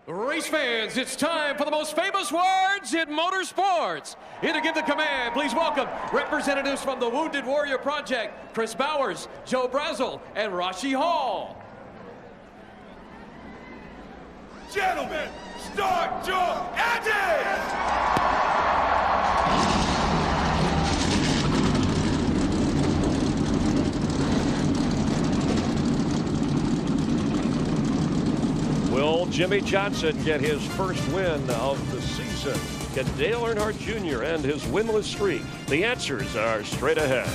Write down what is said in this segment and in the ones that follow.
Race fans, it's time for the most famous words in motorsports. Here to give the command, please welcome representatives from the Wounded Warrior Project, Chris Bowers, Joe Brazel, and Rashi Hall. Gentlemen, start your engines! Will Jimmy Johnson get his first win of the season? Can Dale Earnhardt Jr. end his winless streak? The answers are straight ahead.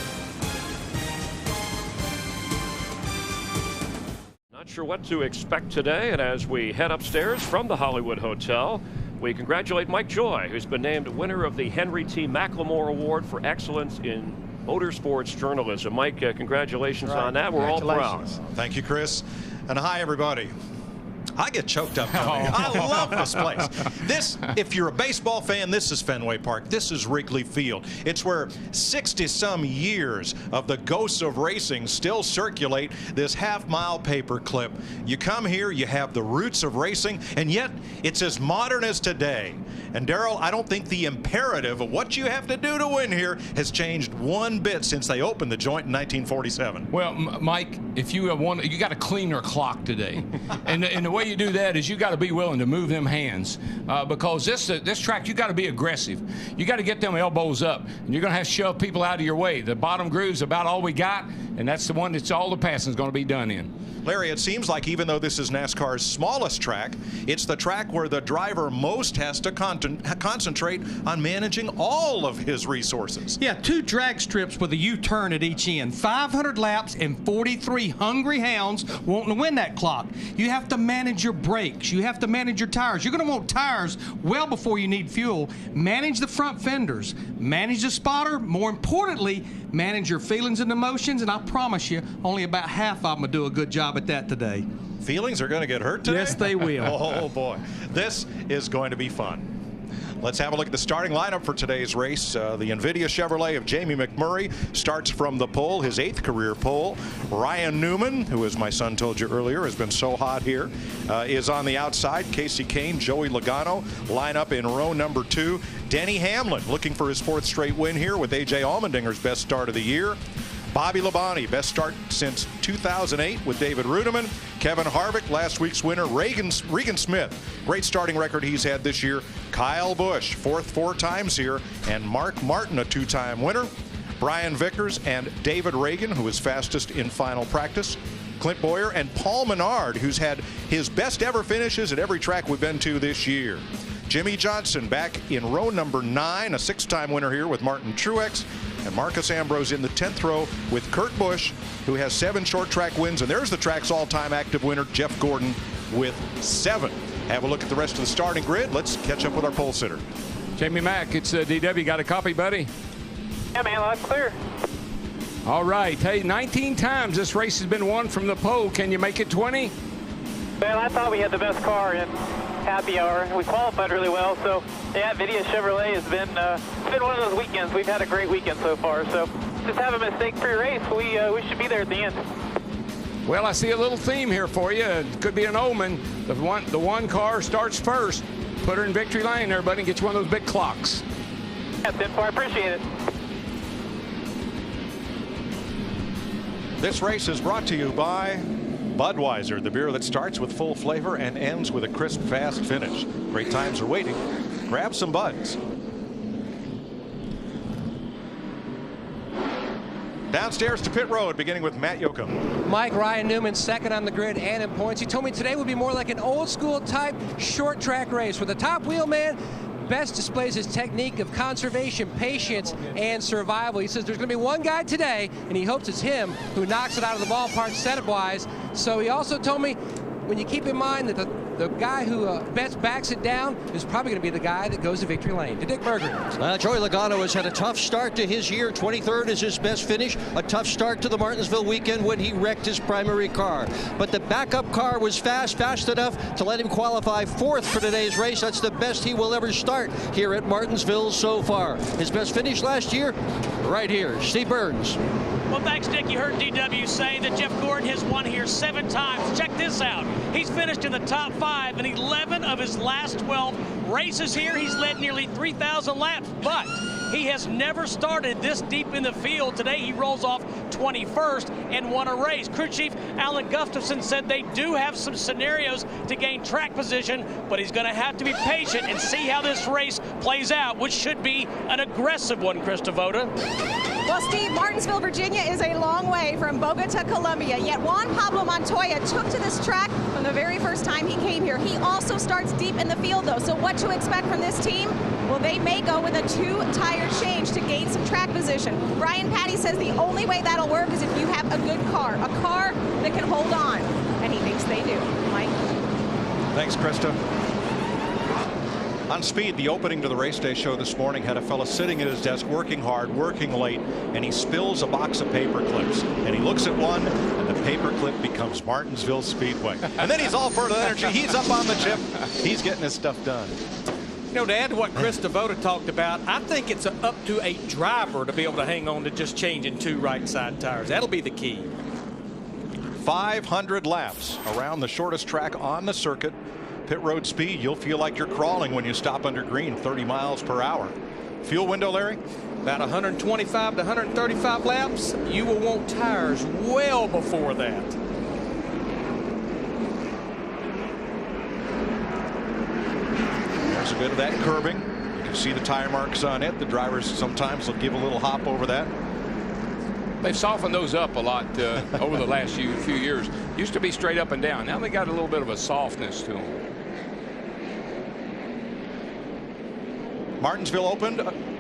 Not sure what to expect today, and as we head upstairs from the Hollywood Hotel, we congratulate Mike Joy, who's been named winner of the Henry T. McLemore Award for Excellence in Motorsports Journalism. Mike, congratulations on that. We're all proud. Thank you, Chris. And hi, everybody. I get choked up coming here. I love this place. This, if you're a baseball fan, this is Fenway Park. This is Wrigley Field. It's where 60-some years of the ghosts of racing still circulate this half-mile paperclip. You come here, you have the roots of racing, and yet it's as modern as today. And Darrell, I don't think the imperative of what you have to do to win here has changed one bit since they opened the joint in 1947. Well, Mike, if you want, you got to clean their clock today, and the way you do that is you got to be willing to move them hands, because this track, you got to be aggressive. You got to get them elbows up, and you're going to have to shove people out of your way. The bottom groove's about all we got, and that's the one that's all the passing is going to be done in. Larry, it seems like even though this is NASCAR's smallest track, it's the track where the driver most has to concentrate on managing all of his resources. Yeah, 2 drag strips with a U-turn at each end, 500 laps and 43 hungry hounds wanting to win that clock. You have to manage your brakes. You have to manage your tires. You're going to want tires well before you need fuel. Manage the front fenders. Manage the spotter. More importantly, manage your feelings and emotions, and I promise you, only about half of them will do a good job at that today. Feelings are going to get hurt today? Yes, they will. Oh, boy. This is going to be fun. Let's have a look at the starting lineup for today's race. The NVIDIA Chevrolet of Jamie McMurray starts from the pole, his 8th career pole. Ryan Newman, who, as my son told you earlier, has been so hot here, is on the outside. Casey Kane, Joey Logano line up in row number 2. Denny Hamlin looking for his 4th straight win here with A.J. Allmendinger's best start of the year. Bobby Labonte, best start since 2008 with David Rudiman. Kevin Harvick, last week's winner. Regan Smith, great starting record he's had this year. Kyle Busch, 4th 4 times here. And Mark Martin, a 2-time winner. Brian Vickers and David Reagan, who is fastest in final practice. Clint Boyer and Paul Menard, who's had his best ever finishes at every track we've been to this year. Jimmy Johnson back in row number 9, a 6-time winner here with Martin Truex. And Marcus Ambrose in the 10th row with Kurt Busch, who has 7 short track wins. And there's the track's all-time active winner, Jeff Gordon, with 7. Have a look at the rest of the starting grid. Let's catch up with our pole sitter. Jamie Mack, it's DW. Got a copy, buddy? Yeah, man, that's clear. All right. Hey, 19 times this race has been won from the pole. Can you make it 20? Well, I thought we had the best car in happy hour. We qualified really well, so yeah, NVIDIA Chevrolet has been it's been one of those weekends. We've had a great weekend so far, so just have a mistake-free race. We should be there at the end. Well, I see a little theme here for you. It could be an omen. The one car starts first. Put her in victory lane there, buddy, and get you one of those big clocks. Yeah, 10-4, I appreciate it. This race is brought to you by Budweiser, the beer that starts with full flavor and ends with a crisp, fast finish. Great times are waiting. Grab some Buds. Downstairs to pit road, beginning with Matt Yoakum. Mike, Ryan Newman second on the grid and in points. He told me today would be more like an old school type short track race where the top wheel man best displays his technique of conservation, patience, and survival. He says there's going to be one guy today, and he hopes it's him who knocks it out of the ballpark setup-wise. So he also told me, when you keep in mind that the guy who best backs it down is probably going to be the guy that goes to victory lane. To Dick Berger. Joey Logano has had a tough start to his year. 23rd is his best finish. A tough start to the Martinsville weekend when he wrecked his primary car. But the backup car was fast enough to let him qualify 4th for today's race. That's the best he will ever start here at Martinsville so far. His best finish last year, right here. Steve Burns. Well, thanks, Nick. You heard DW say that Jeff Gordon has won here 7 times. Check this out. He's finished in the top 5 in 11 of his last 12 races here. He's led nearly 3,000 laps, but he has never started this deep in the field. Today he rolls off 21st and won a race. Crew Chief Alan Gustafson said they do have some scenarios to gain track position, but he's going to have to be patient and see how this race plays out, which should be an aggressive one, Chris Devoda. Well, Steve, Martinsville, Virginia is a long way from Bogota, Colombia, yet Juan Pablo Montoya took to this track from the very first time he came here. He also starts deep in the field, though, so what to expect from this team? Well, they may go with a 2-tire change to gain some track position. Brian Patty says the only way that'll work is if you have a good car, a car that can hold on, and he thinks they do. Mike? Thanks, Krista. On Speed, the opening to the race day show this morning had a fella sitting at his desk working hard, working late, and he spills a box of paper clips. And he looks at one, and the paper clip becomes Martinsville Speedway. And then he's all full of energy. He's up on the chip. He's getting his stuff done. You know, to add to what Chris Devoda talked about, I think it's up to a driver to be able to hang on to just changing 2 right side tires. That'll be the key. 500 laps around the shortest track on the circuit. Pit road speed, you'll feel like you're crawling when you stop under green, 30 miles per hour. Fuel window, Larry? About 125 to 135 laps. You will want tires well before that. There's a bit of that curbing. You can see the tire marks on it. The drivers sometimes will give a little hop over that. They've softened those up a lot over the last few years. Used to be straight up and down. Now they got a little bit of a softness to them. Martinsville opened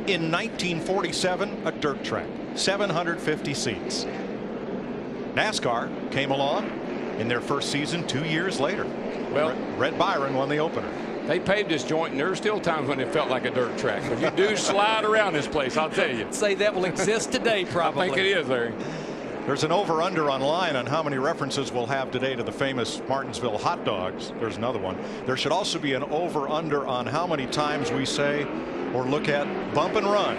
in 1947, a dirt track, 750 seats. NASCAR came along in their first season 2 years later. Well, Red Byron won the opener. They paved this joint, and there are still times when it felt like a dirt track. But you do slide around this place, I'll tell you. Say that will exist today, probably. I think it is, Larry. There's an over-under online on how many references we'll have today to the famous Martinsville hot dogs. There's another one. There should also be an over-under on how many times we say or look at bump and run.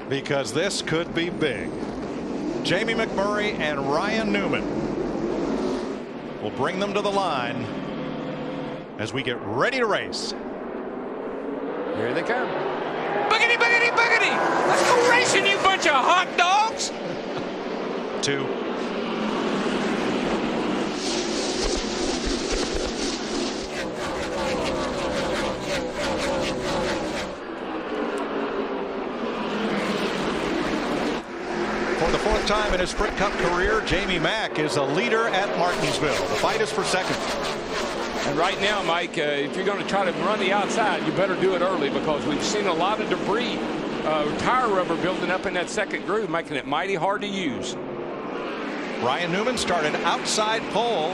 Because this could be big. Jamie McMurray and Ryan Newman will bring them to the line as we get ready to race. Here they come. Boogity, boogity, boogity! Let's go racing, you bunch of hot dogs! 2. For the 4th time in his Sprint Cup career, Jamie Mack is a leader at Martinsville. The fight is for 2nd. And right now, Mike, if you're going to try to run the outside, you better do it early, because we've seen a lot of debris, tire rubber building up in that 2nd groove, making it mighty hard to use. Ryan Newman started outside pole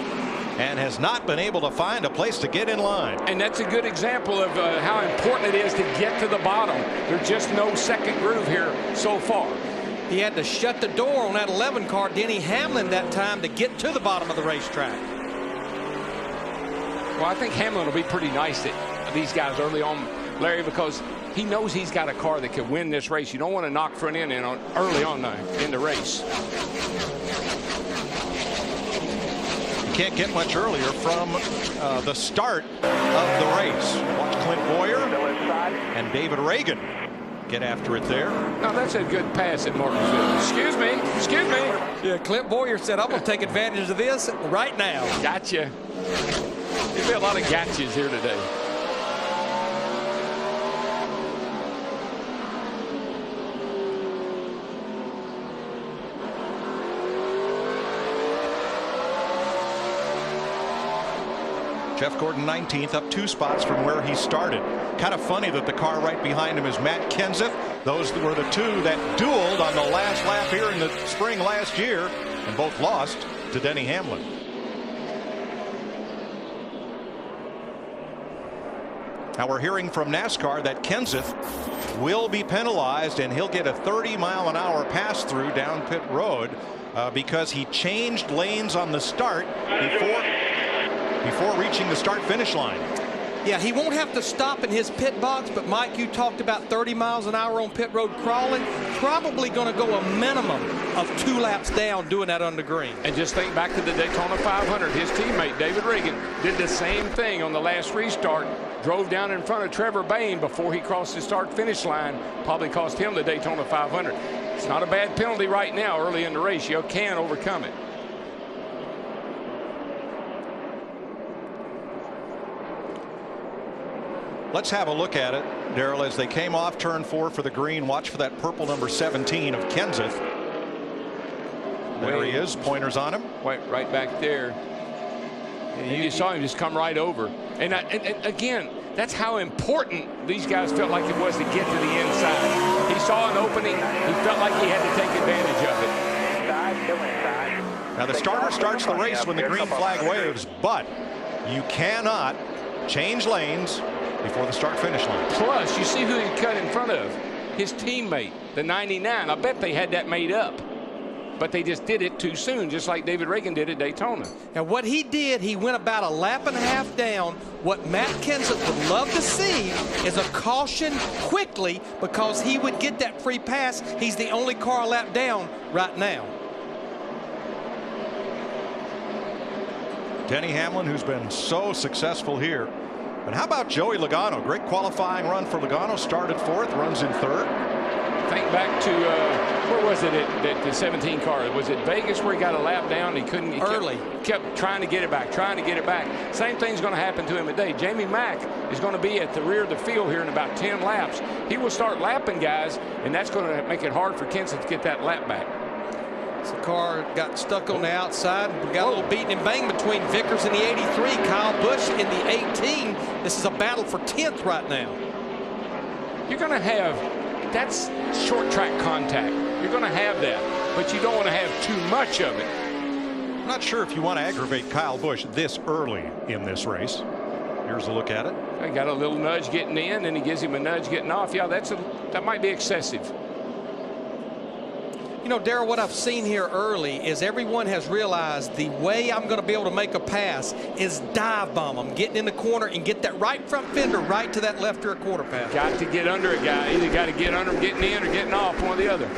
and has not been able to find a place to get in line. And that's a good example of how important it is to get to the bottom. There's just no 2nd groove here so far. He had to shut the door on that 11 car, Denny Hamlin, that time to get to the bottom of the racetrack. Well, I think Hamlin will be pretty nice to these guys early on, Larry, because he knows he's got a car that can win this race. You don't want to knock front end in early on in the race. You can't get much earlier from the start of the race. Watch Clint Boyer and David Reagan get after it there. Now that's a good pass at Martinsville. Excuse me. Excuse me. Yeah, Clint Boyer said, I'm going to take advantage of this right now. Gotcha. There'll be a lot of gotchas here today. Jeff Gordon 19th, up 2 spots from where he started. Kind of funny that the car right behind him is Matt Kenseth. Those were the 2 that dueled on the last lap here in the spring last year, and both lost to Denny Hamlin. Now we're hearing from NASCAR that Kenseth will be penalized, and he'll get a 30-mile-an-hour pass-through down pit road because he changed lanes on the start before reaching the start-finish line. Yeah, he won't have to stop in his pit box, but Mike, you talked about 30 miles an hour on pit road crawling. Probably going to go a minimum of 2 laps down doing that on the green. And just think back to the Daytona 500. His teammate, David Reagan, did the same thing on the last restart. Drove down in front of Trevor Bayne before he crossed the start-finish line. Probably cost him the Daytona 500. It's not a bad penalty right now early in the race. You can overcome it. Let's have a look at it, Darrell, as they came off turn 4 for the green. Watch for that purple number 17 of Kenseth. There he is, pointers on him. Right back there. And you saw him just come right over. And again, that's how important these guys felt like it was to get to the inside. He saw an opening. He felt like he had to take advantage of it. Now the starter starts the race when the green flag waves, but you cannot change lanes before the start-finish line. Plus, you see who he cut in front of? His teammate, the 99. I bet they had that made up. But they just did it too soon, just like David Reagan did at Daytona. Now, what he did, he went about a lap and a half down. What Matt Kenseth would love to see is a caution quickly, because he would get that free pass. He's the only car a lap down right now. Denny Hamlin, who's been so successful here. And how about Joey Logano? Great qualifying run for Logano. Started 4th, runs in 3rd. Think back to where was it at the 17 car? Was it Vegas where he got a lap down? He couldn't. He kept trying to get it back, trying to get it back. Same thing's going to happen to him today. Jamie Mack is going to be at the rear of the field here in about 10 laps. He will start lapping guys, and that's going to make it hard for Kenseth to get that lap back. The car got stuck on the outside. We got a little beating and bang between Vickers in the 83, Kyle Busch in the 18. This is a battle for 10th right now. You're going to have, that's short track contact. You're going to have that, but you don't want to have too much of it. I'm not sure if you want to aggravate Kyle Busch this early in this race. Here's a look at it. He got a little nudge getting in, and he gives him a nudge getting off. Yeah, that might be excessive. You know, Darrell, what I've seen here early is everyone has realized the way I'm going to be able to make a pass is dive bomb them, getting in the corner and get that right front fender right to that left rear quarter pass. Got to get under a guy. Either got to get under him, getting in, or getting off, one or the other.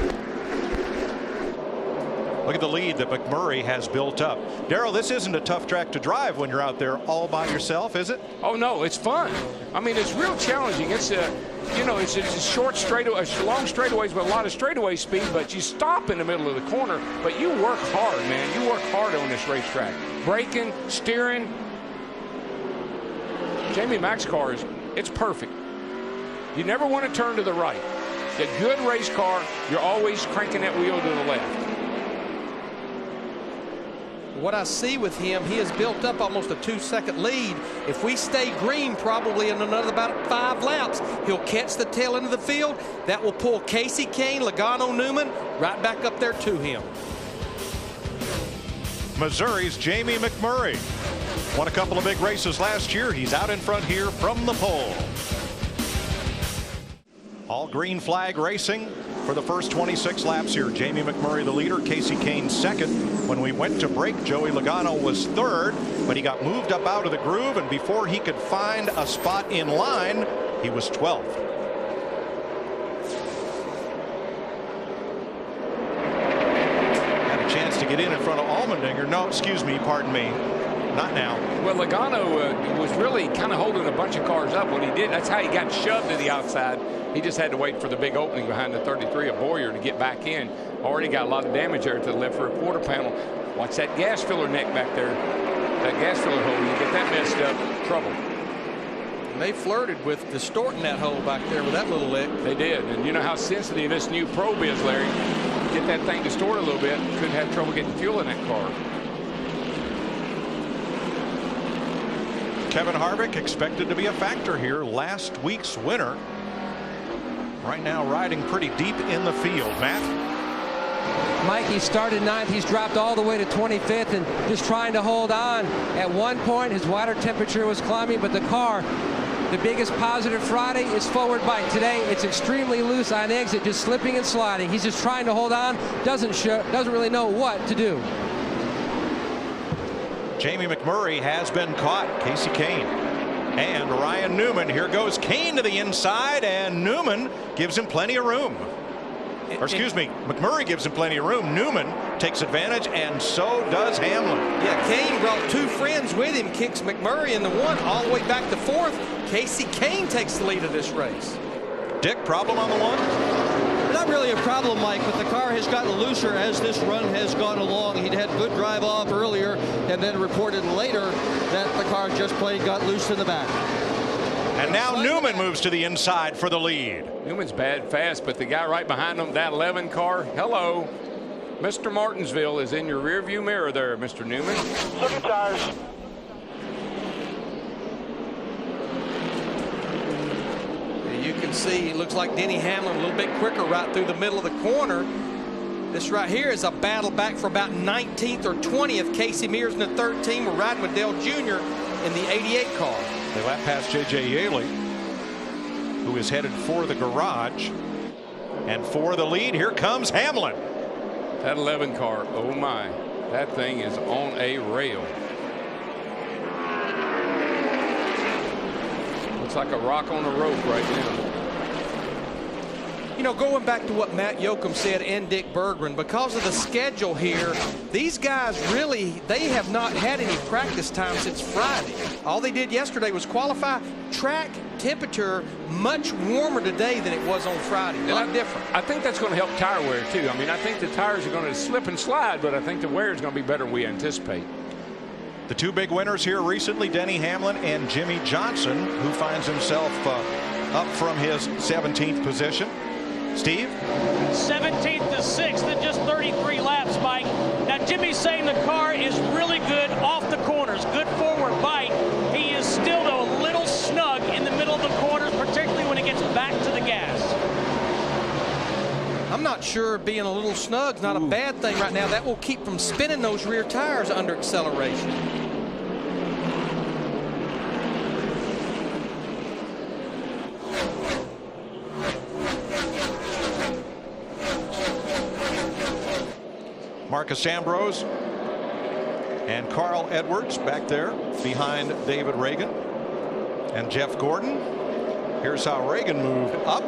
Look at the lead that McMurray has built up. Darrell, this isn't a tough track to drive when you're out there all by yourself, is it? Oh, no, it's fun. I mean, it's real challenging. It's a, you know, it's a short straightaway, long straightaways with a lot of straightaway speed, but you stop in the middle of the corner. But you work hard, man. You work hard on this racetrack. Braking, steering. Jamie Mack's car it's perfect. You never want to turn to the right. A good race car, you're always cranking that wheel to the left. What I see with him, he has built up almost a 2-second lead. If we stay green, probably in another about 5 laps, he'll catch the tail end of the field. That will pull Casey Kane, Logano Newman right back up there to him. Missouri's Jamie McMurray won a couple of big races last year. He's out in front here from the pole. All green flag racing for the first 26 laps here. Jamie McMurray the leader, Casey Kane second. When we went to break, Joey Logano was third, but he got moved up out of the groove, and before he could find a spot in line, he was 12th. Had a chance to get in front of Allmendinger. No, excuse me, pardon me. Not now. Well, Logano was really kind of holding a bunch of cars up when he did. That's how he got shoved to the outside. He just had to wait for the big opening behind the 33 of Boyer to get back in. Already got a lot of damage there to the left rear quarter panel. Watch that gas filler neck back there. That gas filler hole, you get that messed up, trouble. And they flirted with distorting that hole back there with that little lick. They did. And you know how sensitive this new probe is, Larry. Get that thing distorted a little bit, could have trouble getting fuel in that car. Kevin Harvick expected to be a factor here. Last week's winner. Right now riding pretty deep in the field. Matt? Mike, he started 9th. He's dropped all the way to 25th and just trying to hold on. At one point, his water temperature was climbing, but the car, the biggest positive Friday is forward bite. Today, it's extremely loose on exit, just slipping and sliding. He's just trying to hold on, doesn't really know what to do. Jamie McMurray has been caught. Casey Kane And Ryan Newman, here goes Kane to the inside, and Newman gives him plenty of room. Or excuse me, McMurray gives him plenty of room. Newman takes advantage, and so does Hamlin. Yeah, Kane brought two friends with him, kicks McMurray in the one all the way back to fourth. Casey Kane takes the lead of this race. Dick, problem on the one? Not really a problem, Mike, but the car has gotten looser as this run has gone along. He'd had good drive off earlier and then reported later that the car just plain got loose in the back. And now Newman moves to the inside for the lead. Newman's bad fast, but the guy right behind him, that 11 car, hello. Mr. Martinsville is in your rearview mirror there, Mr. Newman. Circuit tires. You can see it looks like Denny Hamlin a little bit quicker right through the middle of the corner. This right here is a battle back for about 19th or 20th. Casey Mears in the 13. We're riding with Dale Jr. in the 88 car. They lap past J.J. Yaley, who is headed for the garage. And for the lead, here comes Hamlin. That 11 car, oh my, that thing is on a rail. Looks like a rock on a rope right now. You know, going back to what Matt Yoakum said and Dick Berggren, because of the schedule here, these guys really, they have not had any practice time since Friday. All they did yesterday was qualify. Track temperature much warmer today than it was on Friday. A lot different. I think that's going to help tire wear too. I mean, I think the tires are going to slip and slide, but I think the wear is going to be better than we anticipate. The two big winners here recently, Denny Hamlin and Jimmy Johnson, who finds himself up from his 17th position. Steve? 17th to 6th in just 33 laps, Mike. Now, Jimmy's saying the car is really good off the corners. Good forward bite. He is still, though, a little snug in the middle of the corners, particularly when he gets back to the gas. I'm not sure being a little snug is not a bad thing right now. That will keep from spinning those rear tires under acceleration. Marcus Ambrose and Carl Edwards back there behind David Reagan and Jeff Gordon. Here's how Reagan moved up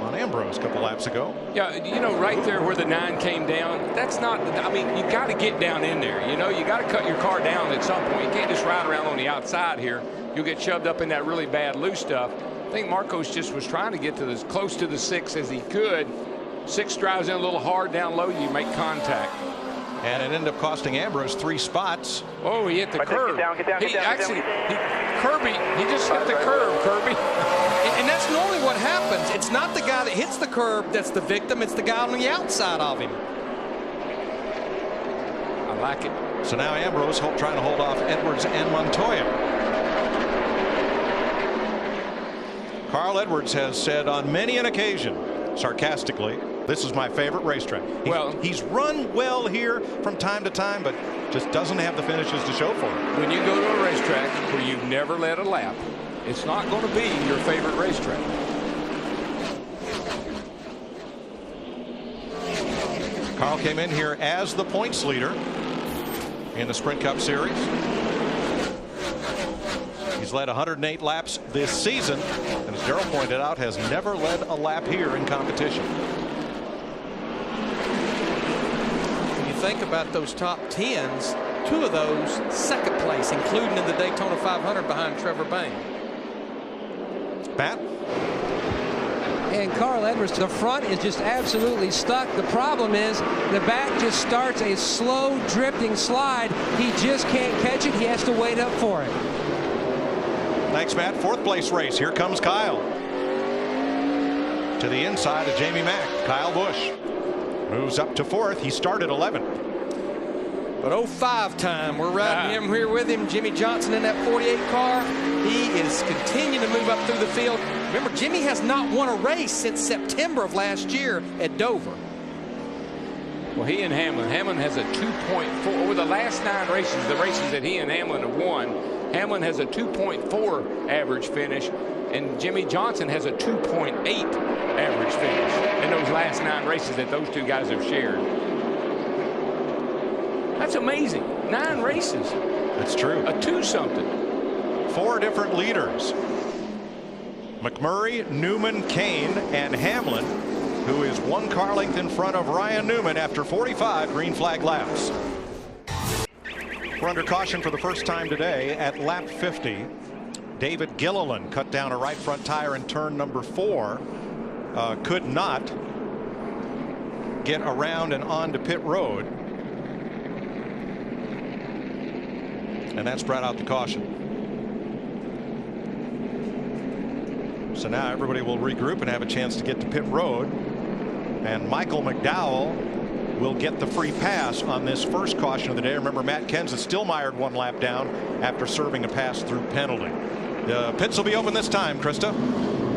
on Ambrose a couple laps ago. Yeah, you know, right there where the 9 came down, that's not, I mean, you got to get down in there. You know, you got to cut your car down at some point. You can't just ride around on the outside here. You'll get shoved up in that really bad loose stuff. I think Marcos just was trying to get to as close to the 6 as he could. 6 drives in a little hard down low, you make contact. And it ended up costing Ambrose 3 spots. Oh, he hit the curb. Get down, Kirby, he just hit the curb, Kirby. And that's normally what happens. It's not the guy that hits the curb that's the victim. It's the guy on the outside of him. I like it. So now Ambrose trying to hold off Edwards and Montoya. Carl Edwards has said on many an occasion, sarcastically, this is my favorite racetrack. He's run well here from time to time, but just doesn't have the finishes to show for it. When you go to a racetrack where you've never led a lap, it's not going to be your favorite racetrack. Carl came in here as the points leader in the Sprint Cup Series. He's led 108 laps this season, and as Darrell pointed out, has never led a lap here in competition. When you think about those top 10s, 2 of those second place, including in the Daytona 500 behind Trevor Bayne. Pat? And Carl Edwards, the front is just absolutely stuck. The problem is the back just starts a slow drifting slide. He just can't catch it. He has to wait up for it. Thanks, Matt. 4th place race. Here comes Kyle. To the inside of Jamie Mack. Kyle Busch moves up to 4th. He started 11th. But 05 time, we're riding him here with him. Jimmy Johnson in that 48 car. He is continuing to move up through the field. Remember, Jimmy has not won a race since September of last year at Dover. Well, he and Hamlin has a 2.4 over the last 9 races, the races that he and Hamlin have won. Hamlin has a 2.4 average finish, and Jimmy Johnson has a 2.8 average finish in those last 9 races that those 2 guys have shared. That's amazing. 9 races. That's true. A 2-something. 4 different leaders. McMurray, Newman, Kane, and Hamlin, who is 1 car length in front of Ryan Newman after 45 green flag laps. We're under caution for the first time today at lap 50. David Gilliland cut down a right front tire in turn number 4. Could not get around and onto pit road. And that's brought out the caution. So now everybody will regroup and have a chance to get to pit road. And Michael McDowell will get the free pass on this first caution of the day. Remember, Matt Kenseth still mired 1 lap down after serving a pass-through penalty. The pits will be open this time, Krista.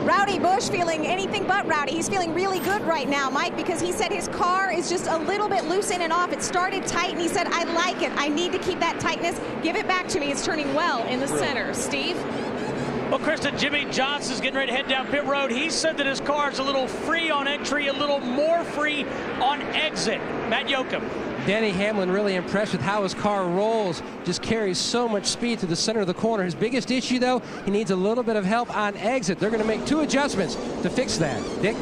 Rowdy Busch feeling anything but rowdy. He's feeling really good right now, Mike, because he said his car is just a little bit loose in and off. It started tight, and he said, I like it. I need to keep that tightness. Give it back to me. It's turning well in the center. Steve? Well, Krista, Jimmy Johnson's getting ready to head down pit road. He said that his car is a little free on entry, a little more free on exit. Matt Yoakum. Denny Hamlin really impressed with how his car rolls. Just carries so much speed through the center of the corner. His biggest issue, though, he needs a little bit of help on exit. They're going to make 2 adjustments to fix that. Dick?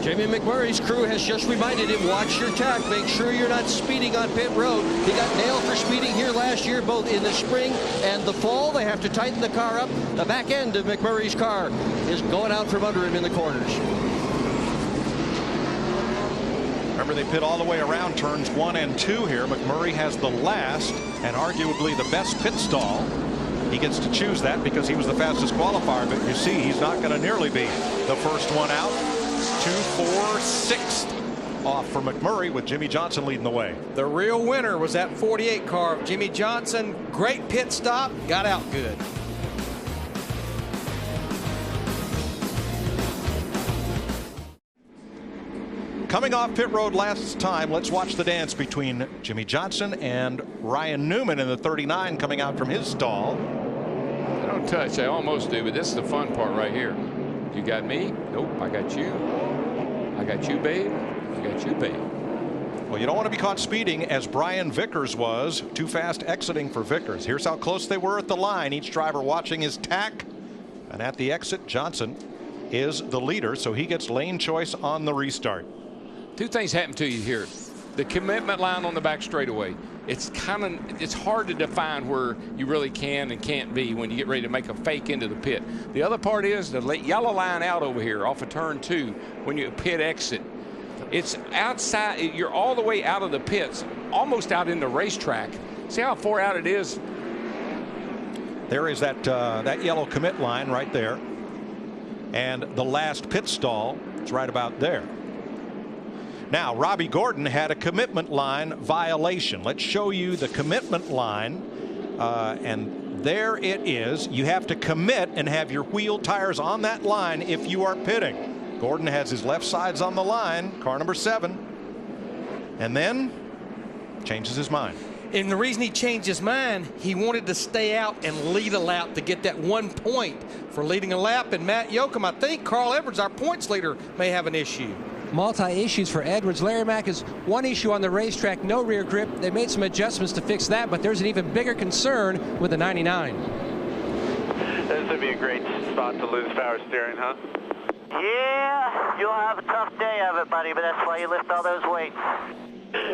Jamie McMurray's crew has just reminded him, watch your tack. Make sure you're not speeding on pit road. He got nailed for speeding here last year, both in the spring and the fall. They have to tighten the car up. The back end of McMurray's car is going out from under him in the corners. Remember, they pit all the way around turns 1 and 2 here. McMurray has the last and arguably the best pit stall. He gets to choose that because he was the fastest qualifier, but you see he's not going to nearly be the first one out. 2, 4, 6th off for McMurray, with Jimmy Johnson leading the way. The real winner was that 48 car of Jimmy Johnson. Great pit stop, got out good. Coming off pit road last time, let's watch the dance between Jimmy Johnson and Ryan Newman in the 39 coming out from his stall. I don't touch. I almost do, but this is the fun part right here. You got me? Nope. I got you. I got you, babe. I got you, babe. Well, you don't want to be caught speeding, as Brian Vickers was. Too fast exiting for Vickers. Here's how close they were at the line. Each driver watching his tack. And at the exit, Johnson is the leader, so he gets lane choice on the restart. 2 things happen to you here. The commitment line on the back straightaway. It's hard to define where you really can and can't be when you get ready to make a fake into the pit. The other part is the yellow line out over here off of turn 2 when you pit exit. It's outside. You're all the way out of the pits, almost out in the racetrack. See how far out it is? There is that yellow commit line right there, and the last pit stall is right about there. Now, Robbie Gordon had a commitment line violation. Let's show you the commitment line, and there it is. You have to commit and have your wheel tires on that line if you are pitting. Gordon has his left sides on the line, car number 7, and then changes his mind. And the reason he changed his mind, he wanted to stay out and lead a lap to get that 1 point for leading a lap. And Matt Yoakum, I think Carl Edwards, our points leader, may have an issue. Multi-issues for Edwards. Larry Mack is 1 issue on the racetrack, no rear grip. They made some adjustments to fix that, but there's an even bigger concern with the 99. This would be a great spot to lose power steering, huh? Yeah, you'll have a tough day of it, buddy, but that's why you lift all those weights.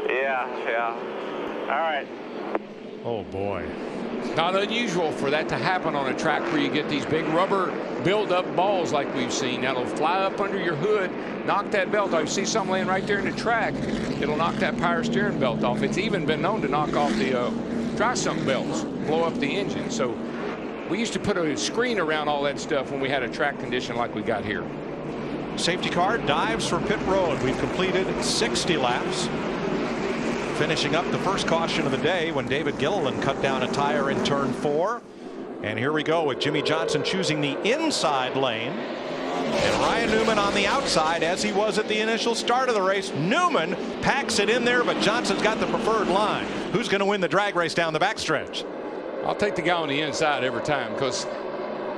Yeah. All right. Oh, boy. Not unusual for that to happen on a track where you get these big rubber build-up balls like we've seen. That'll fly up under your hood, knock that belt off. You see something laying right there in the track, it'll knock that power steering belt off. It's even been known to knock off the dry sump belts, blow up the engine. So we used to put a screen around all that stuff when we had a track condition like we got here. Safety car dives for pit road. We've completed 60 laps. Finishing up the first caution of the day when David Gilliland cut down a tire in turn 4. And here we go with Jimmy Johnson choosing the inside lane. And Ryan Newman on the outside, as he was at the initial start of the race. Newman packs it in there, but Johnson's got the preferred line. Who's going to win the drag race down the backstretch? I'll take the guy on the inside every time, because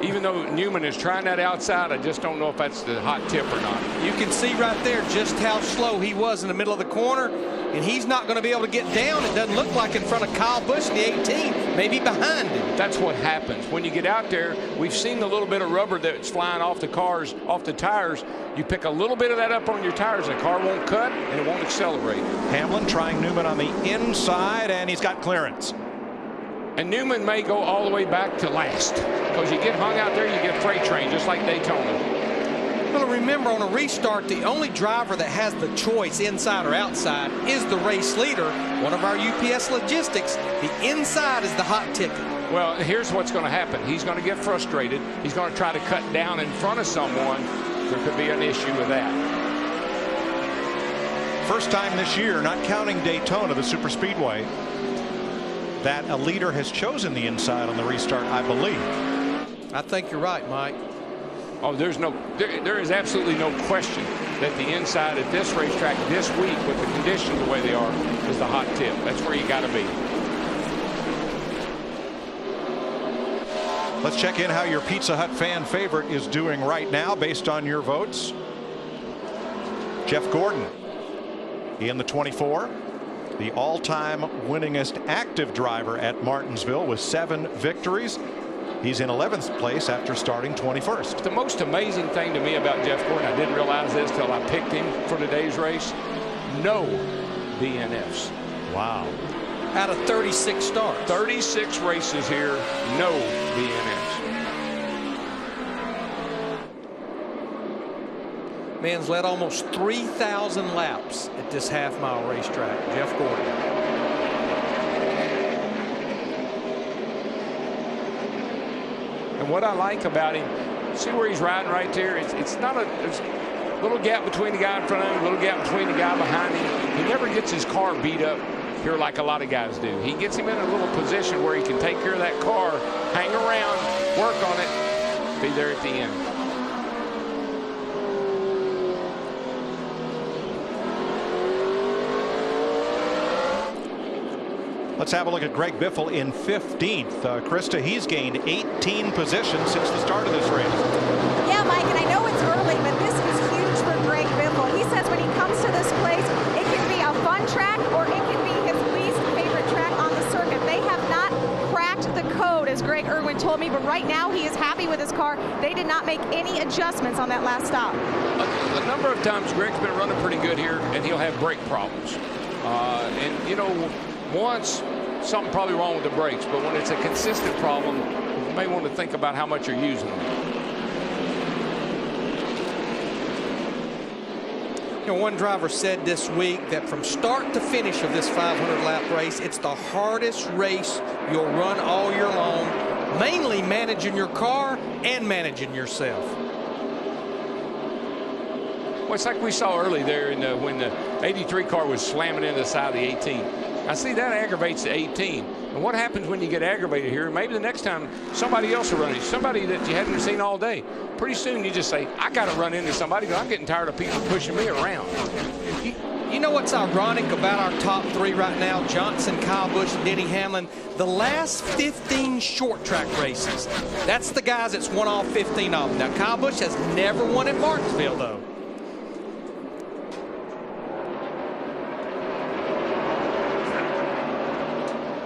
even though Newman is trying that outside, I just don't know if that's the hot tip or not. You can see right there just how slow he was in the middle of the corner. and he's not going to be able to get down, it doesn't look like, in front of Kyle Busch in the 18, maybe behind him. That's what happens. When you get out there, we've seen the little bit of rubber that's flying off the cars, off the tires. You pick a little bit of that up on your tires, and the car won't cut, and it won't accelerate. Hamlin trying Newman on the inside, and he's got clearance. And Newman may go all the way back to last, because you get hung out there, you get freight train, just like Daytona. Well, remember, on a restart, the only driver that has the choice, inside or outside, is the race leader. One of our UPS logistics, the inside is the hot ticket. Well, here's what's going to happen. He's going to get frustrated. He's going to try to cut down in front of someone. There could be an issue with that. First time this year, not counting Daytona, the super speedway, that a leader has chosen the inside on the restart, I believe. I think you're right, Mike. Oh, there is absolutely no question that the inside at this racetrack this week, with the conditions the way they are, is the hot tip. That's where you got to be. Let's check in how your Pizza Hut fan favorite is doing right now based on your votes. Jeff Gordon in the 24, the all-time winningest active driver at Martinsville with 7 victories. He's in 11th place after starting 21st. The most amazing thing to me about Jeff Gordon, I didn't realize this till I picked him for today's race, no DNFs. Wow. Out of 36 starts. 36 races here, no DNFs. Man's led almost 3,000 laps at this half-mile racetrack. Jeff Gordon. And what I like about him, see where he's riding right there? It's not there's a little gap between the guy in front of him, a little gap between the guy behind him. He never gets his car beat up here like a lot of guys do. He gets him in a little position where he can take care of that car, hang around, work on it, be there at the end. Let's have a look at Greg Biffle in 15th. Krista, he's gained 18 positions since the start of this race. Yeah, Mike, and I know it's early, but this is huge for Greg Biffle. He says when he comes to this place, it can be a fun track or it can be his least favorite track on the circuit. They have not cracked the code, as Greg Irwin told me, but right now he is happy with his car. They did not make any adjustments on that last stop. A number of times Greg's been running pretty good here, and he'll have brake problems. And, you know, once something probably wrong with the brakes, but when it's a consistent problem, you may want to think about how much you're using them. You know, one driver said this week that from start to finish of this 500-lap race, it's the hardest race you'll run all year long, mainly managing your car and managing yourself. Well, it's like we saw early there when the 83 car was slamming into the side of the 18. I see that aggravates the 18. And what happens when you get aggravated here? Maybe the next time somebody else will run it, somebody that you hadn't seen all day. Pretty soon you just say, I got to run into somebody because I'm getting tired of people pushing me around. You know what's ironic about our top 3 right now? Johnson, Kyle Busch, and Denny Hamlin. The last 15 short track races, that's the guys that's won all 15 of them. Now, Kyle Busch has never won at Martinsville, though.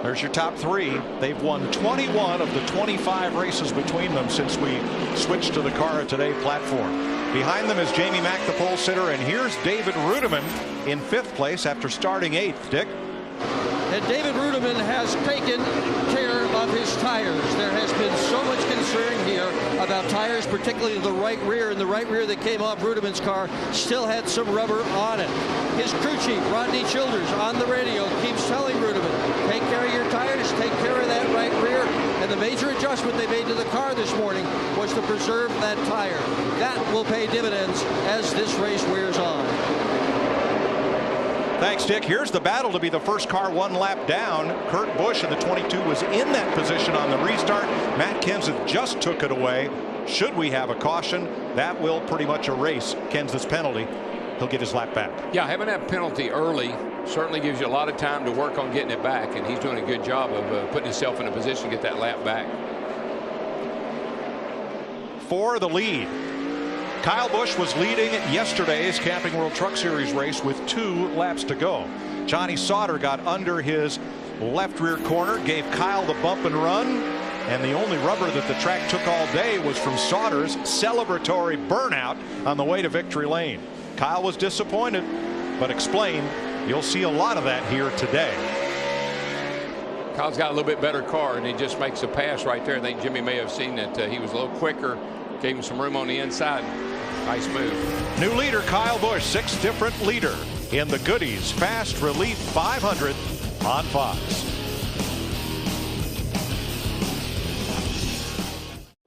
There's your top 3. They've won 21 of the 25 races between them since we switched to the Car of Today platform. Behind them is Jamie Mack, the pole sitter, and here's David Rudiman in 5th place after starting 8th. Dick? And David Rudiman has taken care of his tires. There has been so much concern here about tires, particularly the right rear. And the right rear that came off Rudiman's car still had some rubber on it. His crew chief, Rodney Childers, on the radio keeps telling Rudiman, take care of your tires, take care of that right rear. And the major adjustment they made to the car this morning was to preserve that tire. That will pay dividends as this race wears on. Thanks, Dick. Here's the battle to be the first car 1 lap down. Kurt Busch in the 22 was in that position on the restart. Matt Kenseth just took it away. Should we have a caution, that will pretty much erase Kenseth's penalty. He'll get his lap back. Yeah, having that penalty early certainly gives you a lot of time to work on getting it back, and he's doing a good job of putting himself in a position to get that lap back. For the lead, Kyle Busch was leading yesterday's Camping World Truck Series race with 2 laps to go. Johnny Sauter got under his left rear corner, gave Kyle the bump and run, and the only rubber that the track took all day was from Sauter's celebratory burnout on the way to victory lane. Kyle was disappointed, but explained you'll see a lot of that here today. Kyle's got a little bit better car, and he just makes a pass right there. I think Jimmy may have seen that he was a little quicker, gave him some room on the inside. Nice move. New leader Kyle Busch, 6th different leader in the Goody's Fast Relief 500 on Fox.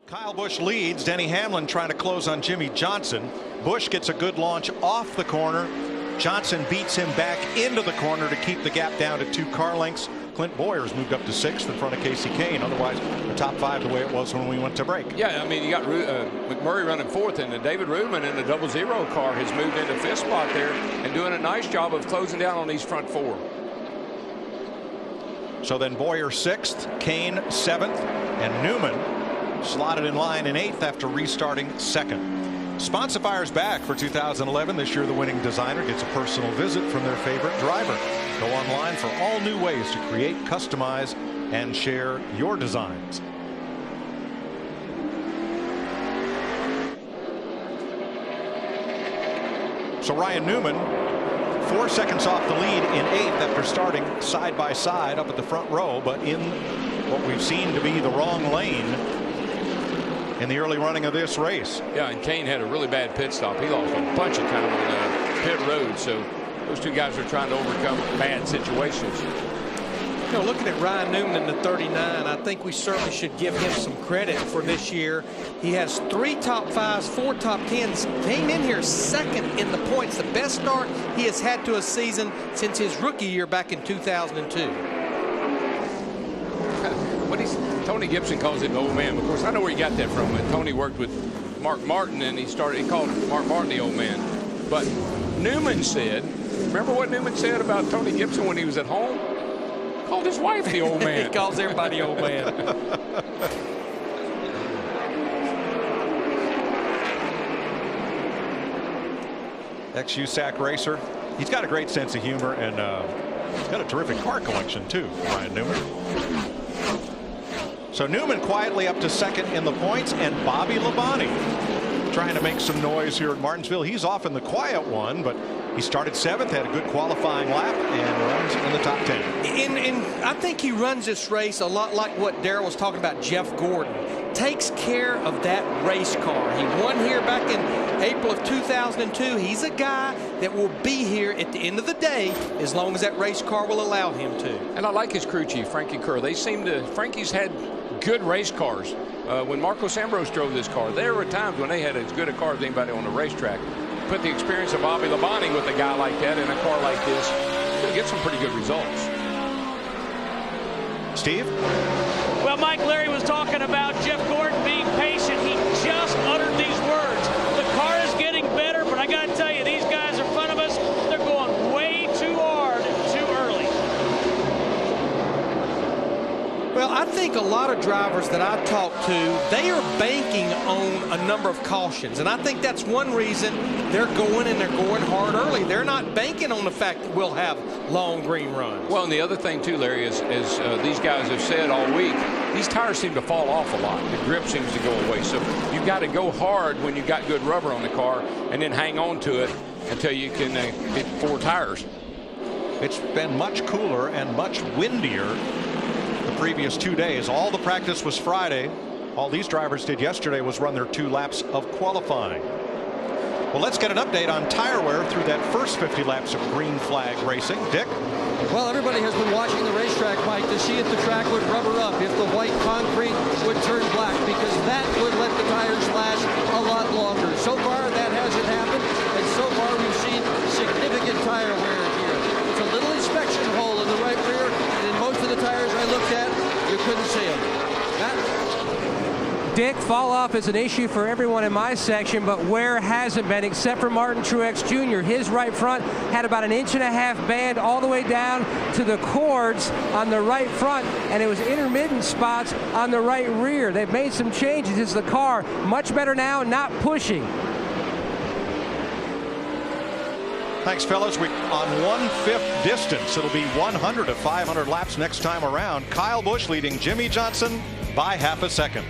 Kyle Busch leads. Denny Hamlin trying to close on Jimmy Johnson. Busch gets a good launch off the corner. Johnson beats him back into the corner to keep the gap down to 2 car lengths. Clint Boyer's moved up to 6th in front of Casey Kane. Otherwise, the top 5 the way it was when we went to break. Yeah, I mean, you got McMurray running 4th, and David Rudman in the 00 car has moved into 5th spot there and doing a nice job of closing down on these front 4. So then Boyer 6th, Kane 7th, and Newman slotted in line in 8th after restarting 2nd. Sponsifiers back for 2011. This year the winning designer gets a personal visit from their favorite driver. Go online for all new ways to create, customize, and share your designs. So Ryan Newman 4 seconds off the lead in 8th after starting side by side up at the front row, but in what we've seen to be the wrong lane in the early running of this race. Yeah, and Kane had a really bad pit stop. He lost a bunch of time on the pit road, so those 2 guys are trying to overcome bad situations. You know, looking at Ryan Newman in the 39, I think we certainly should give him some credit for this year. He has 3 top 5s, 4 top 10s. Came in here 2nd in the points, the best start he has had to a season since his rookie year back in 2002. Tony Gibson calls him the old man. Of course, I know where he got that from. When Tony worked with Mark Martin, and he called Mark Martin the old man. But Newman said, remember what Newman said about Tony Gibson when he was at home? Called his wife the old man. He calls everybody old man. Ex-USAC racer. He's got a great sense of humor, and he's got a terrific car collection too, Ryan Newman. So Newman quietly up to 2nd in the points, and Bobby Labonte trying to make some noise here at Martinsville. He's off in the quiet one, but he started 7th, had a good qualifying lap, and runs in the top 10. And I think he runs this race a lot like what Darrell was talking about, Jeff Gordon. Takes care of that race car. He won here back in April of 2002. He's a guy that will be here at the end of the day as long as that race car will allow him to. And I like his crew chief, Frankie Kerr. Frankie's had good race cars. When Marcos Ambrose drove this car, there were times when they had as good a car as anybody on the racetrack. Put the experience of Bobby Labonte with a guy like that in a car like this, going to get some pretty good results. Steve? Well, Mike, Larry was talking about Jeff Gordon being patient. He just uttered these words. The car is getting better, but I got to tell you, these guys in front of us, they're going way too hard too early. Well, I think a lot of drivers that I talk to, they are banking on a number of cautions. And I think that's one reason they're going hard early. They're not banking on the fact that we'll have long green runs. Well, and the other thing, too, Larry, is these guys have said all week, these tires seem to fall off a lot. The grip seems to go away. So you've got to go hard when you've got good rubber on the car and then hang on to it until you can get 4 tires. It's been much cooler and much windier the previous 2 days. All the practice was Friday. All these drivers did yesterday was run their 2 laps of qualifying. Well, let's get an update on tire wear through that first 50 laps of green flag racing. Dick? Well, everybody has been watching the racetrack, Mike, to see if the track would rubber up, if the white concrete would turn black, because that would let the tires last a lot longer. So far, that hasn't happened, and so far we've seen significant tire wear here. It's a little inspection hole in the right rear, and in most of the tires I looked at, you couldn't see them. Dick, fall off is an issue for everyone in my section, but wear hasn't been, except for Martin Truex Jr. His right front had about 1.5 inch band all the way down to the cords on the right front, and it was intermittent spots on the right rear. They've made some changes. It's the car much better now, not pushing. Thanks, fellas. We're on 1/5 distance. It'll be 100 to 500 laps next time around. Kyle Busch leading Jimmy Johnson by half a second.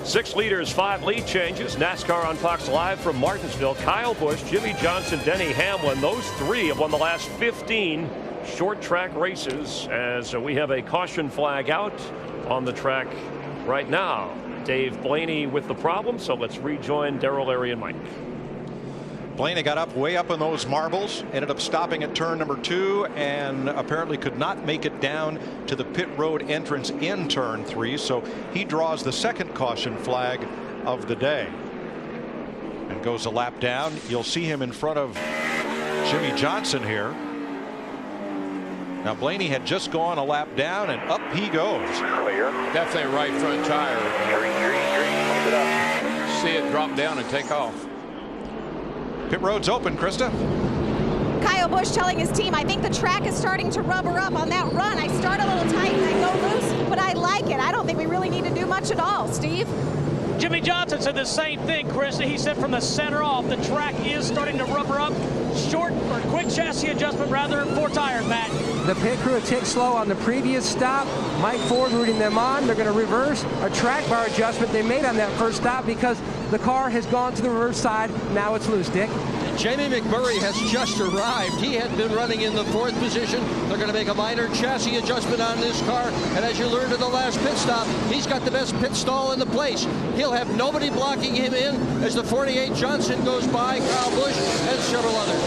Six leaders, 5 lead changes. NASCAR on Fox Live from Martinsville. Kyle Busch, Jimmy Johnson, Denny Hamlin. Those 3 have won the last 15 short track races, as we have a caution flag out on the track right now. Dave Blaney with the problem, so let's rejoin Darrell, Larry, and Mike. Blaney got up way up in those marbles, ended up stopping at turn number 2, and apparently could not make it down to the pit road entrance in turn 3, so he draws the second caution flag of the day and goes a lap down. You'll see him in front of Jimmy Johnson here. Now Blaney had just gone a lap down, and up he goes. Clear. Definitely right front tire. See it drop down and take off. Pit road's open, Krista. Kyle Busch telling his team, I think the track is starting to rubber up on that run. I start a little tight and I go loose, but I like it. I don't think we really need to do much at all. Steve? Jimmy Johnson said the same thing, Chris. He said from the center off, the track is starting to rubber up. Short or quick chassis adjustment rather than 4 tires, Matt. The pit crew ticked slow on the previous stop. Mike Ford rooting them on. They're going to reverse a track bar adjustment they made on that first stop because the car has gone to the reverse side. Now it's loose, Dick. Jamie McMurray has just arrived. He had been running in the 4th position. They're going to make a minor chassis adjustment on this car. And as you learned at the last pit stop, he's got the best pit stall in the place. He'll have nobody blocking him in as the 48 Johnson goes by, Kyle Busch and several others.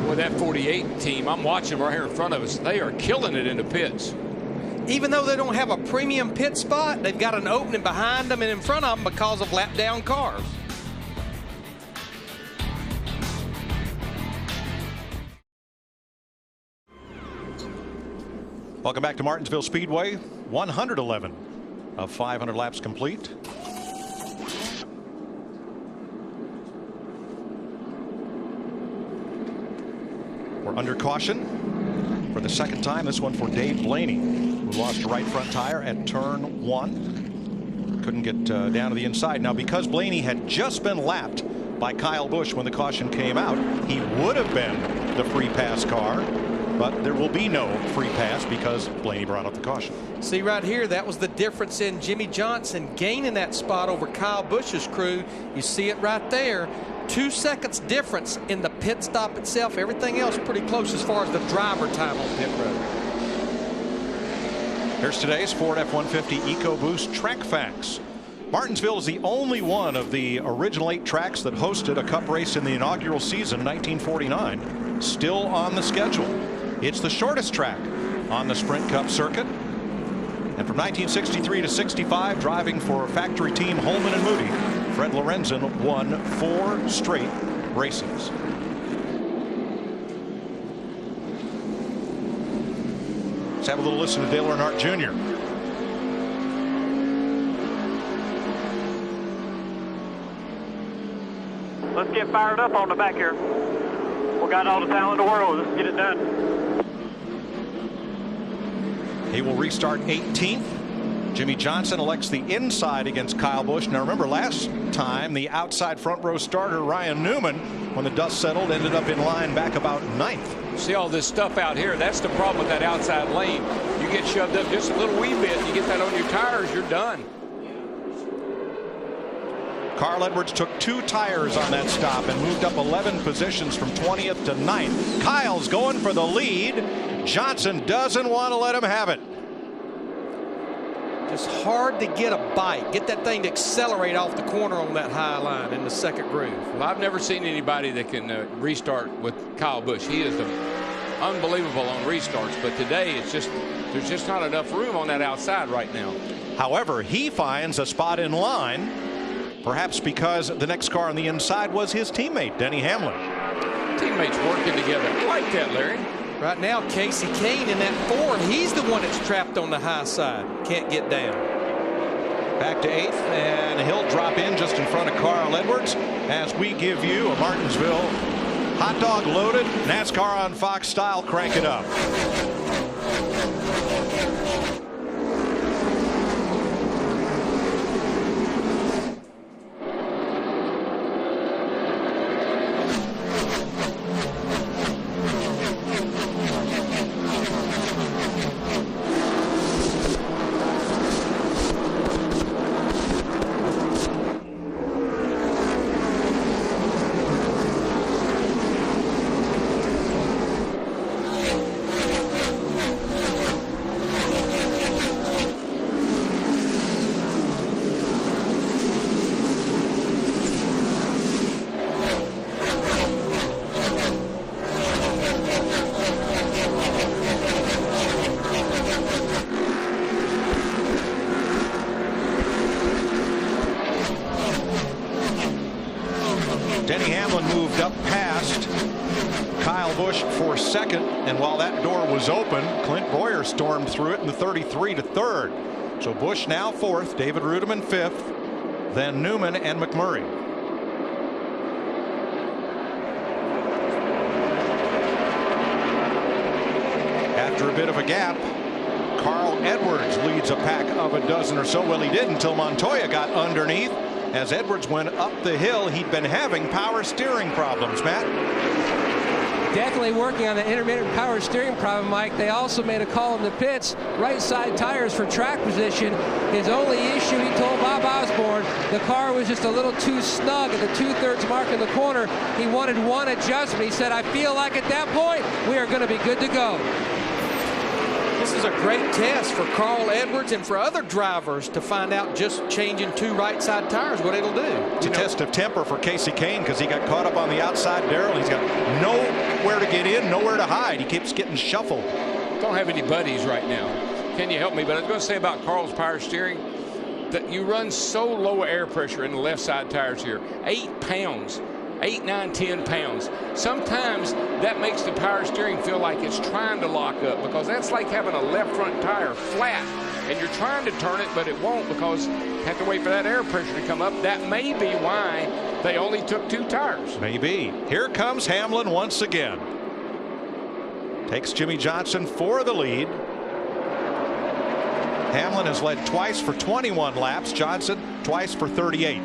With that 48 team, I'm watching them right here in front of us. They are killing it in the pits. Even though they don't have a premium pit spot, they've got an opening behind them and in front of them because of lap down cars. Welcome back to Martinsville Speedway. 111 of 500 laps complete. We're under caution for the second time. This one for Dave Blaney, who lost a right front tire at turn 1. Couldn't get down to the inside. Now, because Blaney had just been lapped by Kyle Busch when the caution came out, he would have been the free pass car. But there will be no free pass because Blaney brought up the caution. See right here, that was the difference in Jimmy Johnson gaining that spot over Kyle Busch's crew. You see it right there. 2 seconds difference in the pit stop itself. Everything else pretty close as far as the driver time on pit road. Here's today's Ford F-150 EcoBoost track facts. Martinsville is the only one of the original 8 tracks that hosted a cup race in the inaugural season, 1949, still on the schedule. It's the shortest track on the Sprint Cup circuit. And from 1963 to 65, driving for factory team Holman and Moody, Fred Lorenzen won 4 straight races. Let's have a little listen to Dale Earnhardt Jr. Let's get fired up on the back here. We got all the talent in the world. Let's get it done. He will restart 18th. Jimmy Johnson elects the inside against Kyle Busch. Now remember, last time the outside front row starter Ryan Newman, when the dust settled, ended up in line back about 9th. See all this stuff out here. That's the problem with that outside lane. You get shoved up just a little wee bit, you get that on your tires, you're done. Carl Edwards took 2 tires on that stop and moved up 11 positions from 20th to 9th. Kyle's going for the lead. Johnson doesn't want to let him have it. Just hard to get a bite. Get that thing to accelerate off the corner on that high line in the second groove. Well, I've never seen anybody that can restart with Kyle Busch. He is unbelievable on restarts, but today it's just there's just not enough room on that outside right now. However, he finds a spot in line, perhaps because the next car on the inside was his teammate, Denny Hamlin. Teammates working together. I like that, Larry. Right now, Casey Kane in that Ford, he's the one that's trapped on the high side. Can't get down. Back to 8th, and he'll drop in just in front of Carl Edwards as we give you a Martinsville hot dog loaded NASCAR on Fox style. Crank it up. second, and while that door was open, Clint Boyer stormed through it in the 33 to third. So Busch now fourth, David Rudiman fifth, then Newman and McMurray. After a bit of a gap, Carl Edwards leads a pack of a dozen or so. Well, he did until Montoya got underneath. As Edwards went up the hill, he'd been having power steering problems, Matt. Definitely working on the intermittent power steering problem, Mike. They also made a call in the pits. Right side tires for track position. His only issue, he told Bob Osborne, the car was just a little too snug at the 2/3 mark in the corner. He wanted one adjustment. He said, I feel like at that point, we are going to be good to go. This is a great test for Carl Edwards and for other drivers to find out just changing two right side tires what it'll do. It's a test of temper for Casey Kane because he got caught up on the outside, Darrell. He's got nowhere to get in, nowhere to hide. He keeps getting shuffled. Don't have any buddies right now. Can you help me? But I was going to say about Carl's power steering that you run so low air pressure in the left side tires here. 8 pounds. 8, 9, 10 pounds. Sometimes that makes the power steering feel like it's trying to lock up because that's like having a left front tire flat and you're trying to turn it, but it won't because you have to wait for that air pressure to come up. That may be why they only took 2 tires. Maybe. Here comes Hamlin once again. Takes Jimmy Johnson for the lead. Hamlin has led twice for 21 laps. Johnson twice for 38.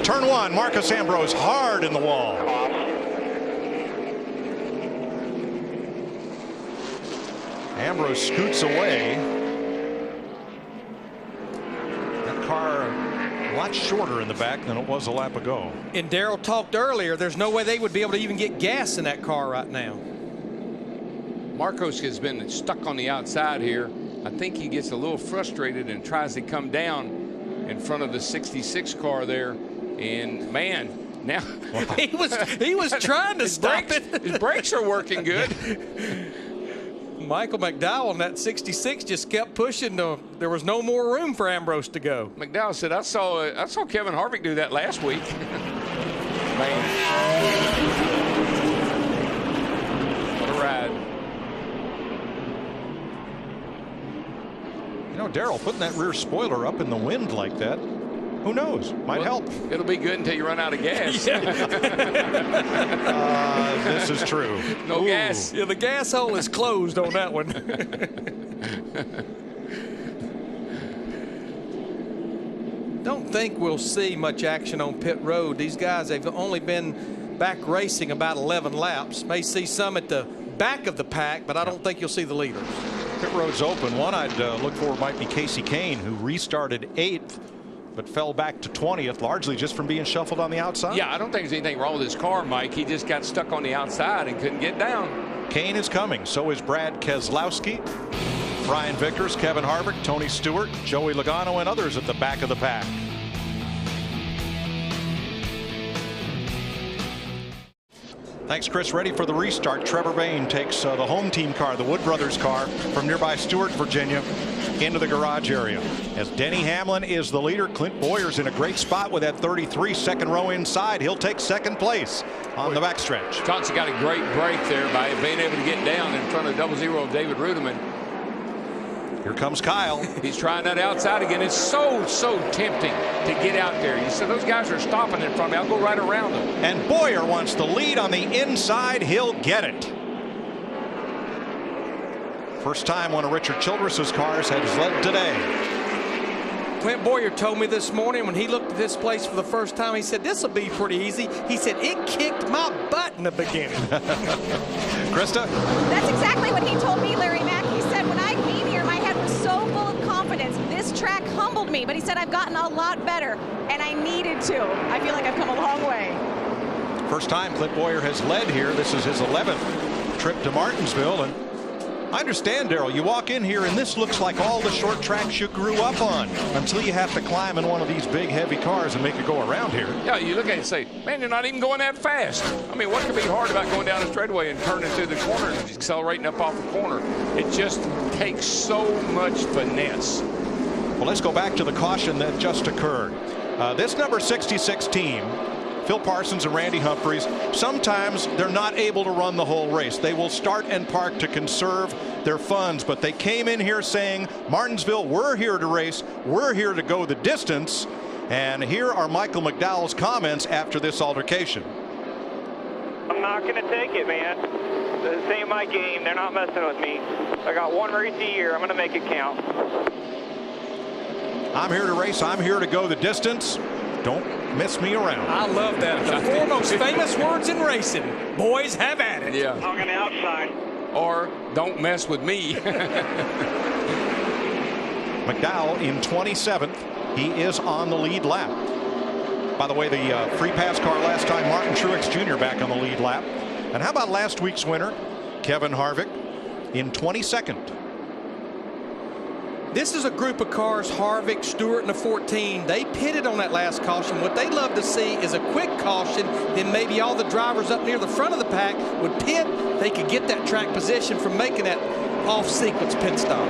Turn one, Marcus Ambrose hard in the wall. Ambrose scoots away. That car a lot shorter in the back than it was a lap ago. And Darrell talked earlier, there's no way they would be able to even get gas in that car right now. Marcos has been stuck on the outside here. I think he gets a little frustrated and tries to come down in front of the 66 car there. And man, now he was trying to stop it. His brakes are working good. Michael McDowell in that 66 just kept pushing. There was no more room for Ambrose to go. McDowell said, I saw Kevin Harvick do that last week. Man, what a ride. You know, Darrell, putting that rear spoiler up in the wind like that, who knows? Might help. It'll be good until you run out of gas. This is true. No gas. Yeah, the gas hole is closed on that one. Don't think we'll see much action on pit road. These guys, they've only been back racing about 11 laps. May see some at the back of the pack, but I don't think you'll see the leaders. Pit road's open. One I'd look for might be Casey Kane, who restarted 8th. But fell back to 20th, largely just from being shuffled on the outside. Yeah, I don't think there's anything wrong with his car, Mike. He just got stuck on the outside and couldn't get down. Kane is coming. So is Brad Keselowski, Brian Vickers, Kevin Harvick, Tony Stewart, Joey Logano, and others at the back of the pack. Thanks, Chris. Ready for the restart. Trevor Bayne takes the home team car, the Wood Brothers car, from nearby Stewart, Virginia, into the garage area. As Denny Hamlin is the leader, Clint Boyer's in a great spot with that 33, second row inside. He'll take second place on the backstretch. Johnson got a great break there by being able to get down in front of 00 of David Rudiman. Here comes Kyle. He's trying that outside again. It's so tempting to get out there. You said those guys are stopping in front of me. I'll go right around them. And Boyer wants the lead on the inside. He'll get it. First time one of Richard Childress's cars has led today. Clint Boyer told me this morning when he looked at this place for the first time, he said, this will be pretty easy. He said, it kicked my butt in the beginning. Krista? That's exactly what he told me, Larry Mack. He said, when I came here, my head was so full of confidence. This track humbled me, but he said, I've gotten a lot better, and I needed to. I feel like I've come a long way. First time Clint Boyer has led here. This is his 11th trip to Martinsville, and I understand, Darrell. You walk in here and this looks like all the short tracks you grew up on until you have to climb in one of these big heavy cars and make it go around here. Yeah, you look at it and say, man, you're not even going that fast. I mean, what could be hard about going down a straightaway and turning through the corner and accelerating up off the corner? It just takes so much finesse. Well, let's go back to the caution that just occurred. This number 66 team, Phil Parsons and Randy Humphreys, sometimes they're not able to run the whole race. They will start and park to conserve their funds, but they came in here saying, Martinsville, we're here to race, we're here to go the distance. And here are Michael McDowell's comments after this altercation. I'm not going to take it, man. This ain't my game. They're not messing with me. I got one race a year. I'm going to make it count. I'm here to race. I'm here to go the distance. Don't mess me around. I love that. The four most famous words in racing. Boys, have at it. Yeah. I'm on the outside. Or don't mess with me. McDowell in 27th. He is on the lead lap. By the way, the free pass car last time, Martin Truex Jr. back on the lead lap. And how about last week's winner, Kevin Harvick, in 22nd. This is a group of cars, Harvick, Stewart, and the 14. They pitted on that last caution. What they love to see is a quick caution. Then maybe all the drivers up near the front of the pack would pit. They could get that track position from making that off-sequence pit stop.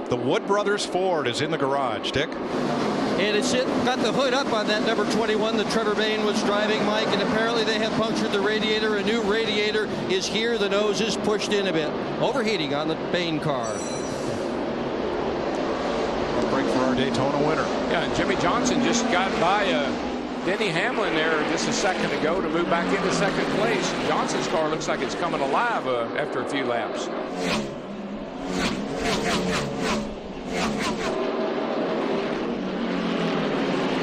The Wood Brothers Ford is in the garage, Dick. And it's got the hood up on that number 21 that Trevor Bayne was driving, Mike, and apparently they have punctured the radiator. A new radiator is here. The nose is pushed in a bit. Overheating on the Bayne car. A break for our Daytona winner. Yeah, and Jimmy Johnson just got by Denny Hamlin there just a second ago to move back into second place. Johnson's car looks like it's coming alive after a few laps.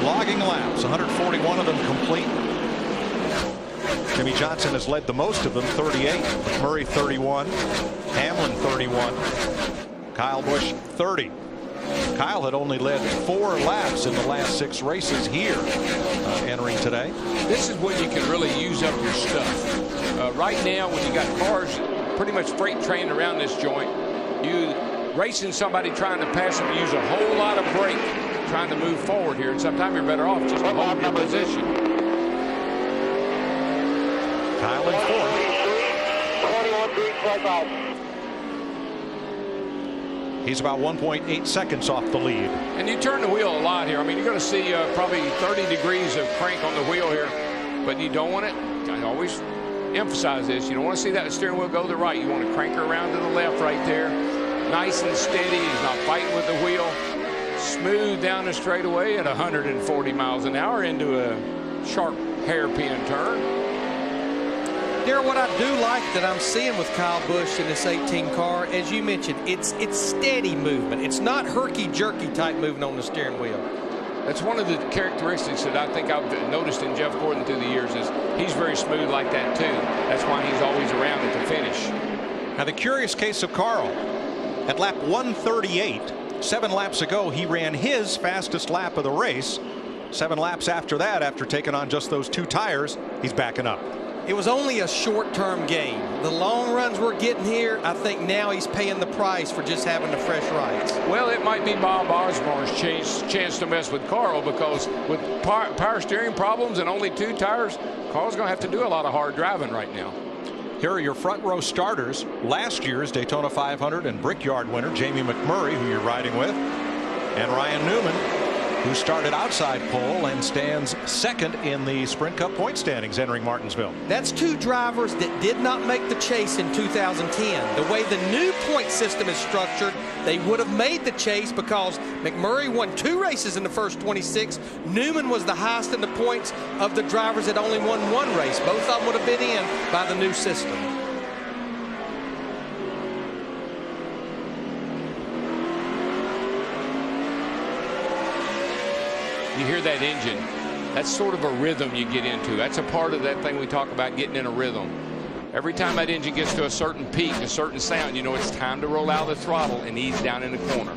Logging laps, 141 of them complete. Jimmy Johnson has led the most of them, 38. McMurray 31. Hamlin 31. Kyle Busch 30. Kyle had only led 4 laps in the last 6 races here entering today. This is when you can really use up your stuff. Right now, when you got cars pretty much freight trained around this joint, you racing somebody trying to pass them, use a whole lot of brake trying to move forward here, and sometimes you're better off just holding your position. Kyle in 4th. He's about 1.8 seconds off the lead. And you turn the wheel a lot here. I mean, you're going to see probably 30 degrees of crank on the wheel here, but you don't want it. I always emphasize this. You don't want to see that steering wheel go to the right. You want to crank her around to the left right there. Nice and steady. He's not fighting with the wheel. Smooth down the straightaway at 140 miles an hour into a sharp hairpin turn. Darrell, what I do like that I'm seeing with Kyle Busch in this 18 car, as you mentioned, it's steady movement. It's not herky-jerky type movement on the steering wheel. That's one of the characteristics that I think I've noticed in Jeff Gordon through the years is he's very smooth like that too. That's why he's always around at the finish. Now the curious case of Carl. At lap 138, 7 laps ago, he ran his fastest lap of the race. 7 laps after that, after taking on just those 2 tires, he's backing up. It was only a short-term gain. The long runs we're getting here, I think now he's paying the price for just having the fresh rights. Well, it might be Bob Osborne's chance to mess with Carl, because with power steering problems and only 2 tires, Carl's going to have to do a lot of hard driving right now. Here are your front row starters. Last year's Daytona 500 and Brickyard winner Jamie McMurray, who you're riding with, and Ryan Newman, who started outside pole and stands second in the Sprint Cup point standings entering Martinsville. That's 2 drivers that did not make the chase in 2010. The way the new point system is structured, they would have made the chase because McMurray won 2 races in the first 26. Newman was the highest in the points of the drivers that only won 1 race. Both of them would have been in by the new system. You hear that engine. That's sort of a rhythm you get into. That's a part of that thing we talk about, getting in a rhythm. Every time that engine gets to a certain peak, a certain sound, you know it's time to roll out the throttle and ease down in the corner.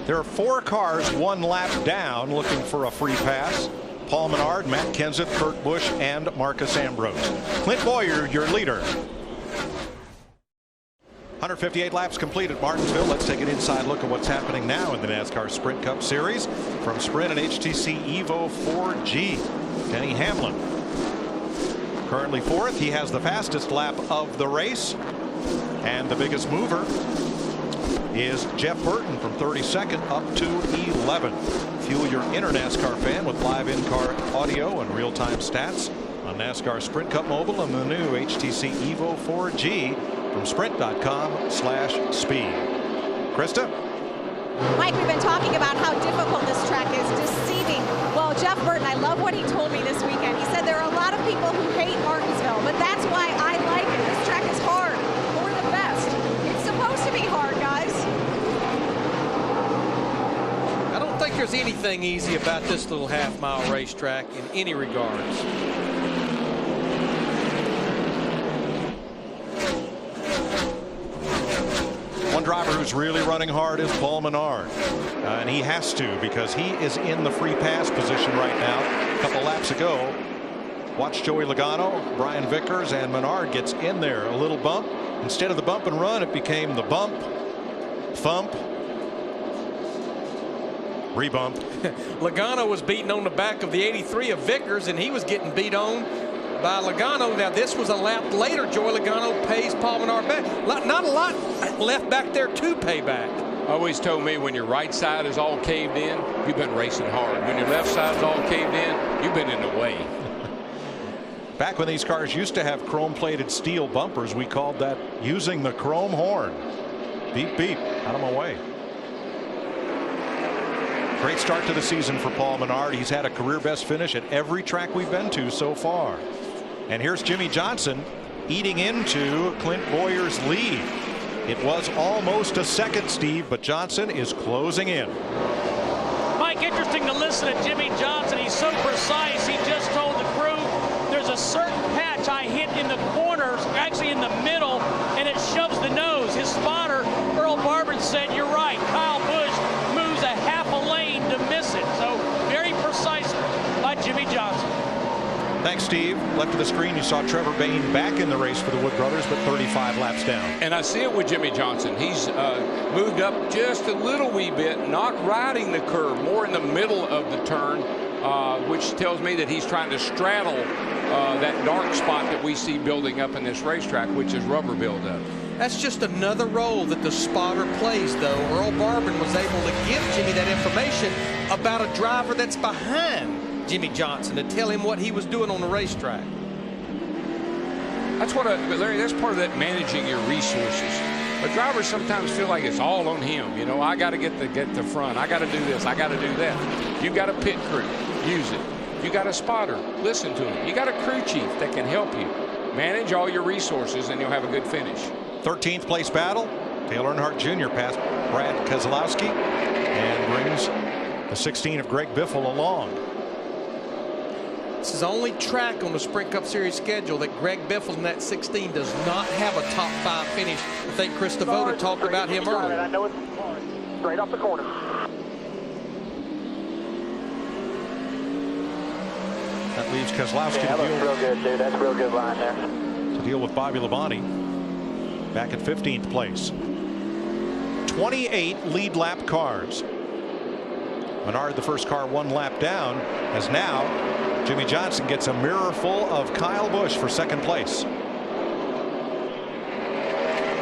There are 4 cars 1 lap down looking for a free pass. Paul Menard, Matt Kenseth, Kurt Busch, and Marcus Ambrose. Clint Boyer, your leader. 158 laps complete at Martinsville. Let's take an inside look at what's happening now in the NASCAR Sprint Cup Series from Sprint and HTC Evo 4G. Denny Hamlin currently fourth. He has the fastest lap of the race. And the biggest mover is Jeff Burton from 32nd up to 11th. Fuel your inner NASCAR fan with live in-car audio and real-time stats on NASCAR Sprint Cup Mobile and the new HTC Evo 4G from sprint.com/speed. Krista? Mike, we've been talking about how difficult this track is, deceiving. Well, Jeff Burton, I love what he told me this weekend. He said there are a lot of people who hate Martinsville, but that's why I like it. This track is hard. We're the best. It's supposed to be hard, guys. I don't think there's anything easy about this little half-mile racetrack in any regards. One driver who's really running hard is Paul Menard. And he has to, because he is in the free pass position right now. A couple laps ago, watch Joey Logano, Brian Vickers, and Menard gets in there. A little bump. Instead of the bump and run, it became the bump, thump, rebump. Logano was beating on the back of the 83 of Vickers, and he was getting beat on by Logano. Now this was a lap later. Joey Logano pays Paul Menard back. Not a lot left back there to pay back. Always told me when your right side is all caved in, you've been racing hard. When your left side is all caved in, you've been in the way. Back when these cars used to have chrome-plated steel bumpers, we called that using the chrome horn. Beep, beep, out of my way. Great start to the season for Paul Menard. He's had a career best finish at every track we've been to so far. And here's Jimmy Johnson eating into Clint Boyer's lead. It was almost a second, Steve, but Johnson is closing in. Mike, interesting to listen to Jimmy Johnson. He's so precise. He just told the crew there's a certain patch I hit in the corners, actually in the middle, and it shoves the nose. His spotter, Earl Barber, said, you're right. Kyle Busch moves a half a lane to miss it. So very precise by Jimmy Johnson. Thanks, Steve. Left of the screen, you saw Trevor Bayne back in the race for the Wood Brothers, but 35 laps down. And I see it with Jimmy Johnson. He's moved up just a little wee bit, not riding the curve, more in the middle of the turn, which tells me that he's trying to straddle that dark spot that we see building up in this racetrack, which is rubber buildup. That's just another role that the spotter plays, though. Earl Barber was able to give Jimmy that information about a driver that's behind Jimmy Johnson to tell him what he was doing on the racetrack. That's what, Larry, that's part of that managing your resources. But drivers sometimes feel like it's all on him. You know, I got to get the front. I got to do this. I got to do that. You got a pit crew. Use it. You got a spotter. Listen to him. You got a crew chief that can help you. Manage all your resources and you'll have a good finish. 13th place battle. Dale Earnhardt Jr. passed Brad Keselowski and brings the 16 of Greg Biffle along. This is the only track on the Sprint Cup Series schedule that Greg Biffle in that 16 does not have a top 5 finish. I think Chris Devoto talked about him earlier. I know it's straight off the corner. That leaves Keselowski Yeah, that looks real good, dude. That's a real good line there. to deal with Bobby Labonte back at 15th place. 28 lead lap cars. Menard, the first car 1 lap down, as now Jimmy Johnson gets a mirror full of Kyle Busch for second place.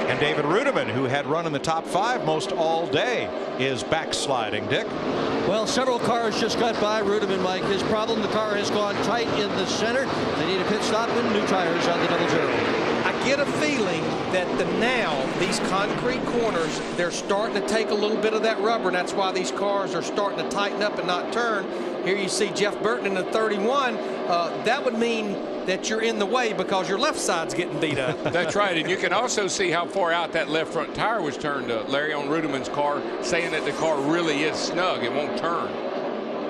And David Rudiman, who had run in the top 5 most all day, is backsliding. Dick? Well, several cars just got by Rudiman, Mike. His problem, the car has gone tight in the center. They need a pit stop and new tires on the double zero. I get a feeling that these concrete corners, they're starting to take a little bit of that rubber, and that's why these cars are starting to tighten up and not turn. Here you see Jeff Burton in the 31. That would mean that you're in the way because your left side's getting beat up. That's right, and you can also see how far out that left front tire was turned, Larry, on Rudiman's car, saying that the car really is snug. It won't turn.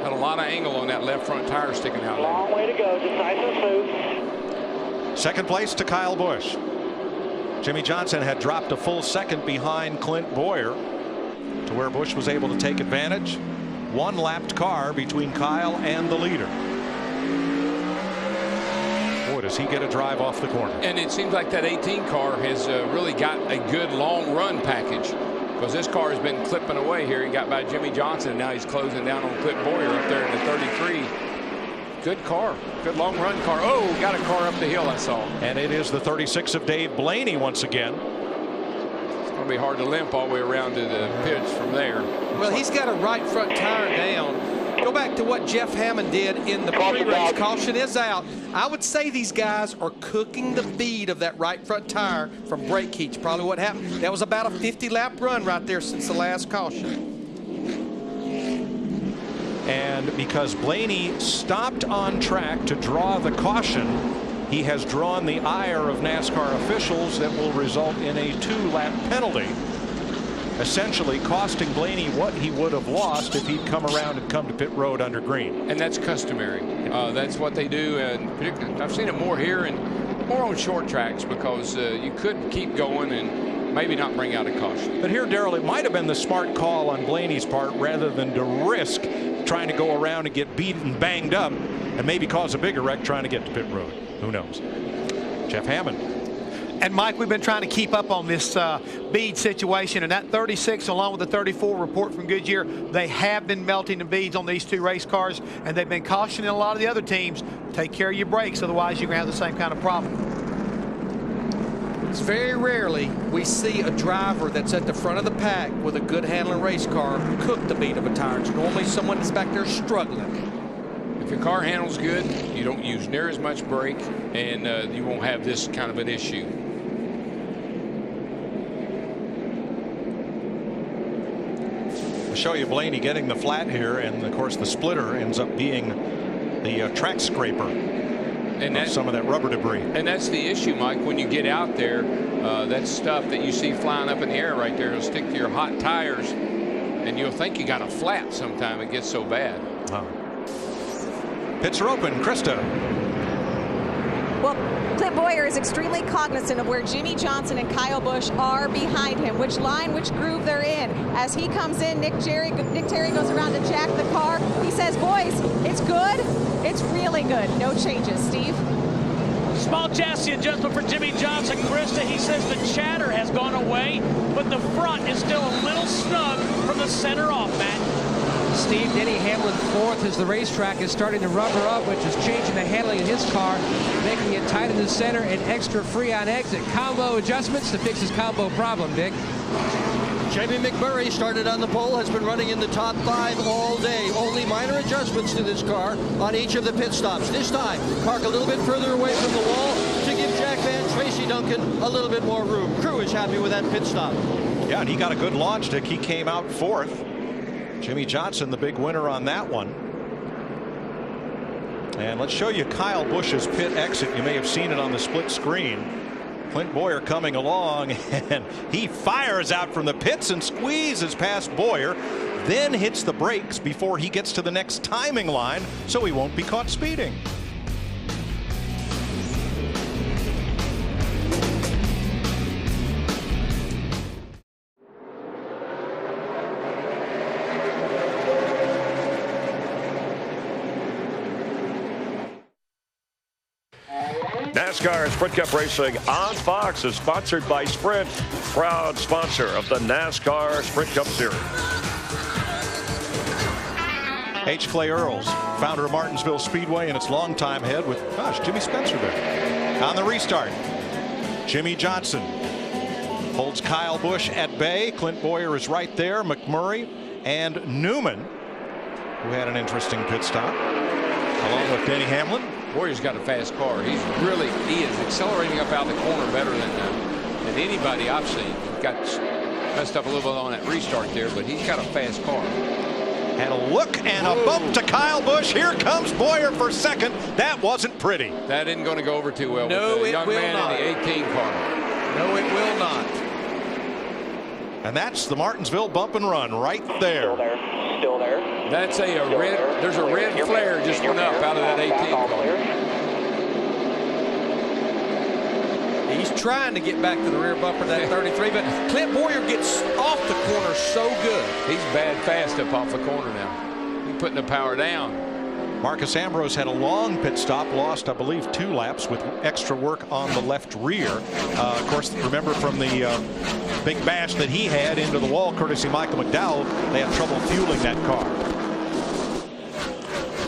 Had a lot of angle on that left front tire sticking out. Long way to go, just nice and smooth. Second place to Kyle Busch. Jimmy Johnson had dropped a full second behind Clint Boyer to where Busch was able to take advantage. 1 lapped car between Kyle and the leader. Does he get a drive off the corner? And it seems like that 18 car has really got a good long run package, because this car has been clipping away here. He got by Jimmy Johnson, and now he's closing down on Clint Boyer up there in the 33. Good car. Good long run car. Oh, got a car up the hill, I saw. And it is the 36 of Dave Blaney once again. It's going to be hard to limp all the way around to the pits from there. Well, he's got a right front tire down. Go back to what Jeff Hammond did in the pre-race. Caution is out. I would say these guys are cooking the feed of that right front tire from brake heat. Probably what happened. That was about a 50-lap run right there since the last caution. And because Blaney stopped on track to draw the caution, he has drawn the ire of NASCAR officials that will result in a 2-lap penalty, essentially costing Blaney what he would have lost if he'd come around and come to pit road under green. And that's customary. That's what they do, and I've seen it more here and more on short tracks, because you could keep going and maybe not bring out a caution. But here, Darrell, it might have been the smart call on Blaney's part, rather than to risk trying to go around and get beat and banged up and maybe cause a bigger wreck trying to get to pit road. Who knows? Jeff Hammond. And Mike, we've been trying to keep up on this bead situation, and that 36 along with the 34 report from Goodyear, they have been melting the beads on these two race cars, and they've been cautioning a lot of the other teams, take care of your brakes, otherwise you're going to have the same kind of problem. It's very rarely we see a driver that's at the front of the pack with a good handling race car cook the beat of a tire. It's normally someone that's back there struggling. If your car handles good, you don't use near as much brake, and you won't have this kind of an issue. I'll show you Blaney getting the flat here, and of course the splitter ends up being the track scraper. And that's some of that rubber debris. And that's the issue, Mike. When you get out there, that stuff that you see flying up in the air right there will stick to your hot tires, and you'll think you got a flat sometime. It gets so bad. Wow. Pits are open. Krista. Well, Clint Boyer is extremely cognizant of where Jimmy Johnson and Kyle Busch are behind him, which line, which groove they're in. As he comes in, Nick Terry goes around to jack the car. He says, boys, it's good. It's really good. No changes. Steve? Small chassis adjustment for Jimmy Johnson. Krista, he says the chatter has gone away, but the front is still a little snug from the center off, Matt. Steve, Denny Hamlin fourth as the racetrack is starting to rubber up, which is changing the handling of his car, making it tight in the center and extra free on exit. Combo adjustments to fix his combo problem, Dick. Jamie McMurray started on the pole, has been running in the top 5 all day. Only minor adjustments to this car on each of the pit stops. This time, park a little bit further away from the wall to give Jack Van Tracy Duncan a little bit more room. Crew is happy with that pit stop. Yeah, and he got a good launch, Dick. He came out fourth. Jimmy Johnson, the big winner on that one. And let's show you Kyle Busch's pit exit. You may have seen it on the split screen. Clint Boyer coming along, and he fires out from the pits and squeezes past Boyer, then hits the brakes before he gets to the next timing line, so he won't be caught speeding. NASCAR Sprint Cup Racing on Fox is sponsored by Sprint, proud sponsor of the NASCAR Sprint Cup Series. H. Clay Earls, founder of Martinsville Speedway, and its longtime head with, Jimmy Spencer there. On the restart, Jimmy Johnson holds Kyle Busch at bay. Clint Boyer is right there. McMurray and Newman, who had an interesting pit stop, along with Denny Hamlin. Boyer's got a fast car. He is accelerating up out the corner better than anybody I've seen. He got messed up a little bit on that restart there, but he's got a fast car. And a look and a bump to Kyle Busch. Here comes Boyer for second. That wasn't pretty. That isn't going to go over too well No, with the young man not. in the 18 car. No, it will not. And that's the Martinsville bump and run right there. Still there. That's a red. There's a red flare just went up out of that 18 car. He's trying to get back to the rear bumper of that 33, but Clint Boyer gets off the corner so good. He's bad fast up off the corner now. He's putting the power down. Marcus Ambrose had a long pit stop, lost, I believe, 2 laps with extra work on the left rear. Of course, remember from the big bash that he had into the wall, courtesy Michael McDowell, they had trouble fueling that car.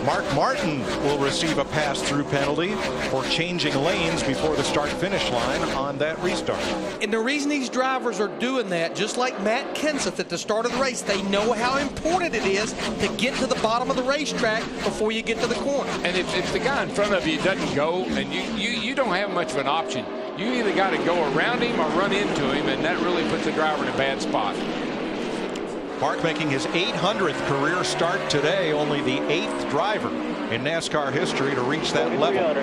Mark Martin will receive a pass-through penalty for changing lanes before the start-finish line on that restart. And the reason these drivers are doing that, just like Matt Kenseth at the start of the race, they know how important it is to get to the bottom of the racetrack before you get to the corner. And if the guy in front of you doesn't go, and you don't have much of an option, you either got to go around him or run into him, and that really puts the driver in a bad spot. Mark making his 800th career start today, only the 8th driver in NASCAR history to reach that level.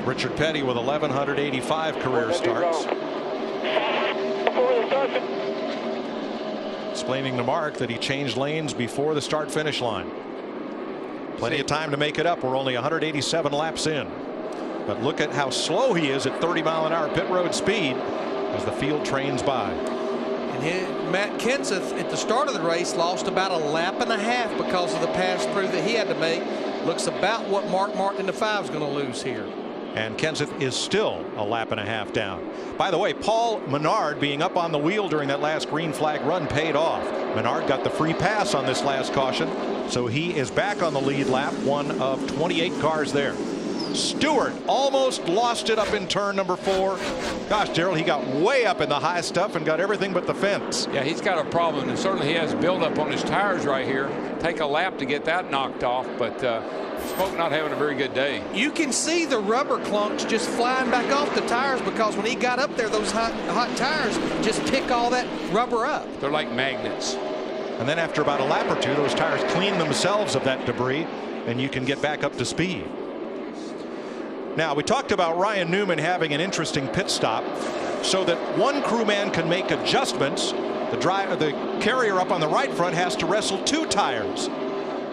Richard Petty with 1,185 career starts. Explaining to Mark that he changed lanes before the start-finish line. Plenty of time to make it up. We're only 187 laps in. But look at how slow he is at 30-mile-an-hour pit road speed as the field trains by. And Matt Kenseth at the start of the race lost about a lap and a half because of the pass-through that he had to make. Looks about what Mark Martin in the 5 is going to lose here. And Kenseth is still a lap and a half down. By the way, Paul Menard being up on the wheel during that last green flag run paid off. Menard got the free pass on this last caution, so he is back on the lead lap, one of 28 cars there. Stewart almost lost it up in turn number 4. Gosh, Darrell, he got way up in the high stuff and got everything but the fence. Yeah, he's got a problem, and certainly he has buildup on his tires right here. Take a lap to get that knocked off, but Spoke not having a very good day. You can see the rubber clunks just flying back off the tires because when he got up there, those hot tires just pick all that rubber up. They're like magnets. And then after about a lap or two, those tires clean themselves of that debris, and you can get back up to speed. Now, we talked about Ryan Newman having an interesting pit stop so that one crewman can make adjustments. The carrier up on the right front has to wrestle 2 tires.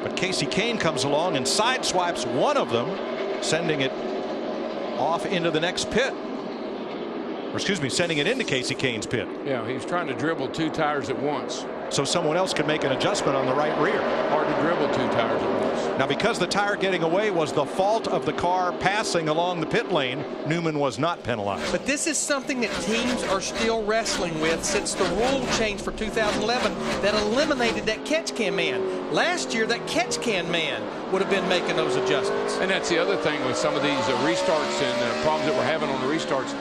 But Casey Kane comes along and sideswipes one of them, sending it off into the next pit. Or excuse me, sending it into Casey Kane's pit. Yeah, he's trying to dribble 2 tires at once. So someone else could make an adjustment on the right rear. Hard to dribble 2 tires at once. Now, because the tire getting away was the fault of the car passing along the pit lane, Newman was not penalized. But this is something that teams are still wrestling with since the rule change for 2011 that eliminated that catch can man. Last year, that catch can man would have been making those adjustments. And that's the other thing with some of these restarts and problems that we're having on the restarts.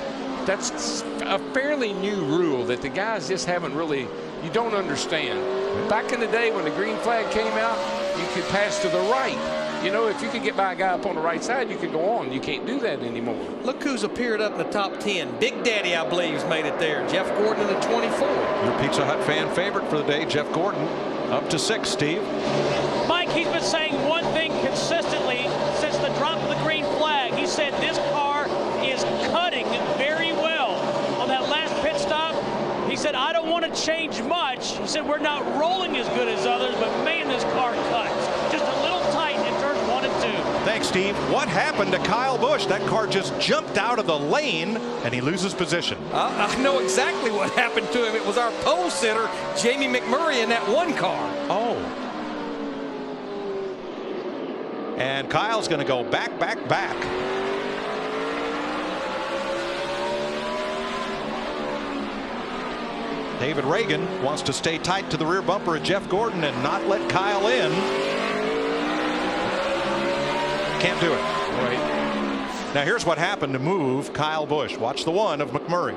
That's a fairly new rule that the guys just haven't really, you don't understand. Back in the day when the green flag came out, you could pass to the right. You know, if you could get by a guy up on the right side, you could go on. You can't do that anymore. Look who's appeared up in the top 10. Big Daddy, I believe, has made it there. Jeff Gordon in the 24. Your Pizza Hut fan favorite for the day, Jeff Gordon, up to 6, Steve. Mike, he's been saying one thing consistently since the drop of the green flag. He said this car is cutting very well. On that last pit stop, he said, I don't want to change much. He said, we're not rolling as good as others, but man, this car cuts. Just a little tight in turns 1 and 2. Thanks, Steve. What happened to Kyle Busch? That car just jumped out of the lane, and he loses position. I know exactly what happened to him. It was our pole sitter, Jamie McMurray, in that one car. Oh. And Kyle's going to go back. David Reagan wants to stay tight to the rear bumper of Jeff Gordon and not let Kyle in. Can't do it. Right. Now here's what happened to move Kyle Busch. Watch the 1 of McMurray.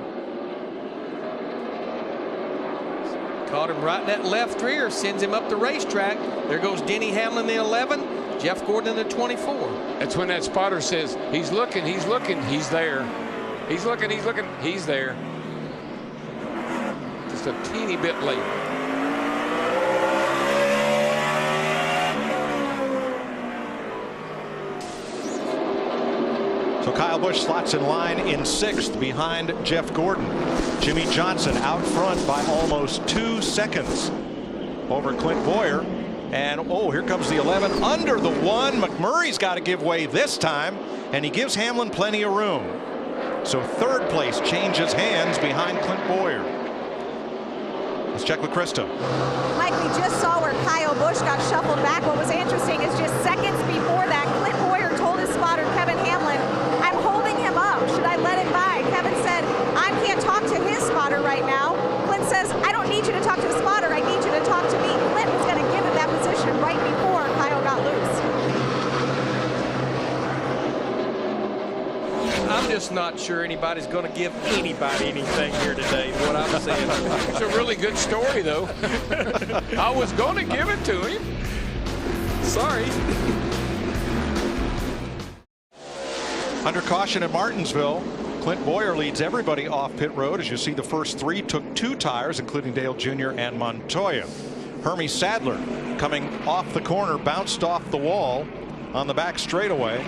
Caught him right in that left rear, sends him up the racetrack. There goes Denny Hamlin in the 11, Jeff Gordon in the 24. That's when that spotter says, he's looking, he's there. He's looking, he's there. Just a teeny bit late. So Kyle Busch slots in line in 6th behind Jeff Gordon. Jimmy Johnson out front by almost 2 seconds over Clint Boyer. And oh, here comes the 11 under the 1. McMurray's got to give way this time, and he gives Hamlin plenty of room. So 3rd place changes hands behind Clint Boyer. Let's check with Krista. Mike, we just saw where Kyle Busch got shuffled back. What was interesting is just seconds before that, Clint Boyer told his spotter, Kevin Hamlin, I'm holding him up. Should I let it by? Kevin said, I can't talk to his spotter right now. Clint says, I don't need you to talk to the spotter. I need you to talk to me. Clint was going to give him that position right before Kyle got loose. I'm just not sure anybody's going to give anybody anything here today, what I'm saying. It's a really good story, though. I was going to give it to him. Sorry. Under caution at Martinsville, Clint Boyer leads everybody off pit road. As you see, the first three took 2 tires, including Dale Jr. and Montoya. Hermie Sadler coming off the corner, bounced off the wall on the back straightaway,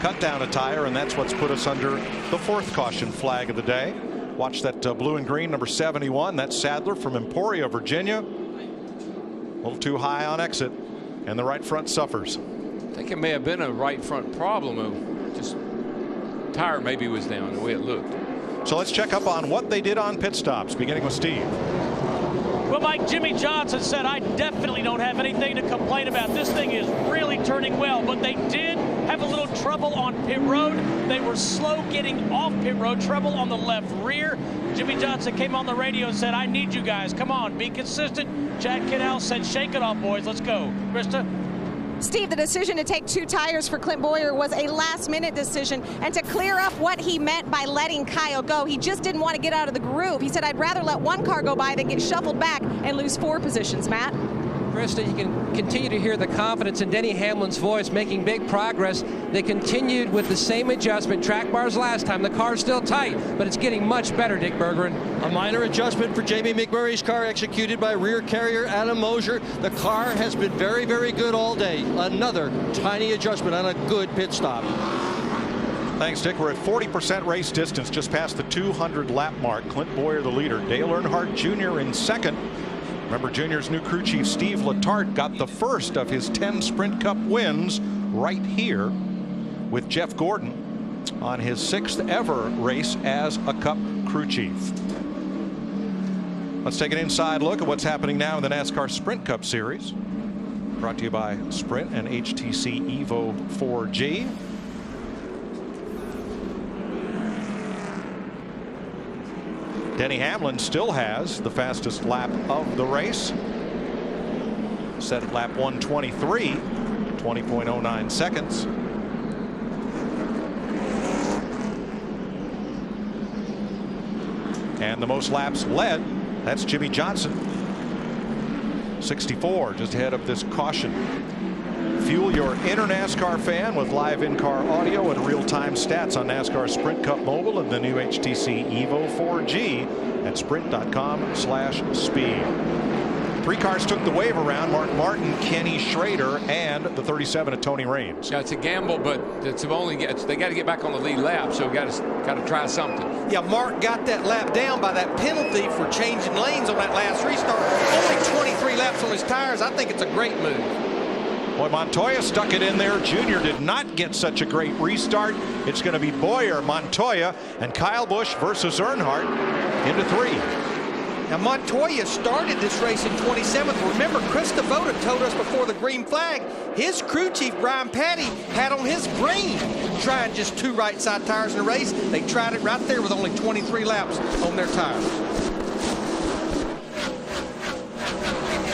cut down a tire, and that's what's put us under the 4th caution flag of the day. Watch that blue and green, number 71. That's Sadler from Emporia, Virginia. A little too high on exit, and the right front suffers. I think it may have been a right front problem of just tire maybe was down the way it looked. So let's check up on what they did on pit stops, beginning with Steve. Well, Mike, Jimmy Johnson said, I definitely don't have anything to complain about. This thing is really turning well, but they did have a little trouble on pit road. They were slow getting off pit road, trouble on the left rear. Jimmy Johnson came on the radio and said, I need you guys. Come on, be consistent. Chad Kidall said, shake it off, boys. Let's go. Krista? Steve, the decision to take 2 tires for Clint Boyer was a last-minute decision, and to clear up what he meant by letting Kyle go, he just didn't want to get out of the groove. He said, I'd rather let 1 car go by than get shuffled back and lose 4 positions. Matt? Krista, you can continue to hear the confidence in Denny Hamlin's voice, making big progress. They continued with the same adjustment, track bars last time. The car's still tight, but it's getting much better, Dick Bergeron. A minor adjustment for Jamie McMurray's car, executed by rear carrier Adam Mosier. The car has been very, very good all day. Another tiny adjustment on a good pit stop. Thanks, Dick. We're at 40% race distance, just past the 200 lap mark. Clint Boyer the leader. Dale Earnhardt Jr. in second. Remember, Junior's new crew chief Steve Letarte got the first of his 10 Sprint Cup wins right here with Jeff Gordon on his 6th ever race as a Cup crew chief. Let's take an inside look at what's happening now in the NASCAR Sprint Cup Series. Brought to you by Sprint and HTC Evo 4G. Denny Hamlin still has the fastest lap of the race, set at lap 123, 20.09 seconds. And the most laps led, that's Jimmy Johnson, 64, just ahead of this caution. Fuel your inner NASCAR fan with live in-car audio and real-time stats on NASCAR Sprint Cup Mobile and the new HTC Evo 4G at sprint.com/speed. 3 cars took the wave around: Mark Martin, Kenny Schrader, and the 37 of Tony Raines. Yeah, it's a gamble, but it's only they got to get back on the lead lap, so got to try something. Yeah, Mark got that lap down by that penalty for changing lanes on that last restart. Only 23 laps on his tires. I think it's a great move. Boy, Montoya stuck it in there. Junior did not get such a great restart. It's going to be Boyer, Montoya, and Kyle Busch versus Earnhardt into 3. Now, Montoya started this race in 27th. Remember, Chris Devoda told us before the green flag, his crew chief, Brian Patty, had on his green trying just 2 right side tires in the race. They tried it right there with only 23 laps on their tires.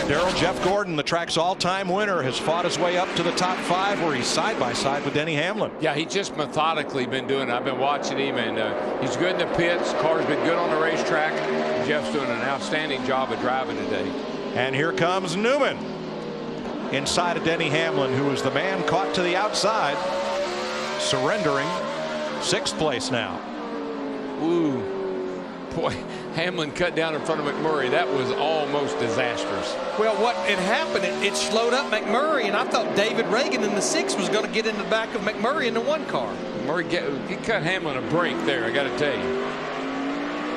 Darrell Jeff Gordon, the track's all-time winner, has fought his way up to the top 5, where he's side by side with Denny Hamlin. Yeah, he just methodically been doing it. I've been watching him, and he's good in the pits. Car's been good on the racetrack. Jeff's doing an outstanding job of driving today. And here comes Newman inside of Denny Hamlin, who is the man caught to the outside, surrendering 6th place now. Ooh, boy, Hamlin cut down in front of McMurray. That was almost disastrous. Well, what had happened, it slowed up McMurray, and I thought David Reagan in the 6 was going to get in the back of McMurray in the 1 car. McMurray he cut Hamlin a break there, I got to tell you.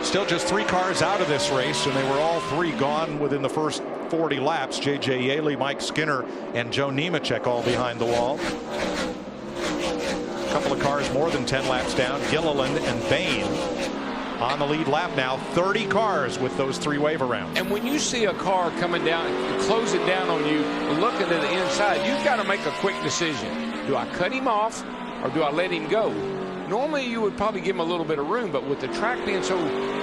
Still just 3 cars out of this race, and they were all 3 gone within the first 40 laps. J.J. Yaley, Mike Skinner, and Joe Nemechek all behind the wall. A couple of cars more than 10 laps down, Gilliland and Bain. on the lead lap now. 30 cars with those 3 wave arounds. And when you see a car coming down, closing down on you, looking to the inside, you've got to make a quick decision. Do I cut him off or do I let him go? Normally you would probably give him a little bit of room, but with the track being so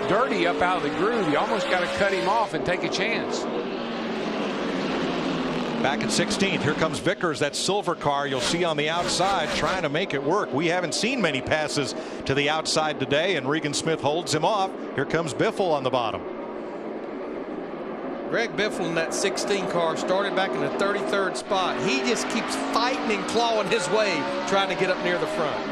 dirty up out of the groove, you almost got to cut him off and take a chance. Back at 16th, here comes Vickers, that silver car you'll see on the outside, trying to make it work. We haven't seen many passes to the outside today, and Regan Smith holds him off. Here comes Biffle on the bottom. Greg Biffle in that 16 car started back in the 33rd spot. He just keeps fighting and clawing his way, trying to get up near the front.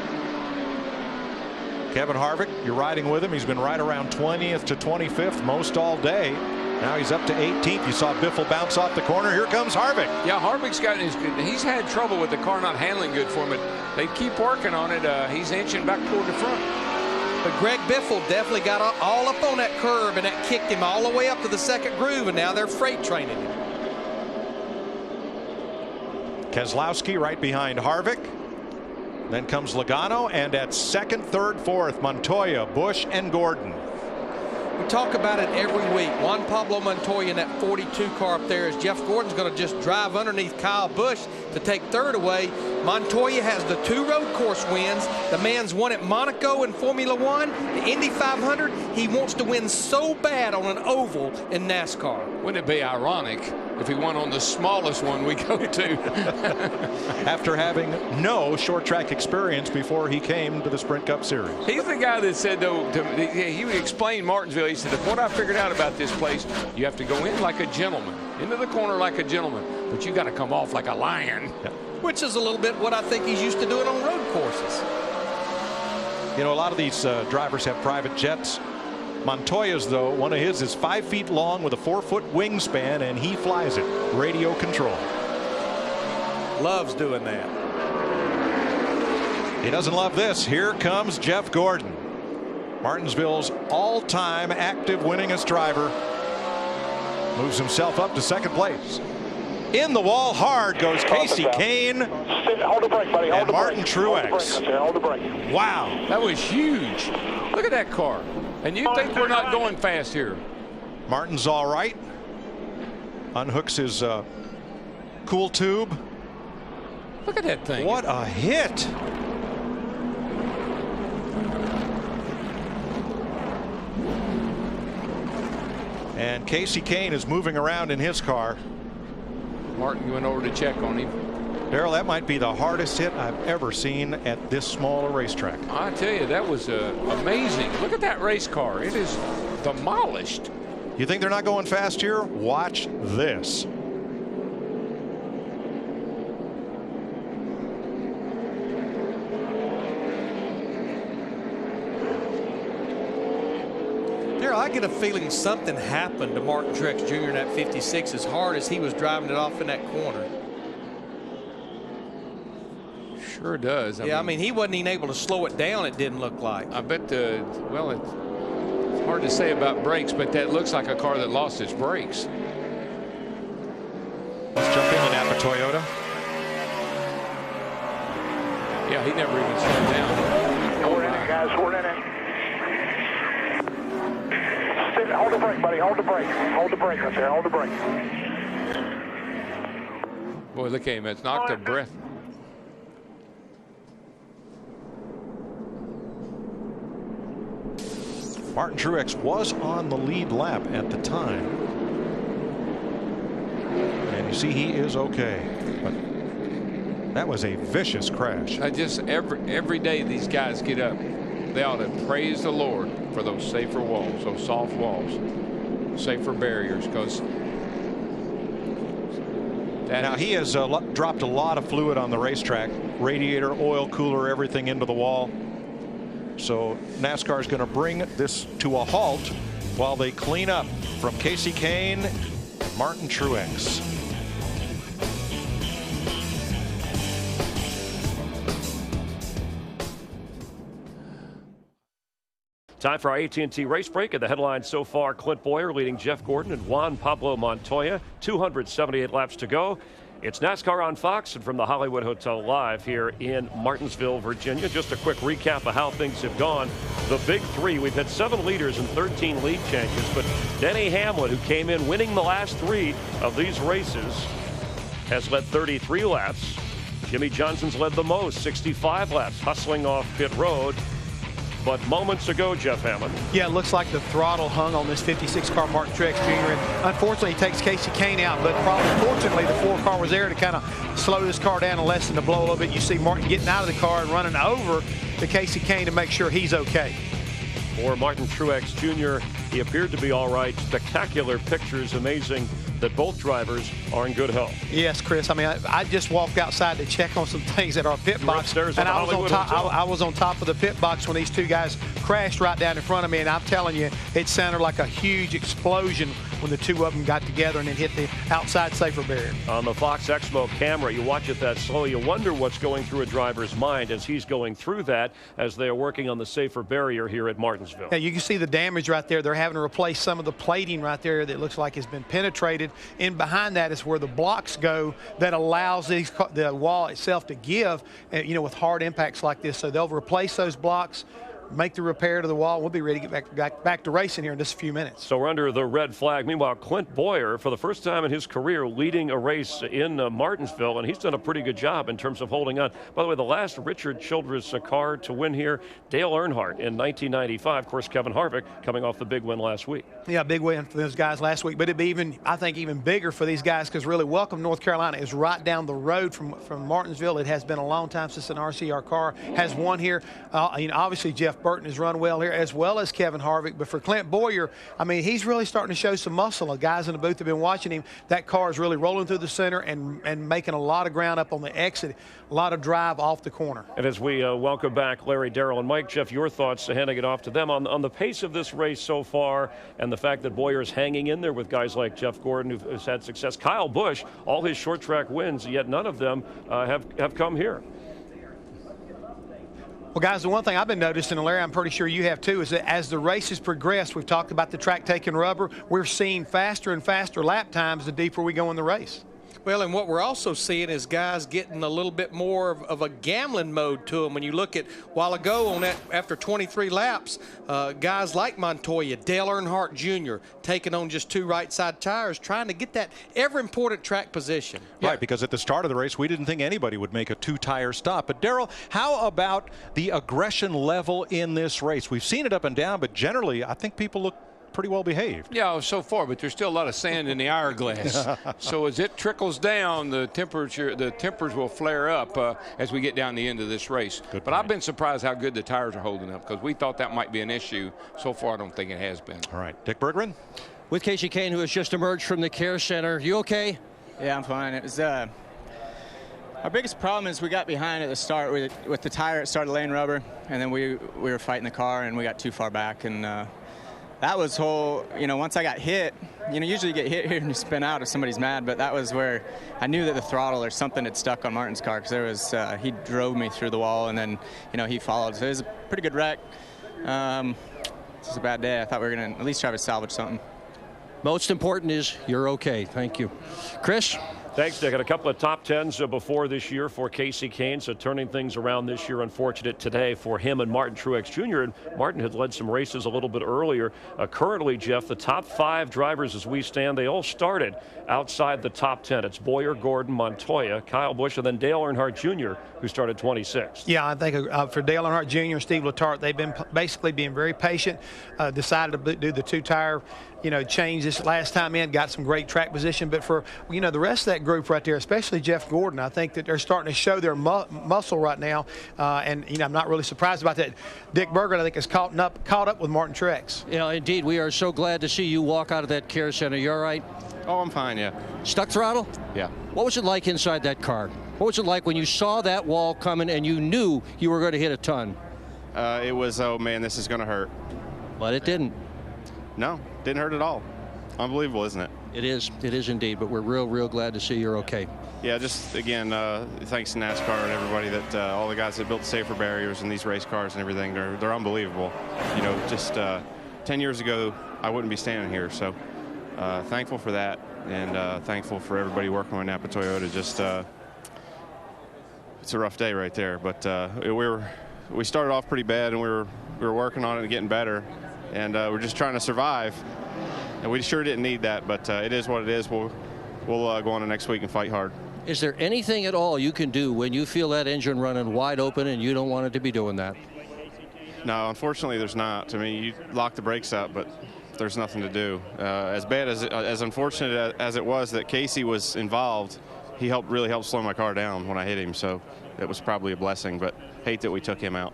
Kevin Harvick, you're riding with him. He's been right around 20th to 25th most all day. Now he's up to 18th. You saw Biffle bounce off the corner. Here comes Harvick. Yeah, Harvick's he's had trouble with the car not handling good for him, but they keep working on it. He's inching back toward the front. But Greg Biffle definitely got all up on that curb, and that kicked him all the way up to the second groove, and now they're freight training him. Keselowski right behind Harvick. Then comes Logano, and at second, third, fourth, Montoya, Busch, and Gordon. We talk about it every week. Juan Pablo Montoya in that 42 car up there, as Jeff Gordon's going to just drive underneath Kyle Busch to take third away. Montoya has the 2 road course wins. The man's won at Monaco in Formula One, the Indy 500. He wants to win so bad on an oval in NASCAR. Wouldn't it be ironic if he won on the smallest one we go to? After having no short track experience before he came to the Sprint Cup Series. He's the guy that said, though, he would explain Martinsville. He said, what I figured out about this place, you have to go in like a gentleman, into the corner like a gentleman, but you got to come off like a lion. Yeah. Which is a little bit what I think he's used to doing on road courses. You know, a lot of these drivers have private jets. Montoya's, though, one of his is 5 feet long with a 4-foot wingspan, and he flies it. Radio control. Loves doing that. He doesn't love this. Here comes Jeff Gordon, Martinsville's all-time active winningest driver. Moves himself up to second place. In the wall hard goes Casey Kane. Hold the brake, buddy. And Martin Truex. Hold the brake. Wow. That was huge. Look at that car. And you think we're not going fast here. Martin's all right. Unhooks his cool tube. Look at that thing. What a hit. And Casey Kane is moving around in his car. Martin went over to check on him. Darrell, that might be the hardest hit I've ever seen at this small a racetrack. I tell you, that was amazing. Look at that race car. It is demolished. You think they're not going fast here? Watch this. I get a feeling something happened to Martin Truex Jr. in that 56 as hard as he was driving it off in that corner. Sure does. I mean, he wasn't even able to slow it down, it didn't look like. I bet well, it's hard to say about brakes, but that looks like a car that lost its brakes. Let's jump in and Napa Toyota. Yeah, he never even slowed down. We're in it, guys. We're in it. Hold the brake, buddy. Hold the brake. Hold the brake right there. Hold the brake. Boy, look at him. It's knocked a breath. Martin Truex was on the lead lap at the time. And you see he is okay. But that was a vicious crash. I just every day these guys get up, they ought to praise the Lord for those safer walls, those soft walls, safer barriers, because now he has dropped a lot of fluid on the racetrack, radiator, oil cooler, everything into the wall. So NASCAR is going to bring this to a halt while they clean up from Casey Kane and Martin Truex. Time for our AT&T race break. And the headlines so far, Clint Bowyer leading Jeff Gordon and Juan Pablo Montoya. 278 laps to go. It's NASCAR on Fox and from the Hollywood Hotel live here in Martinsville, Virginia. Just a quick recap of how things have gone. The big three, we've had 7 leaders and 13 lead changes, but Denny Hamlin, who came in winning the last 3 of these races, has led 33 laps. Jimmy Johnson's led the most, 65 laps, hustling off pit road. But moments ago, Jeff Hammond. Yeah, it looks like the throttle hung on this 56 car Martin Truex Jr. And unfortunately, he takes Casey Kane out. But probably fortunately, the 4 car was there to kind of slow this car down and lessen the blow a little bit. You see Martin getting out of the car and running over to Casey Kane to make sure he's okay. For Martin Truex Jr., he appeared to be all right. Spectacular pictures, amazing that both drivers are in good health. Yes, Chris. I mean, I just walked outside to check on some things at our pit box, and I was on top of the pit box when these 2 guys crashed right down in front of me, and I'm telling you, it sounded like a huge explosion when the 2 of them got together and then hit the outside safer barrier. On the Fox Expo camera, you watch it that slow, you wonder what's going through a driver's mind as he's going through that as they are working on the safer barrier here at Martinsville. Yeah, you can see the damage right there. They're having to replace some of the plating right there that looks like has been penetrated. In behind that is where the blocks go that allows the wall itself to give, you know, with hard impacts like this. So they'll replace those blocks, make the repair to the wall. We'll be ready to get back to racing here in just a few minutes. So we're under the red flag. Meanwhile, Clint Boyer, for the first time in his career, leading a race in Martinsville, and he's done a pretty good job in terms of holding on. By the way, the last Richard Childress car to win here, Dale Earnhardt in 1995. Of course, Kevin Harvick coming off the big win last week. Yeah, big win for those guys last week. But it'd be even, I think, even bigger for these guys because really Welcome, North Carolina is right down the road from Martinsville. It has been a long time since an RCR car has won here. You know, obviously, Jeff Burton has run well here, as well as Kevin Harvick. But for Clint Boyer, I mean, he's really starting to show some muscle. The guys in the booth have been watching him. That car is really rolling through the center and making a lot of ground up on the exit, a lot of drive off the corner. And as we welcome back Larry, Darrell, and Mike, Jeff, your thoughts, handing it off to them on the pace of this race so far and the fact that Boyer is hanging in there with guys like Jeff Gordon, who's had success. Kyle Busch, all his short track wins, yet none of them have come here. Well, guys, the one thing I've been noticing, and Larry, I'm pretty sure you have too, is that as the races progress, we've talked about the track taking rubber, we're seeing faster and faster lap times the deeper we go in the race. Well, and what we're also seeing is guys getting a little bit more of a gambling mode to them. When you look at, while ago on that, after 23 laps, guys like Montoya, Dale Earnhardt Jr. taking on just 2 right side tires, trying to get that ever important track position. Right, because at the start of the race, we didn't think anybody would make a 2-tire stop. But Darrell, how about the aggression level in this race? We've seen it up and down, but generally, I think people look pretty well behaved. Yeah, so far, but there's still a lot of sand in the hourglass. So as it trickles down, the tempers will flare up as we get down the end of this race. But I've been surprised how good the tires are holding up because we thought that might be an issue. So far, I don't think it has been. All right, Dick Bergman. With Casey Kane, who has just emerged from the care center. You okay? Yeah, I'm fine. It was our biggest problem is we got behind at the start with the tire. It started laying rubber, and then we were fighting the car, and we got too far back, and that was once I got hit, usually you get hit here and you spin out if somebody's mad, but that was where I knew that the throttle or something had stuck on Martin's car because he drove me through the wall and then, he followed. So it was a pretty good wreck. It's just a bad day. I thought we were going to at least try to salvage something. Most important is you're okay. Thank you. Chris? Thanks, Dick. And a couple of top 10s before this year for Casey Kane, so turning things around this year. Unfortunate today for him and Martin Truex Jr. And Martin had led some races a little bit earlier. Currently, Jeff, the top 5 drivers as we stand, they all started outside the top 10. It's Boyer, Gordon, Montoya, Kyle Busch, and then Dale Earnhardt Jr., who started 26th. Yeah, I think for Dale Earnhardt Jr. and Steve Letarte, they've been basically being very patient, decided to do the 2-tire change this last time in, got some great track position. But for, the rest of that group right there, especially Jeff Gordon, I think that they're starting to show their muscle right now. And, I'm not really surprised about that. Dick Berger, I think, is caught up with Martin Truex. Indeed. We are so glad to see you walk out of that care center. You all right? Oh, I'm fine, yeah. Stuck throttle? Yeah. What was it like inside that car? What was it like when you saw that wall coming and you knew you were going to hit a ton? It was, oh, man, this is going to hurt. But it didn't. No, didn't hurt at all. Unbelievable, isn't it? It is. It is indeed. But we're real glad to see you're okay. Yeah, just, again, thanks to NASCAR and everybody that all the guys that built safer barriers in these race cars and everything, they're unbelievable. Just 10 years ago, I wouldn't be standing here. So thankful for that, and thankful for everybody working on Napa Toyota. Just it's a rough day right there, but we started off pretty bad, and we were working on it and getting better, and we're just trying to survive. And we sure didn't need that, but it is what it is. We'll go on to next week and fight hard. Is there anything at all you can do when you feel that engine running wide open and you don't want it to be doing that? No, unfortunately, there's not. I mean, you lock the brakes up, but there's nothing to do. As bad as unfortunate as it was that Casey was involved, he really helped slow my car down when I hit him. So it was probably a blessing, but hate that we took him out.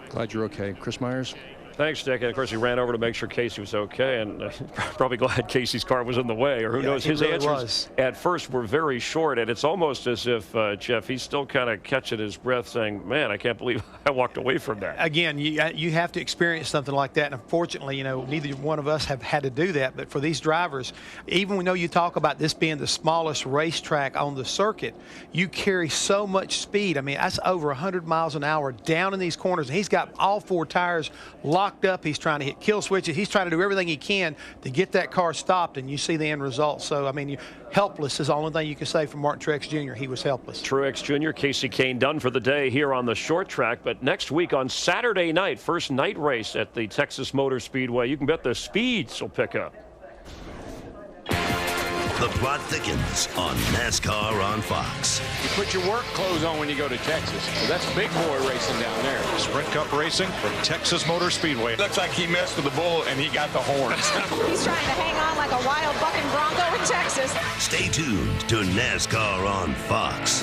Glad you're okay. Chris Myers. Thanks, Dick. And of course, he ran over to make sure Casey was okay, and probably glad Casey's car was in the way, or who knows. His really answers at first were very short, and it's almost as if, Jeff, he's still kind of catching his breath saying, man, I can't believe I walked away from that. Again, you have to experience something like that, and unfortunately, neither one of us have had to do that. But for these drivers, even though you talk about this being the smallest racetrack on the circuit, you carry so much speed. I mean, that's over 100 miles an hour down in these corners, and he's got all 4 tires locked up. He's trying to hit kill switches. He's trying to do everything he can to get that car stopped, and you see the end result. So, I mean, helpless is the only thing you can say from Martin Truex Jr. He was helpless. Truex Jr., Casey Kane done for the day here on the short track. But next week on Saturday night, first night race at the Texas Motor Speedway, you can bet the speeds will pick up. The plot thickens on NASCAR on Fox. You put your work clothes on when you go to Texas. So that's big boy racing down there. Sprint Cup racing from Texas Motor Speedway. Looks like he messed with the bull and he got the horns. He's trying to hang on like a wild bucking bronco in Texas. Stay tuned to NASCAR on Fox.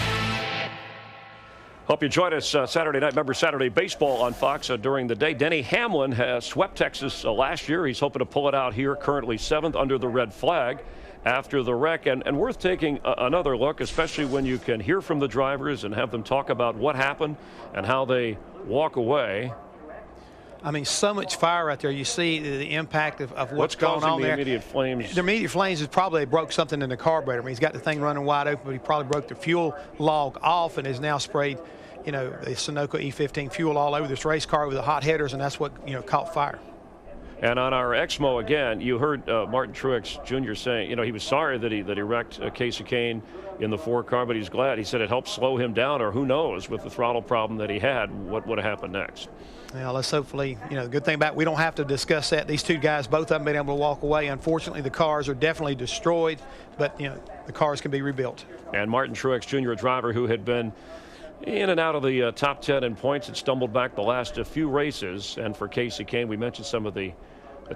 Hope you join us Saturday night. Remember Saturday baseball on Fox during the day. Denny Hamlin has swept Texas last year. He's hoping to pull it out here, currently 7th under the red flag after the wreck, and worth taking another look, especially when you can hear from the drivers and have them talk about what happened and how they walk away. I mean, so much fire out there. You see the impact of what's going on there. The immediate flames? The immediate flames is probably broke something in the carburetor. I mean, he's got the thing running wide open, but he probably broke the fuel log off and has now sprayed, the Sunoco E15 fuel all over this race car with the hot headers, and that's what, caught fire. And on our Exmo again, you heard Martin Truex Jr. saying, he was sorry that he wrecked Casey Kane in the 4 car, but he's glad. He said it helped slow him down, or who knows, with the throttle problem that he had, what would have happened next. Well, let's hopefully, the good thing about it, we don't have to discuss that. These 2 guys, both of them been able to walk away. Unfortunately, the cars are definitely destroyed, but, the cars can be rebuilt. And Martin Truex Jr., a driver who had been in and out of the top 10 in points, had stumbled back the last few races. And for Casey Kane, we mentioned some of the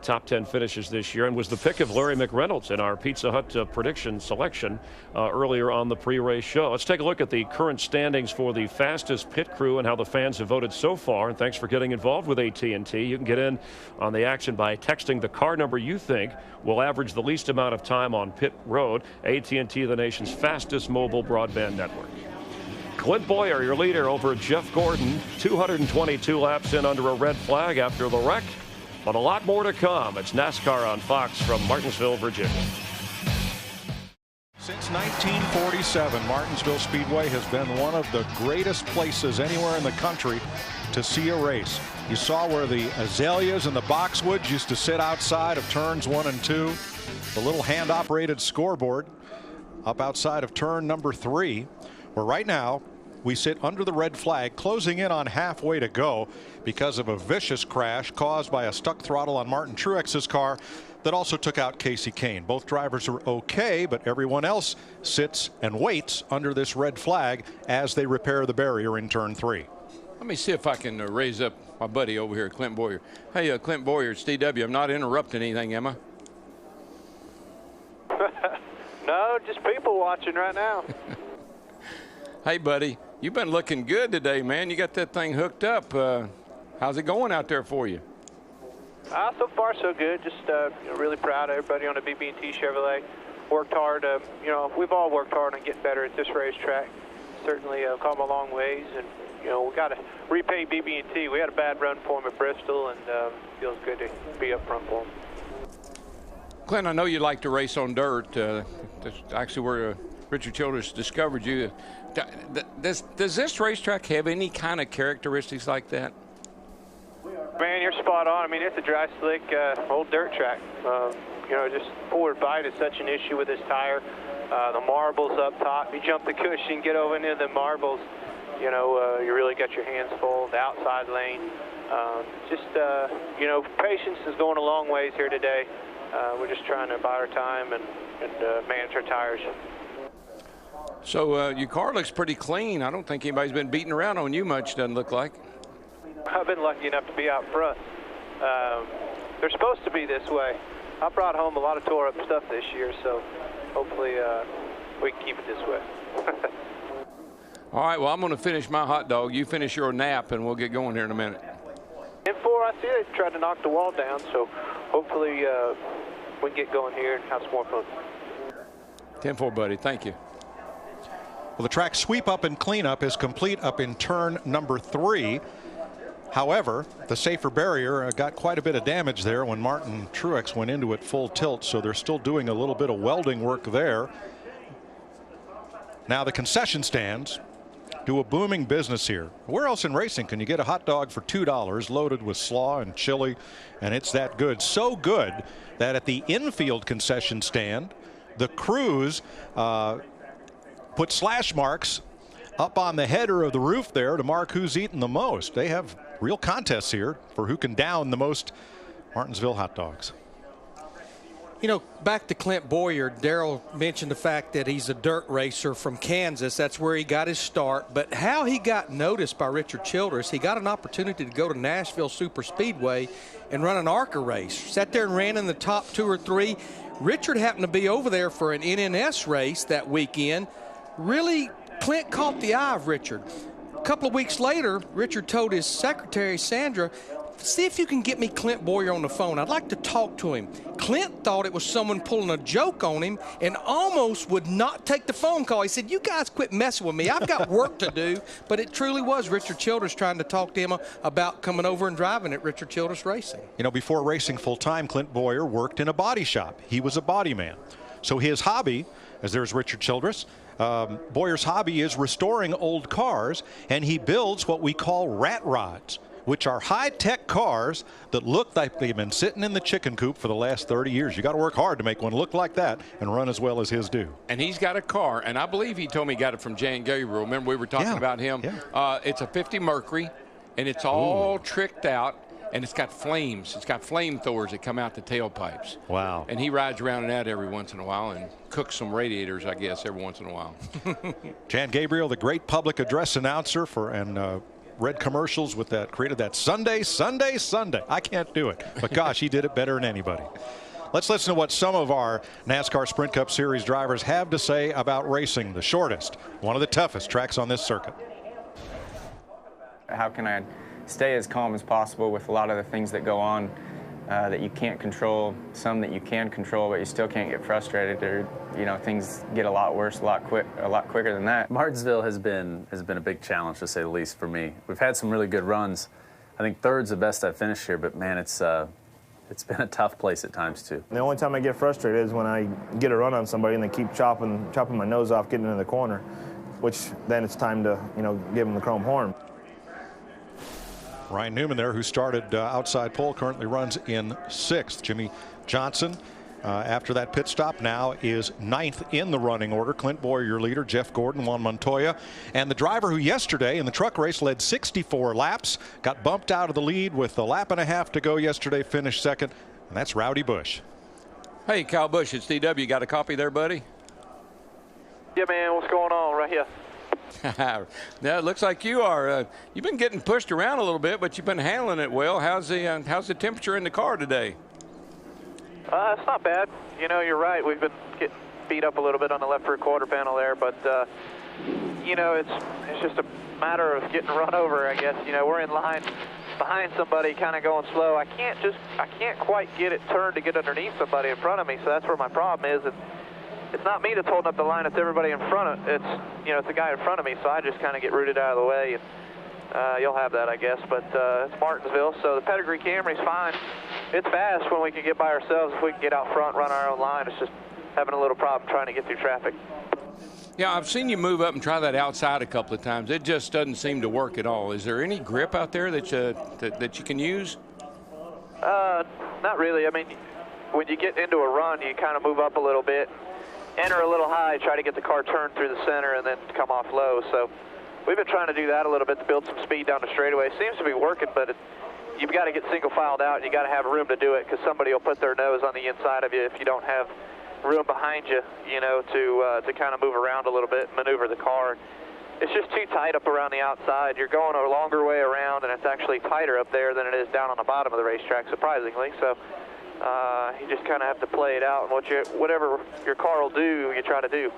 top 10 finishes this year, and was the pick of Larry McReynolds in our Pizza Hut prediction selection earlier on the pre-race show. Let's take a look at the current standings for the fastest pit crew and how the fans have voted so far. And thanks for getting involved with AT&T. You can get in on the action by texting the car number you think will average the least amount of time on pit road. AT&T, the nation's fastest mobile broadband network. Clint Boyer, your leader over Jeff Gordon, 222 laps in under a red flag after the wreck. But a lot more to come. It's NASCAR on Fox from Martinsville, Virginia. Since 1947, Martinsville Speedway has been one of the greatest places anywhere in the country to see a race. You saw where the azaleas and the boxwoods used to sit outside of turns 1 and 2. The little hand-operated scoreboard up outside of turn number 3, where right now we sit under the red flag, closing in on halfway to go because of a vicious crash caused by a stuck throttle on Martin Truex's car that also took out Casey Kane. Both drivers are okay, but everyone else sits and waits under this red flag as they repair the barrier in turn 3. Let me see if I can raise up my buddy over here, Clint Boyer. Hey, Clint Boyer, it's DW. I'm not interrupting anything, am I? No, just people watching right now. Hey, buddy, you've been looking good today, man. You got that thing hooked up. How's it going out there for you? So far, so good. Just really proud of everybody on the BB&T Chevrolet. Worked hard. We've all worked hard on getting better at this racetrack. Certainly come a long ways, and we got to repay BB&T. We had a bad run for them at Bristol, and feels good to be up front for them. Clint, I know you like to race on dirt. That's actually where Richard Childress discovered you. Does this racetrack have any kind of characteristics like that? Man, you're spot on. I mean, it's a dry, slick, old dirt track. just forward bite is such an issue with this tire. The marbles up top, you jump the cushion, get over into the marbles, you really got your hands full. The outside lane, patience is going a long ways here today. We're just trying to buy our time and manage our tires. So your car looks pretty clean. I don't think anybody's been beating around on you much, doesn't look like. I've been lucky enough to be out front. They're supposed to be this way. I brought home a lot of tore up stuff this year, so hopefully we can keep it this way. All right, well, I'm going to finish my hot dog. You finish your nap, and we'll get going here in a minute. In 4, I see they tried to knock the wall down, so hopefully we can get going here and have some more fun. 10-4, buddy. Thank you. Well, the track sweep up and cleanup is complete up in turn number 3. However, the safer barrier got quite a bit of damage there when Martin Truex went into it full tilt, so they're still doing a little bit of welding work there. Now the concession stands do a booming business here. Where else in racing can you get a hot dog for $2 loaded with slaw and chili, and it's that good? So good that at the infield concession stand, the crews put slash marks up on the header of the roof there to mark who's eaten the most. They have real contests here for who can down the most Martinsville hot dogs. Back to Clint Boyer, Darrell mentioned the fact that he's a dirt racer from Kansas. That's where he got his start. But how he got noticed by Richard Childress, he got an opportunity to go to Nashville Super Speedway and run an ARCA race. Sat there and ran in the top 2 or 3. Richard happened to be over there for an NNS race that weekend. Really, Clint caught the eye of Richard. A couple of weeks later, Richard told his secretary, Sandra, see if you can get me Clint Boyer on the phone. I'd like to talk to him. Clint thought it was someone pulling a joke on him and almost would not take the phone call. He said, you guys quit messing with me. I've got work to do. But it truly was Richard Childress trying to talk to him about coming over and driving at Richard Childress Racing. Before racing full-time, Clint Boyer worked in a body shop. He was a body man. So his hobby, as there's Richard Childress, Boyer's hobby is restoring old cars, and he builds what we call rat rods, which are high-tech cars that look like they've been sitting in the chicken coop for the last 30 years. You got to work hard to make one look like that and run as well as his do. And he's got a car, and I believe he told me he got it from Jan Gabriel. Remember we were talking about him? Yeah. It's a 50 Mercury, and it's all tricked out, and it's got flames. It's got flamethrowers that come out the tailpipes. Wow. And he rides around in that every once in a while and cooks some radiators, I guess, every once in a while. Jan Gabriel, the great public address announcer and read commercials with that, created that Sunday. I can't do it, but gosh, he did it better than anybody. Let's listen to what some of our NASCAR Sprint Cup Series drivers have to say about racing the shortest, one of the toughest tracks on this circuit. How can I stay as calm as possible with a lot of the things that go on that you can't control, some that you can control, but you still can't get frustrated, or things get a lot worse a lot quicker than that. Martinsville has been a big challenge, to say the least, for me. We've had some really good runs. I think third's the best I've finished here, but man, it's been a tough place at times too. The only time I get frustrated is when I get a run on somebody and they keep chopping my nose off getting into the corner, which then it's time to give them the chrome horn. Ryan Newman there, who started outside pole, currently runs in 6th. Jimmy Johnson, after that pit stop, now is 9th in the running order. Clint Boyer, your leader. Jeff Gordon, Juan Montoya. And the driver who yesterday in the truck race led 64 laps, got bumped out of the lead with a lap and a half to go yesterday, finished 2nd, and that's Rowdy Bush. Hey, Kyle Busch, it's DW. Got a copy there, buddy? Yeah, man, what's going on right here? Now, it looks like you are. You've been getting pushed around a little bit, but you've been handling it well. How's the temperature in the car today? It's not bad. You're right. We've been getting beat up a little bit on the left rear quarter panel there, but it's just a matter of getting run over, I guess. We're in line behind somebody, kind of going slow. I can't quite get it turned to get underneath somebody in front of me, so that's where my problem is. It's not me that's holding up the line, it's everybody in front of it's the guy in front of me, so I just kind of get rooted out of the way, and you'll have that, I guess. But it's Martinsville, so the Pedigree Camry's fine. It's fast when we can get by ourselves. If we can get out front, run our own line, it's just having a little problem trying to get through traffic. Yeah, I've seen you move up and try that outside a couple of times. It just doesn't seem to work at all. Is there any grip out there that you can use? Not really. I mean, when you get into a run, you kind of move up a little bit, enter a little high, try to get the car turned through the center, and then come off low. So we've been trying to do that a little bit to build some speed down the straightaway. Seems to be working, but you've got to get single filed out, and you got to have room to do it, because somebody will put their nose on the inside of you if you don't have room behind you, you know, to kind of move around a little bit, maneuver the car. It's just too tight up around the outside. You're going a longer way around, and it's actually tighter up there than it is down on the bottom of the racetrack, surprisingly. So you just kind of have to play it out, and whatever your car will do, you try to do.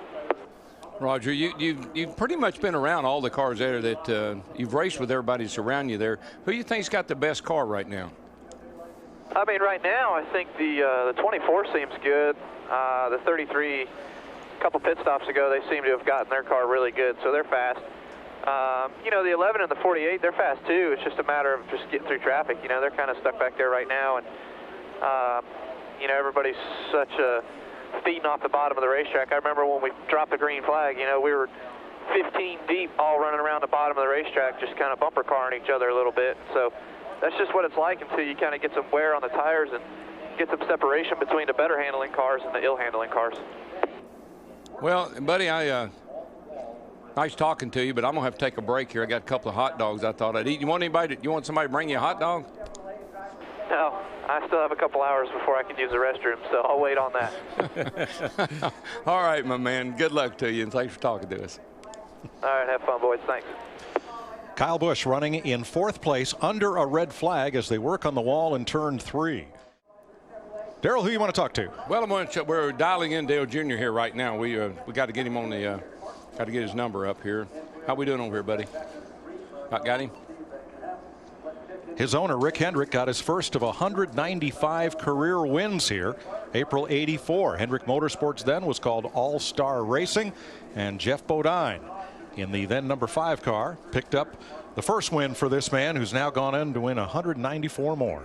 Roger, you've pretty much been around all the cars there that you've raced with. Everybody that's around you there. Who do you think's got the best car right now? I mean, right now, I think the 24 seems good. The 33, a couple pit stops ago, they seem to have gotten their car really good, so they're fast. You know, the 11 and the 48, they're fast too. It's just a matter of just getting through traffic. You know, they're kind of stuck back there right now, and you know, everybody's feeding off the bottom of the racetrack. I remember when we dropped the green flag, you know, we were 15 deep, all running around the bottom of the racetrack, just kind of bumper carring each other a little bit. So that's just what it's like until you kind of get some wear on the tires and get some separation between the better handling cars and the ill handling cars. Well, buddy, nice talking to you, but I'm gonna have to take a break here. I got a couple of hot dogs I thought I'd eat. You want somebody to bring you a hot dog? No, I still have a couple hours before I can use the restroom, so I'll wait on that. All right, my man. Good luck to you, and thanks for talking to us. All right, have fun, boys. Thanks. Kyle Busch running in 4th place under a red flag as they work on the wall in turn 3. Darrell, who you want to talk to? Well, we're dialing in Dale Jr. here right now. We got to get him on the got to get his number up here. How we doing over here, buddy? Got him? His owner, Rick Hendrick, got his first of 195 career wins here. April '84. Hendrick Motorsports then was called All-Star Racing, and Jeff Bodine in the then number 5 car picked up the first win for this man, who's now gone on to win 194 more.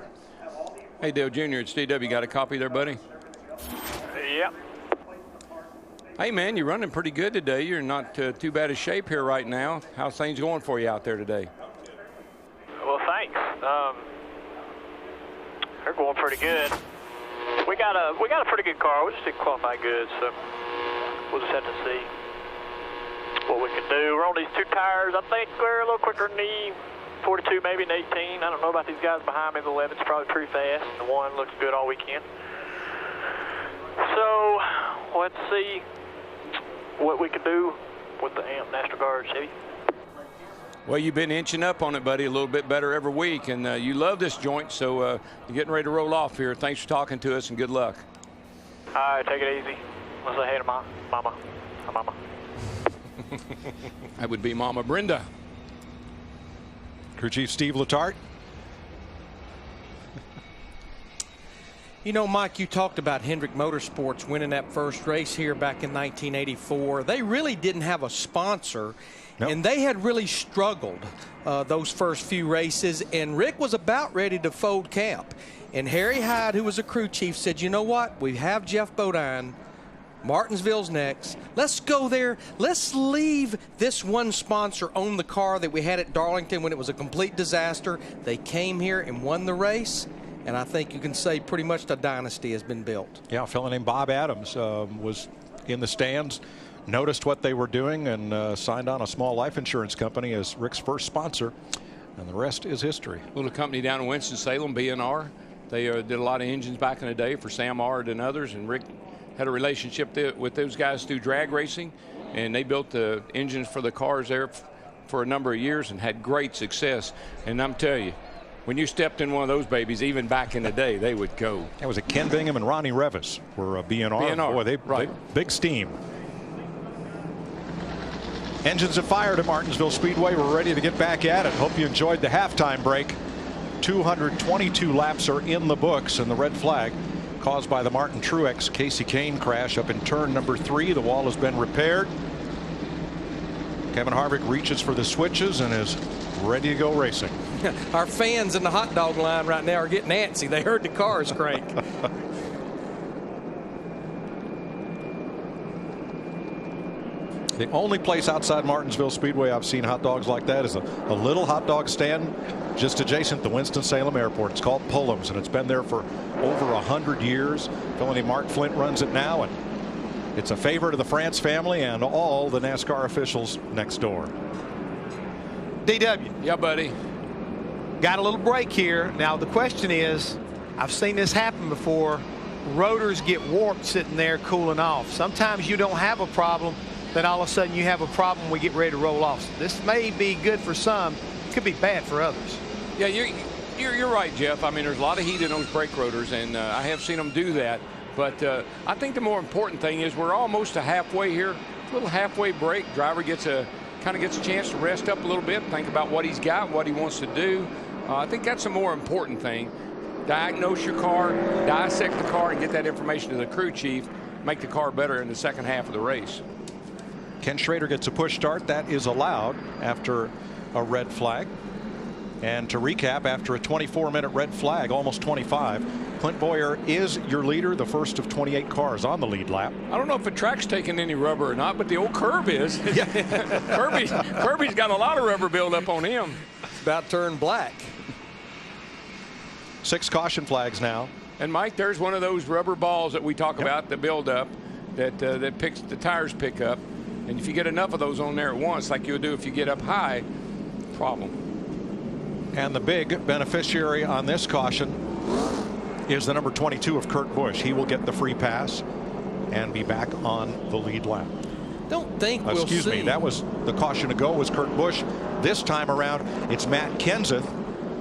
Hey, Dale Jr., it's DW. Got a copy there, buddy? Yep. Hey, man, you're running pretty good today. You're not too bad a shape here right now. How's things going for you out there today? Well, thanks. They're going pretty good. We got a pretty good car. We just didn't qualify good, so we'll just have to see what we can do. We're on these 2 tires. I think we're a little quicker than the 42, maybe an 18. I don't know about these guys behind me. The 11's probably pretty fast. The 1 looks good all weekend. So let's see what we can do with the NASCAR Chevy. Well, you've been inching up on it, buddy, a little bit better every week, and you love this joint, so you're getting ready to roll off here. Thanks for talking to us, and good luck. All right, take it easy. Let's say hey to Mama. Hi, Mama. That would be Mama Brenda. Crew Chief Steve Letarte. You know, Mike, you talked about Hendrick Motorsports winning that first race here back in 1984. They really didn't have a sponsor. Nope. And they had really struggled those first few races, and Rick was about ready to fold camp. And Harry Hyde, who was a crew chief, said, you know what? We have Jeff Bodine. Martinsville's next. Let's go there. Let's leave this one sponsor on the car that we had at Darlington when it was a complete disaster. They came here and won the race, and I think you can say pretty much the dynasty has been built. Yeah, a fellow named Bob Adams was in the stands, noticed what they were doing, and signed on a small life insurance company as Rick's first sponsor, and the rest is history. A little company down in Winston-Salem, B&R. They did a lot of engines back in the day for Sam Ard and others, and Rick had a relationship with those guys through drag racing, and they built the engines for the cars there for a number of years and had great success. And I'm telling you, when you stepped in one of those babies, even back in the day, they would go. That was Ken Bingham and Ronnie Revis were B&R. Boy, they big steam. Engines have fired at Martinsville Speedway. We're ready to get back at it. Hope you enjoyed the halftime break. 222 laps are in the books, and the red flag caused by the Martin Truex Casey Kane crash up in turn number 3. The wall has been repaired. Kevin Harvick reaches for the switches and is ready to go racing. Our fans in the hot dog line right now are getting antsy. They heard the cars crank. The only place outside Martinsville Speedway I've seen hot dogs like that is a little hot dog stand just adjacent to Winston-Salem Airport. It's called Pullum's, and it's been there for over 100 years. Felony Mark Flint runs it now, and it's a favorite of the France family and all the NASCAR officials next door. DW. Yeah, buddy. Got a little break here. Now the question is, I've seen this happen before. Rotors get warped sitting there cooling off. Sometimes you don't have a problem, then all of a sudden you have a problem. We get ready to roll off. So this may be good for some, could be bad for others. Yeah, you're right, Jeff. I mean, there's a lot of heat in those brake rotors, and I have seen them do that. But I think the more important thing is we're almost halfway here. A little halfway break. Driver kind of gets a chance to rest up a little bit, think about what he's got, what he wants to do. I think that's the more important thing. Diagnose your car, dissect the car, and get that information to the crew chief. Make the car better in the second half of the race. Ken Schrader gets a push start. That is allowed after a red flag. And to recap, after a 24-minute red flag, almost 25, Clint Boyer is your leader, the first of 28 cars on the lead lap. I don't know if the track's taking any rubber or not, but the old curb is. Kirby's got a lot of rubber buildup on him. It's about turned black. 6 caution flags now. And Mike, there's one of those rubber balls that we talk about, the buildup that the tires pick up. And if you get enough of those on there at once, like you'll do if you get up high, problem. And the big beneficiary on this caution is the number 22 of Kurt Busch. He will get the free pass and be back on the lead lap. Don't think we'll see. Excuse me, that was the caution to go was Kurt Busch. This time around, it's Matt Kenseth,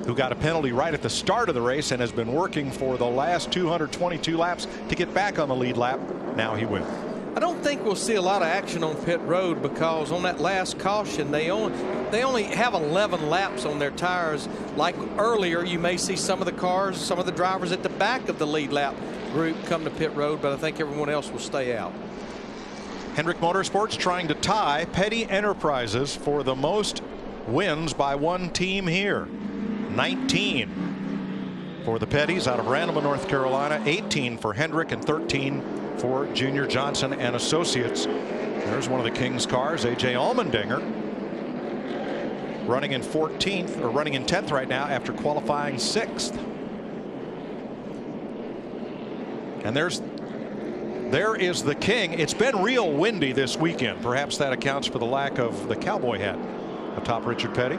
who got a penalty right at the start of the race and has been working for the last 222 laps to get back on the lead lap. Now he wins. I don't think we'll see a lot of action on pit road because on that last caution they only have 11 laps on their tires. Like earlier, you may see some of the cars, some of the drivers at the back of the lead lap group come to pit road, but I think everyone else will stay out. Hendrick Motorsports trying to tie Petty Enterprises for the most wins by one team here. 19 for the Petties out of Randleman, North Carolina, 18 for Hendrick, and 13 for Junior Johnson and Associates. There's one of the King's cars, A.J. Allmendinger, running in 14th or running in 10th right now after qualifying 6th. And there is the King. It's been real windy this weekend. Perhaps that accounts for the lack of the cowboy hat atop Richard Petty.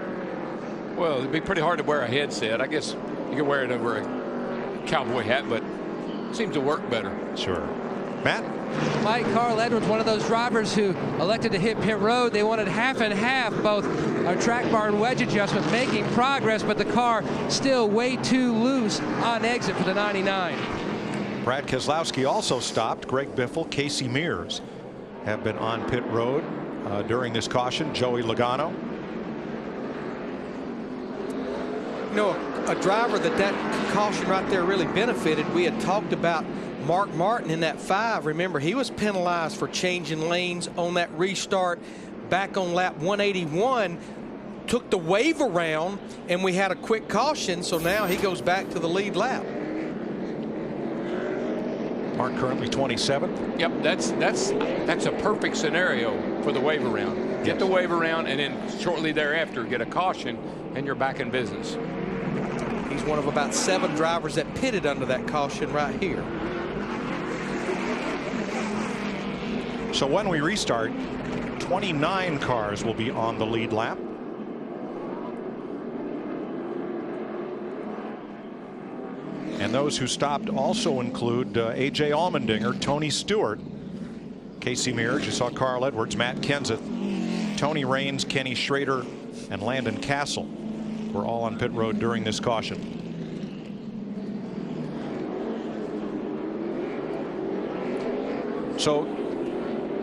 Well, it'd be pretty hard to wear a headset. I guess you could wear it over a cowboy hat, but it seems to work better. Sure. Matt? Mike, Carl Edwards, one of those drivers who elected to hit pit road. They wanted half and half, both a track bar and wedge adjustment, making progress, but the car still way too loose on exit for the 99. Brad Keselowski also stopped. Greg Biffle, Casey Mears have been on pit road during this caution. Joey Logano. You know, a driver that caution right there really benefited. We had talked about Mark Martin in that 5. Remember, he was penalized for changing lanes on that restart back on lap 181. Took the wave around, and we had a quick caution, so now he goes back to the lead lap. Mark currently 27th. Yep, that's a perfect scenario for the wave around. Get the wave around, and then shortly thereafter get a caution, and you're back in business. He's one of about 7 drivers that pitted under that caution right here. So when we restart, 29 cars will be on the lead lap. And those who stopped also include A.J. Allmendinger, Tony Stewart, Casey Mears, you saw Carl Edwards, Matt Kenseth, Tony Raines, Kenny Schrader, and Landon Castle were all on pit road during this caution. So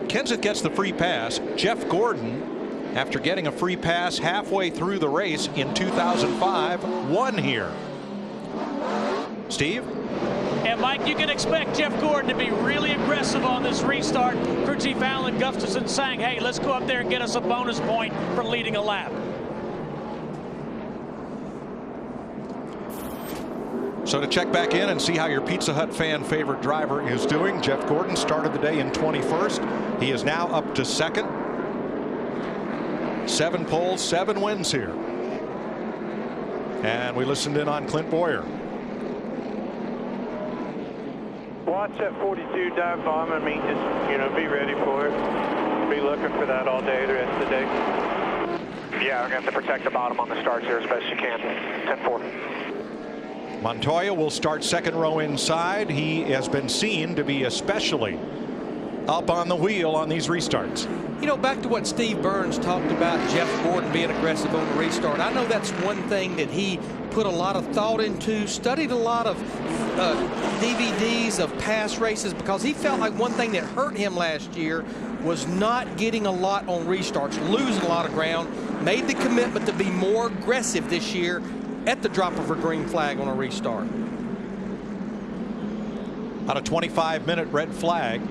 Kenseth gets the free pass. Jeff Gordon, after getting a free pass halfway through the race in 2005, won here. Steve? And Mike, you can expect Jeff Gordon to be really aggressive on this restart. Crew Chief Alan Gustafson saying, hey, let's go up there and get us a bonus point for leading a lap. So to check back in and see how your Pizza Hut fan favorite driver is doing, Jeff Gordon started the day in 21st. He is now up to 2nd. 7 poles, 7 wins here. And we listened in on Clint Boyer. Watch that 42 dive bomb. I mean, just, be ready for it. Be looking for that all day, the rest of the day. Yeah, we're going to have to protect the bottom on the starts here as best you can. 10-4. Montoya will start second row inside. He has been seen to be especially up on the wheel on these restarts. Back to what Steve Burns talked about, Jeff Gordon being aggressive on the restart. I know that's one thing that he put a lot of thought into, studied a lot of DVDs of past races, because he felt like one thing that hurt him last year was not getting a lot on restarts, losing a lot of ground. Made the commitment to be more aggressive this year at the drop of a green flag on a restart. On a 25-minute red flag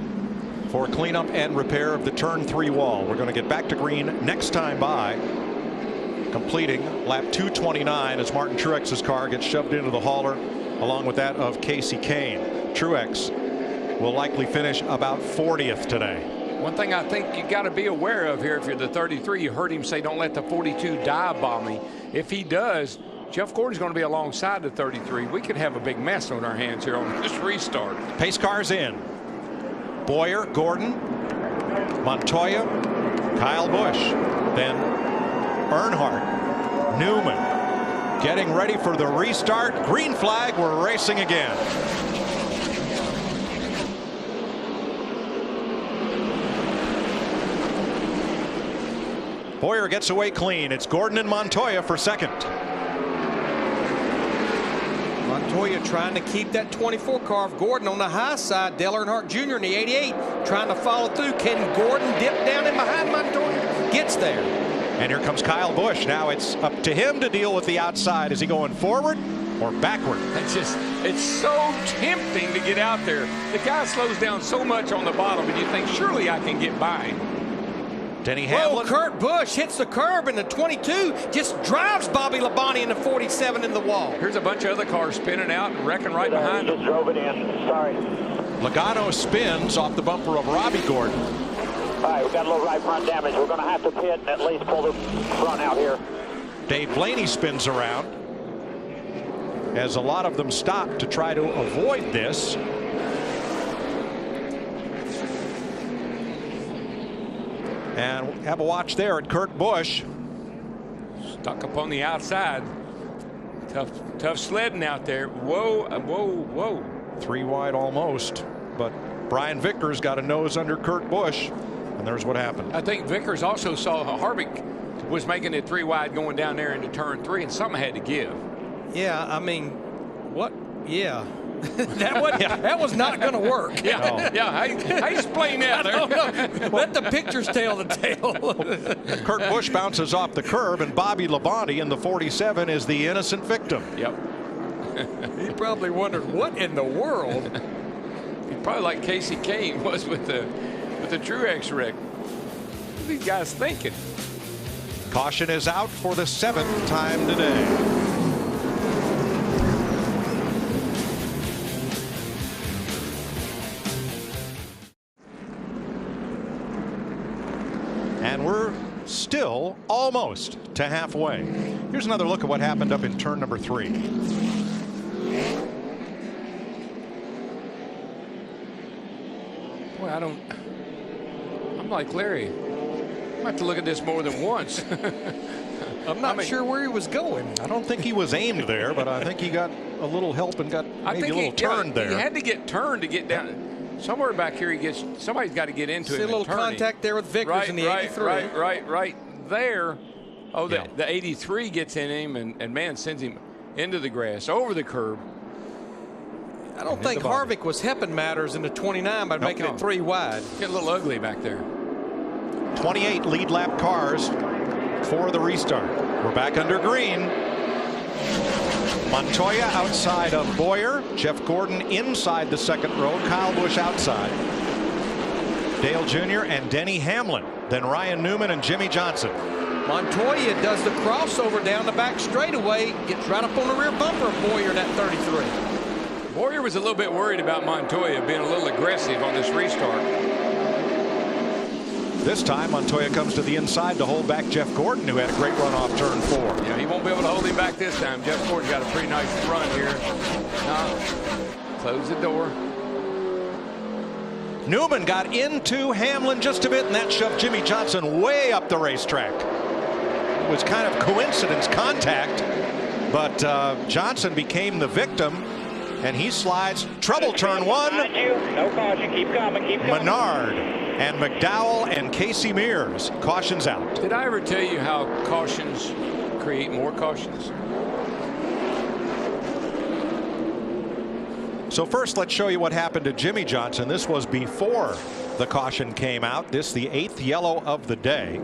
for cleanup and repair of the turn 3 wall. We're going to get back to green next time by, completing lap 229 as Martin Truex's car gets shoved into the hauler along with that of Casey Kane. Truex will likely finish about 40th today. One thing I think you got to be aware of here, if you're the 33, you heard him say don't let the 42 dive bomb me. If he does, Jeff Gordon's going to be alongside the 33. We could have a big mess on our hands here on this restart. Pace cars in. Boyer, Gordon, Montoya, Kyle Busch, then Earnhardt, Newman, getting ready for the restart. Green flag, we're racing again. Boyer gets away clean. It's Gordon and Montoya for second. Montoya trying to keep that 24 car of Gordon on the high side. Dale Earnhardt Jr. in the 88 trying to follow through. Can Gordon dip down in behind Montoya? Gets there. And here comes Kyle Busch. Now it's up to him to deal with the outside. Is he going forward or backward? It's so tempting to get out there. The guy slows down so much on the bottom, and you think, surely I can get by him. Denny Hamlin. Kurt Busch hits the curb, and the 22 just drives Bobby Labonte in the 47 in the wall. Here's a bunch of other cars spinning out and wrecking right behind him. Just drove it in. Sorry. Logano spins off the bumper of Robbie Gordon. All right, we've got a little right front damage. We're going to have to pit and at least pull the front out here. Dave Blaney spins around as a lot of them stop to try to avoid this. And have a watch there at Kurt Busch. Stuck up on the outside. Tough sledding out there. Whoa, whoa, whoa. 3 wide almost, but Brian Vickers got a nose under Kurt Busch, and there's what happened. I think Vickers also saw Harvick was making it 3 wide going down there into turn 3, and something had to give. Yeah, I mean, what? Yeah. that was not going to work. Yeah, yeah. I explain that. I don't know. Let the pictures tell the tale. Kurt Busch bounces off the curb, and Bobby Labonte in the 47 is the innocent victim. Yep. He probably wondered what in the world. He probably like Casey Kane was with the Truex wreck. What are these guys thinking? Caution is out for the 7th time today. And we're still almost to halfway. Here's another look at what happened up in turn number 3. Boy, I'm like Larry. I have to look at this more than once. I'm not sure where he was going. I don't think he was aimed there, but I think he got a little help and got maybe a little turned there. He had to get turned to get down. Somewhere back here, somebody's got to get into See him. a little contact there with Vickers in the 83. Right there. Oh, the 83 gets in him and man sends him into the grass, over the curb. I don't think Harvick was helping matters in the 29 by making it 3 wide. Get a little ugly back there. 28 lead lap cars for the restart. We're back under green. Montoya outside of Boyer. Jeff Gordon inside the second row. Kyle Busch outside. Dale Jr. and Denny Hamlin. Then Ryan Newman and Jimmy Johnson. Montoya does the crossover down the back straightaway. Gets right up on the rear bumper of Boyer in that 33. Boyer was a little bit worried about Montoya being a little aggressive on this restart. This time, Montoya comes to the inside to hold back Jeff Gordon, who had a great run off turn 4. Yeah, he won't be able to hold him back this time. Jeff Gordon's got a pretty nice run here. Close the door. Newman got into Hamlin just a bit, and that shoved Jimmy Johnson way up the racetrack. It was kind of coincidence contact, but Johnson became the victim, and he slides. Trouble turn 1. No caution. Keep coming. Keep coming. Menard and McDowell and Casey Mears. Cautions out. Did I ever tell you how cautions create more cautions? So first, let's show you what happened to Jimmy Johnson. This was before the caution came out. This the 8th yellow of the day.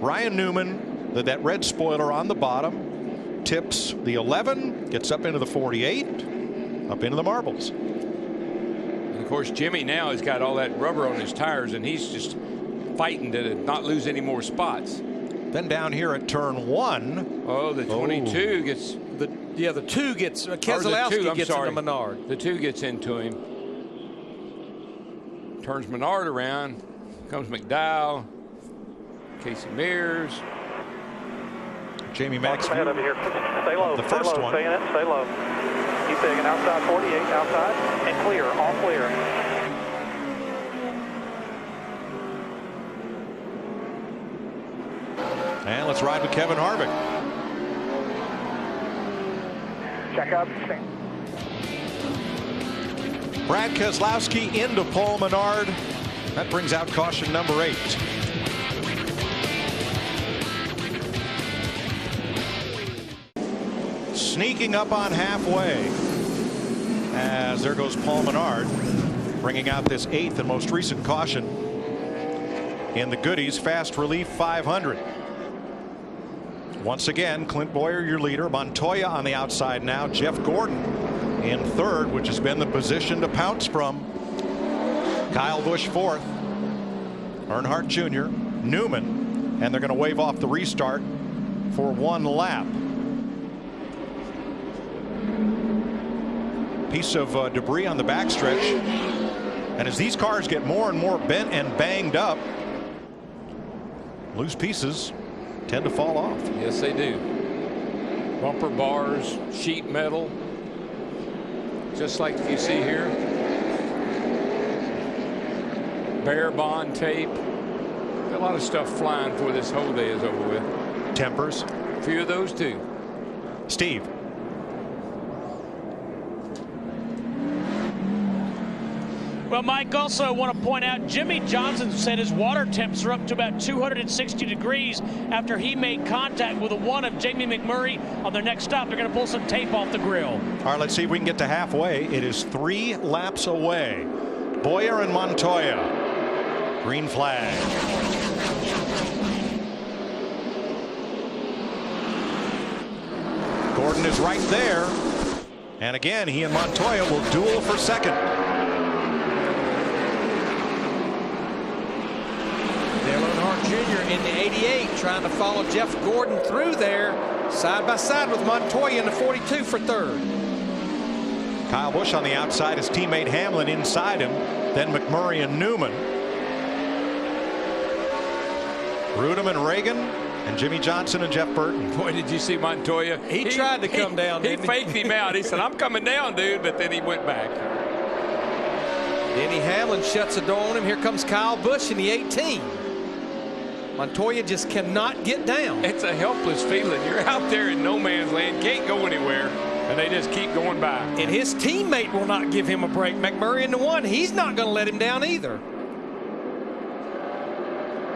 Ryan Newman, that red spoiler on the bottom, tips the 11, gets up into the 48, up into the marbles. And of course, Jimmy now has got all that rubber on his tires, and he's just fighting to not lose any more spots. Then down here at turn 1. Oh, the 22 gets the 2 gets Keselowski gets into Menard. The 2 gets into him. Turns Menard around. Comes McDowell. Casey Mears. Jamie Max. Ahead over here. Stay low. The first one. Stay in it. Stay low. Keep digging. Outside 48. Outside and clear. All clear. And let's ride with Kevin Harvick. Check up. Brad Keselowski into Paul Menard. That brings out caution number 8. Sneaking up on halfway, as there goes Paul Menard, bringing out this 8th and most recent caution in the Goody's Fast Relief 500. Once again, Clint Boyer, your leader. Montoya on the outside now. Jeff Gordon in 3rd, which has been the position to pounce from. Kyle Busch 4th. Earnhardt Jr., Newman, and they're going to wave off the restart for 1 lap. Piece of debris on the backstretch, and as these cars get more and more bent and banged up, loose pieces tend to fall off. Yes, they do. Bumper bars, sheet metal, just like you see here. Bare bond tape. A lot of stuff flying before this whole day is over with. Tempers. A few of those too. Steve. Well, Mike, also I want to point out Jimmy Johnson said his water temps are up to about 260 degrees after he made contact with the 1 of Jamie McMurray on their next stop. They're going to pull some tape off the grill. All right, let's see if we can get to halfway. It is 3 laps away. Boyer and Montoya. Green flag. Gordon is right there. And again, he and Montoya will duel for 2nd. Jr. in the 88 trying to follow Jeff Gordon through there side by side with Montoya in the 42 for 3rd. Kyle Busch on the outside, his teammate Hamlin inside him, then McMurray and Newman. Rudem and Reagan and Jimmy Johnson and Jeff Burton. Boy, did you see Montoya? He tried to come down. He faked him out. He said, I'm coming down, dude, but then he went back. Denny Hamlin shuts the door on him. Here comes Kyle Busch in the 18. Montoya just cannot get down. It's a helpless feeling. You're out there in no man's land, can't go anywhere, and they just keep going by. And his teammate will not give him a break. McMurray in the 1, he's not going to let him down either.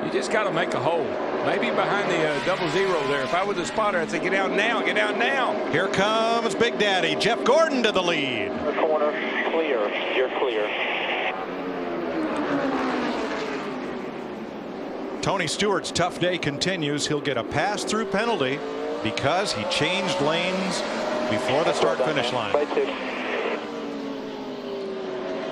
You just got to make a hole. Maybe behind the 00 there. If I was a spotter, I'd say, get out now, get out now. Here comes Big Daddy. Jeff Gordon to the lead. The corner, clear. You're clear. Tony Stewart's tough day continues. He'll get a pass-through penalty because he changed lanes before the start-finish line.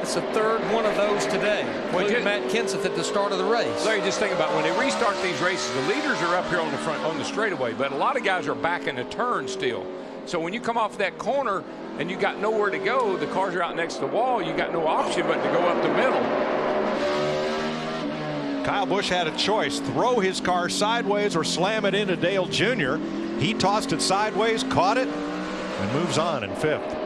It's the 3rd one of those today, including Matt Kenseth at the start of the race. Larry, just think about when they restart these races, the leaders are up here on the front, on the straightaway, but a lot of guys are back in the turn still. So when you come off that corner and you got nowhere to go, the cars are out next to the wall, you got no option but to go up the middle. Kyle Busch had a choice: throw his car sideways or slam it into Dale Jr. He tossed it sideways, caught it, and moves on in 5th.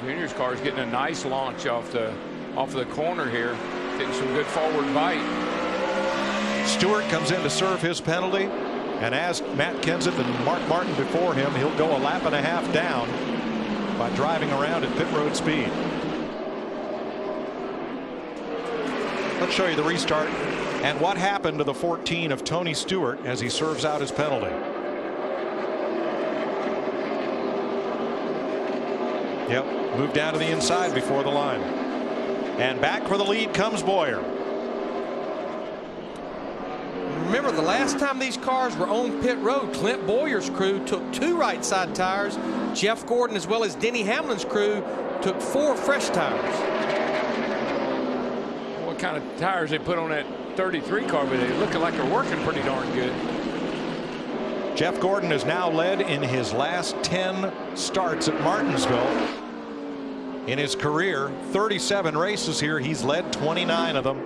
Junior's car is getting a nice launch off the corner here, getting some good forward bite. Stewart comes in to serve his penalty, and as Matt Kenseth and Mark Martin before him, he'll go a lap and a half down by driving around at pit road speed. Let's show you the restart and what happened to the 14 of Tony Stewart as he serves out his penalty. Yep, moved down to the inside before the line. And back for the lead comes Bowyer. Remember, the last time these cars were on pit road, Clint Bowyer's crew took 2 right side tires. Jeff Gordon, as well as Denny Hamlin's crew, took 4 fresh tires. What kind of tires they put on that 33 car, but they're looking like they're working pretty darn good. Jeff Gordon has now led in his last 10 starts at Martinsville. In his career, 37 races here, he's led 29 of them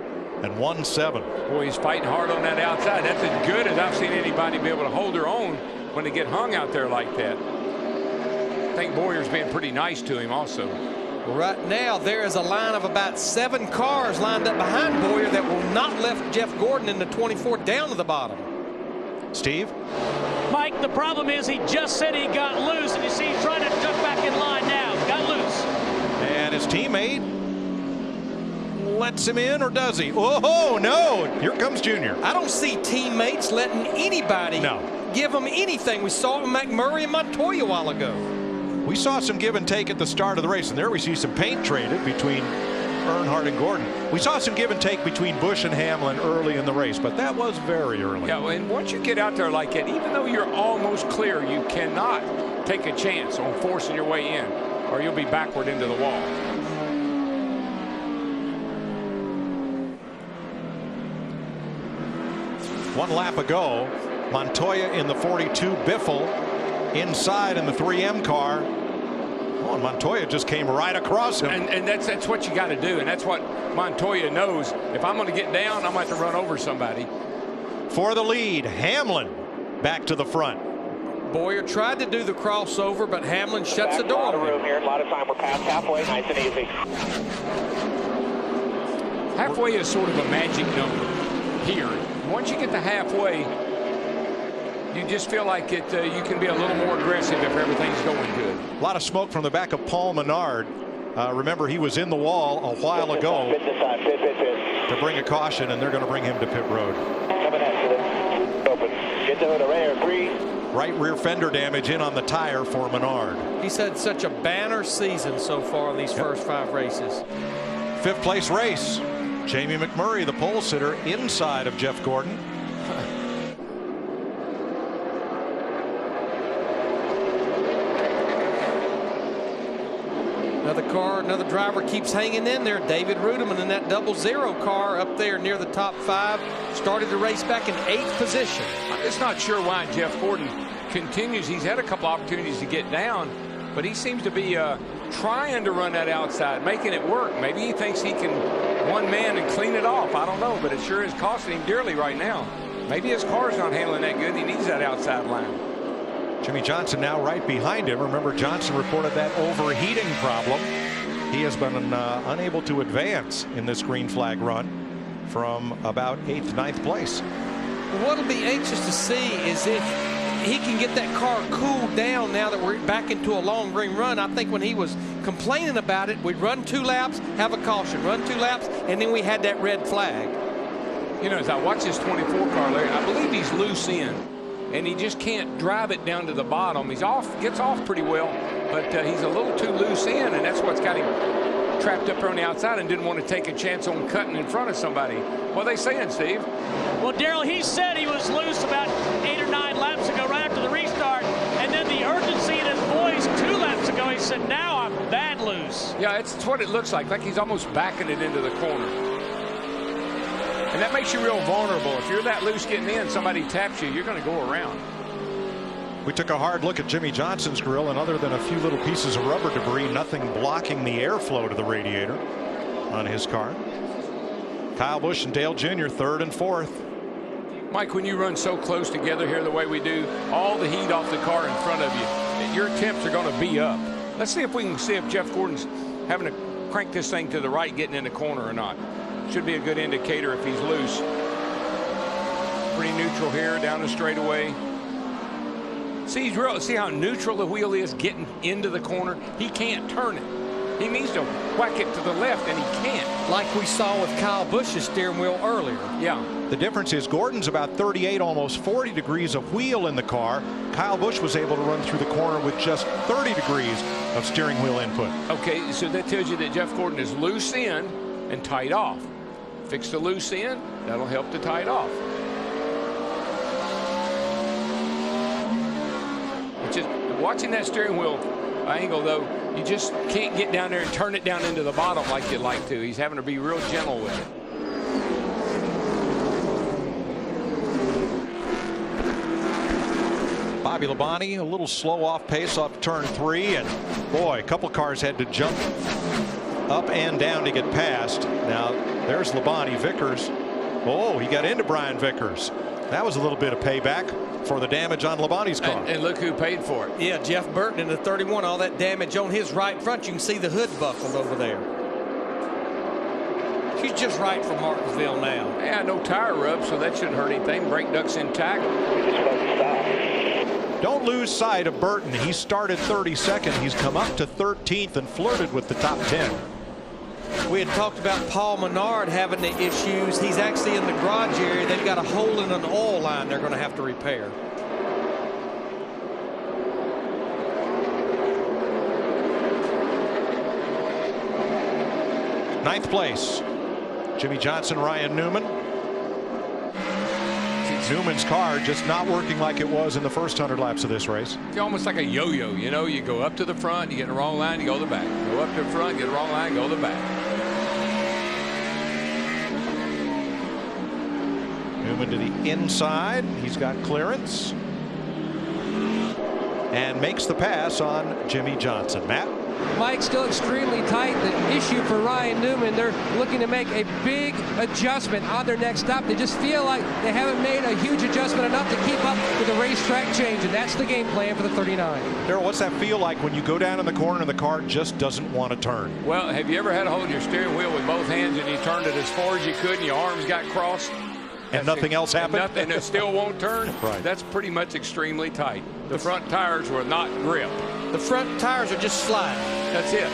and won 7. Boy, he's fighting hard on that outside. That's as good as I've seen anybody be able to hold their own when they get hung out there like that. I think Bowyer's being pretty nice to him also. Right now, there is a line of about 7 cars lined up behind Bowyer that will not let Jeff Gordon in the 24 down to the bottom. Steve? Mike, the problem is he just said he got loose, and you see he's trying to jump back in line now. Got loose. And his teammate lets him in, or does he? Oh, no. Here comes Junior. I don't see teammates letting anybody give them anything. We saw it with McMurray and Montoya a while ago. We saw some give and take at the start of the race, and there we see some paint traded between Earnhardt and Gordon. We saw some give and take between Busch and Hamlin early in the race, but that was very early. Yeah, and once you get out there like that, even though you're almost clear, you cannot take a chance on forcing your way in, or you'll be backward into the wall. One lap ago, Montoya in the 42, Biffle inside in the 3M car. Oh, and Montoya just came right across him. And that's what you got to do, and that's what Montoya knows. If I'm going to get down, I'm going to have to run over somebody. For the lead, Hamlin back to the front. Bowyer tried to do the crossover, but Hamlin shuts the door. A lot of room here, a lot of time. We're past halfway, nice and easy. Halfway is sort of a magic number here. Once you get to halfway, you just feel like you can be a little more aggressive if everything's going good. A lot of smoke from the back of Paul Menard. Remember, he was in the wall a while ago to bring a caution, and they're going to bring him to pit road. Coming after this. Open. Get to the rear, 3. Right rear fender damage in on the tire for Menard. He's had such a banner season so far in these first 5 races. 5th place race. Jamie McMurray, the pole sitter, inside of Jeff Gordon. Another car, another driver keeps hanging in there. David Rudeman in that 00 car up there near the top 5. Started the race back in 8th position. I'm just not sure why Jeff Gordon continues. He's had a couple opportunities to get down, but he seems to be trying to run that outside, making it work. Maybe he thinks he can one man and clean it off. I don't know, but it sure is costing him dearly right now. Maybe his car's not handling that good. He needs that outside line. Jimmy Johnson now right behind him. Remember, Johnson reported that overheating problem. He has been unable to advance in this green flag run from about 8th, 9th place. What'll be anxious to see is if he can get that car cooled down now that we're back into a long green run. I think when he was complaining about it, we'd run 2 laps, have a caution, run 2 laps, and then we had that red flag. You know, as I watch this 24 car, Larry, I believe he's loose in, and he just can't drive it down to the bottom. He's off, gets off pretty well, but he's a little too loose in, and that's what's got him trapped up there on the outside and didn't want to take a chance on cutting in front of somebody. What are they saying, Steve? Well, Darrell, he said he was loose about 8 or 9 laps ago, right after the restart, and then the urgency in his voice 2 laps ago, he said, now I'm bad loose. Yeah, it's what it looks like he's almost backing it into the corner. And that makes you real vulnerable. If you're that loose getting in, somebody taps you, you're going to go around. We took a hard look at Jimmy Johnson's grill, and other than a few little pieces of rubber debris, nothing blocking the airflow to the radiator. on his car. Kyle Busch and Dale Jr. third and fourth. Mike, when you run so close together here the way we do, all the heat off the car in front of you, your temps are going to be up. Let's see if we can see if Jeff Gordon's having to crank this thing to the right, getting in the corner or not. Should be a good indicator if he's loose. Pretty neutral here down the straightaway. See, see how neutral the wheel is getting into the corner? He can't turn it. He needs to whack it to the left, and he can't. Like we saw with Kyle Busch's steering wheel earlier. Yeah. The difference is Gordon's about 38, almost 40 degrees of wheel in the car. Kyle Busch was able to run through the corner with just 30 degrees of steering wheel input. Okay, so that tells you that Jeff Gordon is loose in and tight off. Fix the loose in, that'll help to tight off. It's just watching that steering wheel angle, though, you just can't get down there and turn it down into the bottom like you'd like to. He's having to be real gentle with it. Bobby Labonte a little slow off pace off turn 3, and boy, a couple cars had to jump up and down to get past. Now there's Labonte. Vickers, oh, he got into Brian Vickers. That was a little bit of payback for the damage on Labonte's car. And look who paid for it. Yeah, Jeff Burton in the 31. All that damage on his right front. You can see the hood buckled over there. He's just right for Martinsville now. Yeah, no tire rub, so that shouldn't hurt anything. Brake duct's intact. Don't lose sight of Burton. He started 32nd. He's come up to 13th and flirted with the top 10. We had talked about Paul Menard having the issues. He's actually in the garage area. They've got a hole in an oil line they're going to have to repair. Ninth place, Jimmy Johnson, Ryan Newman. Newman's car just not working like it was in the first 100 laps of this race. It's almost like a yo-yo, you know, you go up to the front, you get in the wrong line, you go to the back. Go up to the front, get the wrong line, go to the back. Newman to the inside. He's got clearance. And makes the pass on Jimmy Johnson. Matt? Mike, still extremely tight. The issue for Ryan Newman, they're looking to make a big adjustment on their next stop. They just feel like they haven't made a huge adjustment enough to keep up with the racetrack change, and that's the game plan for the 39. Daryl, what's that feel like when you go down in the corner and the car just doesn't want to turn? Well, have you ever had to hold your steering wheel with both hands and you turned it as far as you could and your arms got crossed? And nothing else happened? And it still won't turn? Right. That's pretty much extremely tight. The front tires were not grip. The front tires are just sliding. That's it.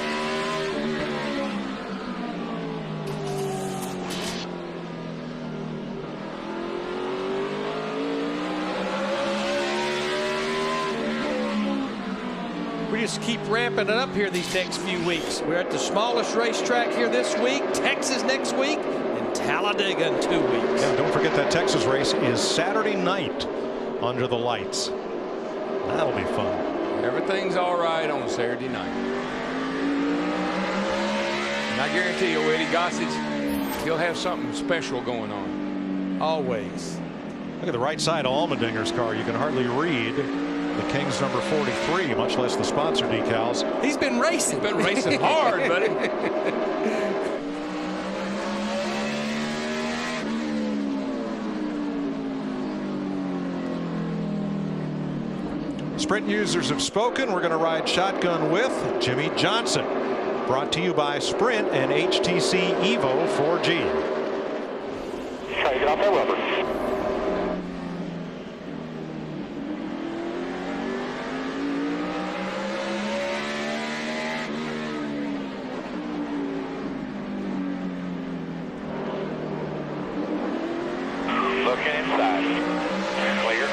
We just keep ramping it up here these next few weeks. We're at the smallest racetrack here this week, Texas next week, and Talladega in 2 weeks. Yeah, don't forget that Texas race is Saturday night under the lights. That'll be fun. Everything's all right on Saturday night. And I guarantee you, Eddie Gossage, he'll have something special going on. Always. Look at the right side of Allmendinger's car. You can hardly read the King's number 43, much less the sponsor decals. He's been racing. He's been racing hard, buddy. Sprint users have spoken. We're going to ride shotgun with Jimmy Johnson. Brought to you by Sprint and HTC Evo 4G. Try to get off that rubber. Looking inside. Clear.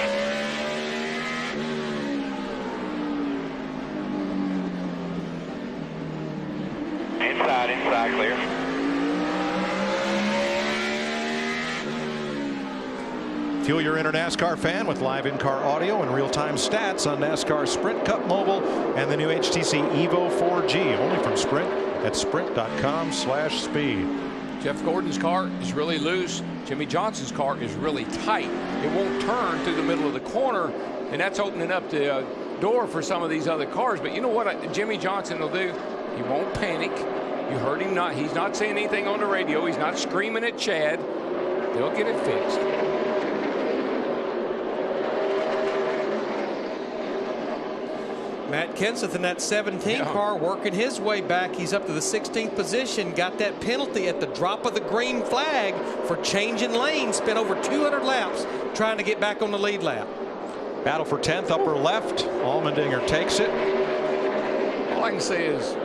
Inside, clear. Fuel your inner NASCAR fan with live in-car audio and real-time stats on NASCAR Sprint Cup Mobile and the new HTC Evo 4G, only from Sprint at sprint.com/speed. Jeff Gordon's car is really loose. Jimmy Johnson's car is really tight. It won't turn through the middle of the corner, and that's opening up the door for some of these other cars. But you know what Jimmy Johnson will do? He won't panic. You heard him not. He's not saying anything on the radio. He's not screaming at Chad. They'll get it fixed. Matt Kenseth in that 17 car working his way back. He's up to the 16th position. Got that penalty at the drop of the green flag for changing lanes. Spent over 200 laps trying to get back on the lead lap. Battle for 10th, upper left. Allmendinger takes it. All I can say is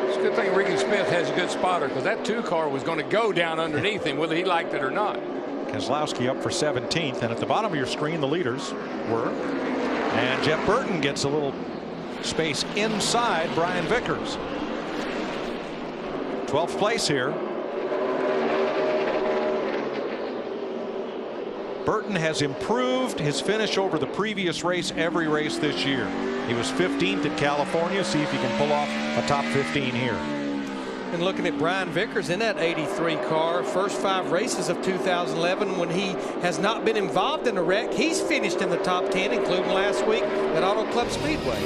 it's a good thing Ricky Smith has a good spotter, because that 2 car was going to go down underneath him whether he liked it or not. Keselowski up for 17th, and at the bottom of your screen the leaders were. And Jeff Burton gets a little space inside Brian Vickers. 12th place here. Burton has improved his finish over the previous race every race this year. He was 15th at California. See if he can pull off a top 15 here. And looking at Brian Vickers in that 83 car, first 5 races of 2011 when he has not been involved in a wreck, he's finished in the top 10, including last week at Auto Club Speedway.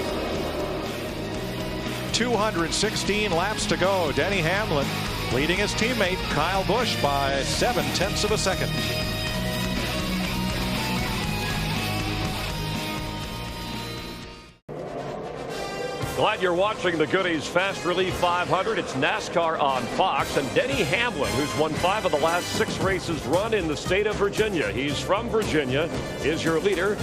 216 laps to go. Denny Hamlin leading his teammate Kyle Busch by 0.7 of a second. Glad you're watching the Goody's Fast Relief 500. It's NASCAR on Fox, and Denny Hamlin, who's won 5 of the last 6 races run in the state of Virginia. He's from Virginia, is your leader.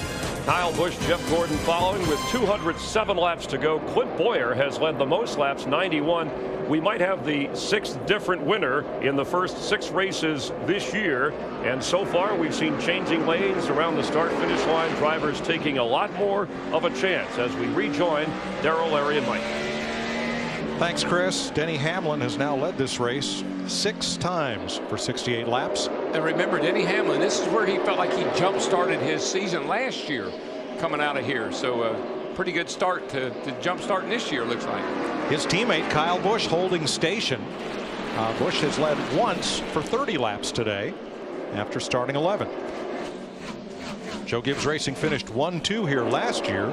Kyle Busch, Jeff Gordon following with 207 laps to go. Clint Boyer has led the most laps, 91. We might have the 6th different winner in the first 6 races this year. And so far, we've seen changing lanes around the start-finish line. Drivers taking a lot more of a chance as we rejoin Darrell, Larry, and Mike. Thanks, Chris. Denny Hamlin has now led this race 6 times for 68 laps. And remember, Denny Hamlin, this is where he felt like he jump-started his season last year coming out of here. So pretty good start to jump-starting this year, looks like. His teammate Kyle Busch holding station. Busch has led once for 30 laps today after starting 11. Joe Gibbs Racing finished 1-2 here last year.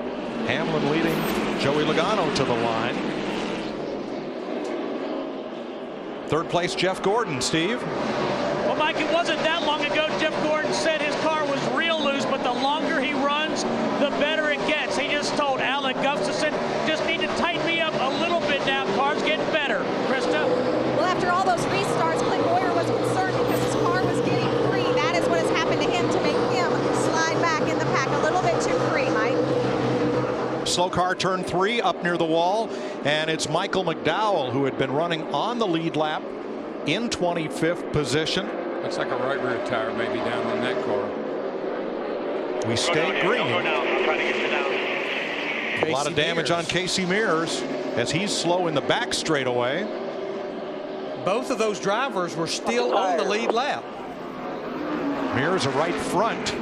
Hamlin leading Joey Logano to the line. 3rd place, Jeff Gordon. Steve? Well, Mike, it wasn't that long ago Jeff Gordon said his car was real loose, but the longer he runs, the better it gets. He just told Alan Gustafson, just need to tighten me up a little bit now. Car's getting better. Krista? Well, after all those restarts, Clint Boyer was concerned because his car was getting free. That is what has happened to him to make him slide back in the pack a little bit too free, Mike. Slow car turn 3 up near the wall, and it's Michael McDowell, who had been running on the lead lap in 25th position. Looks like a right rear tire maybe down on that car. We stay green. Go down. I'm trying to get you down. A lot of damage on Casey Mears as he's slow in the back straightaway. Both of those drivers were still on the lead lap. Mears are right front.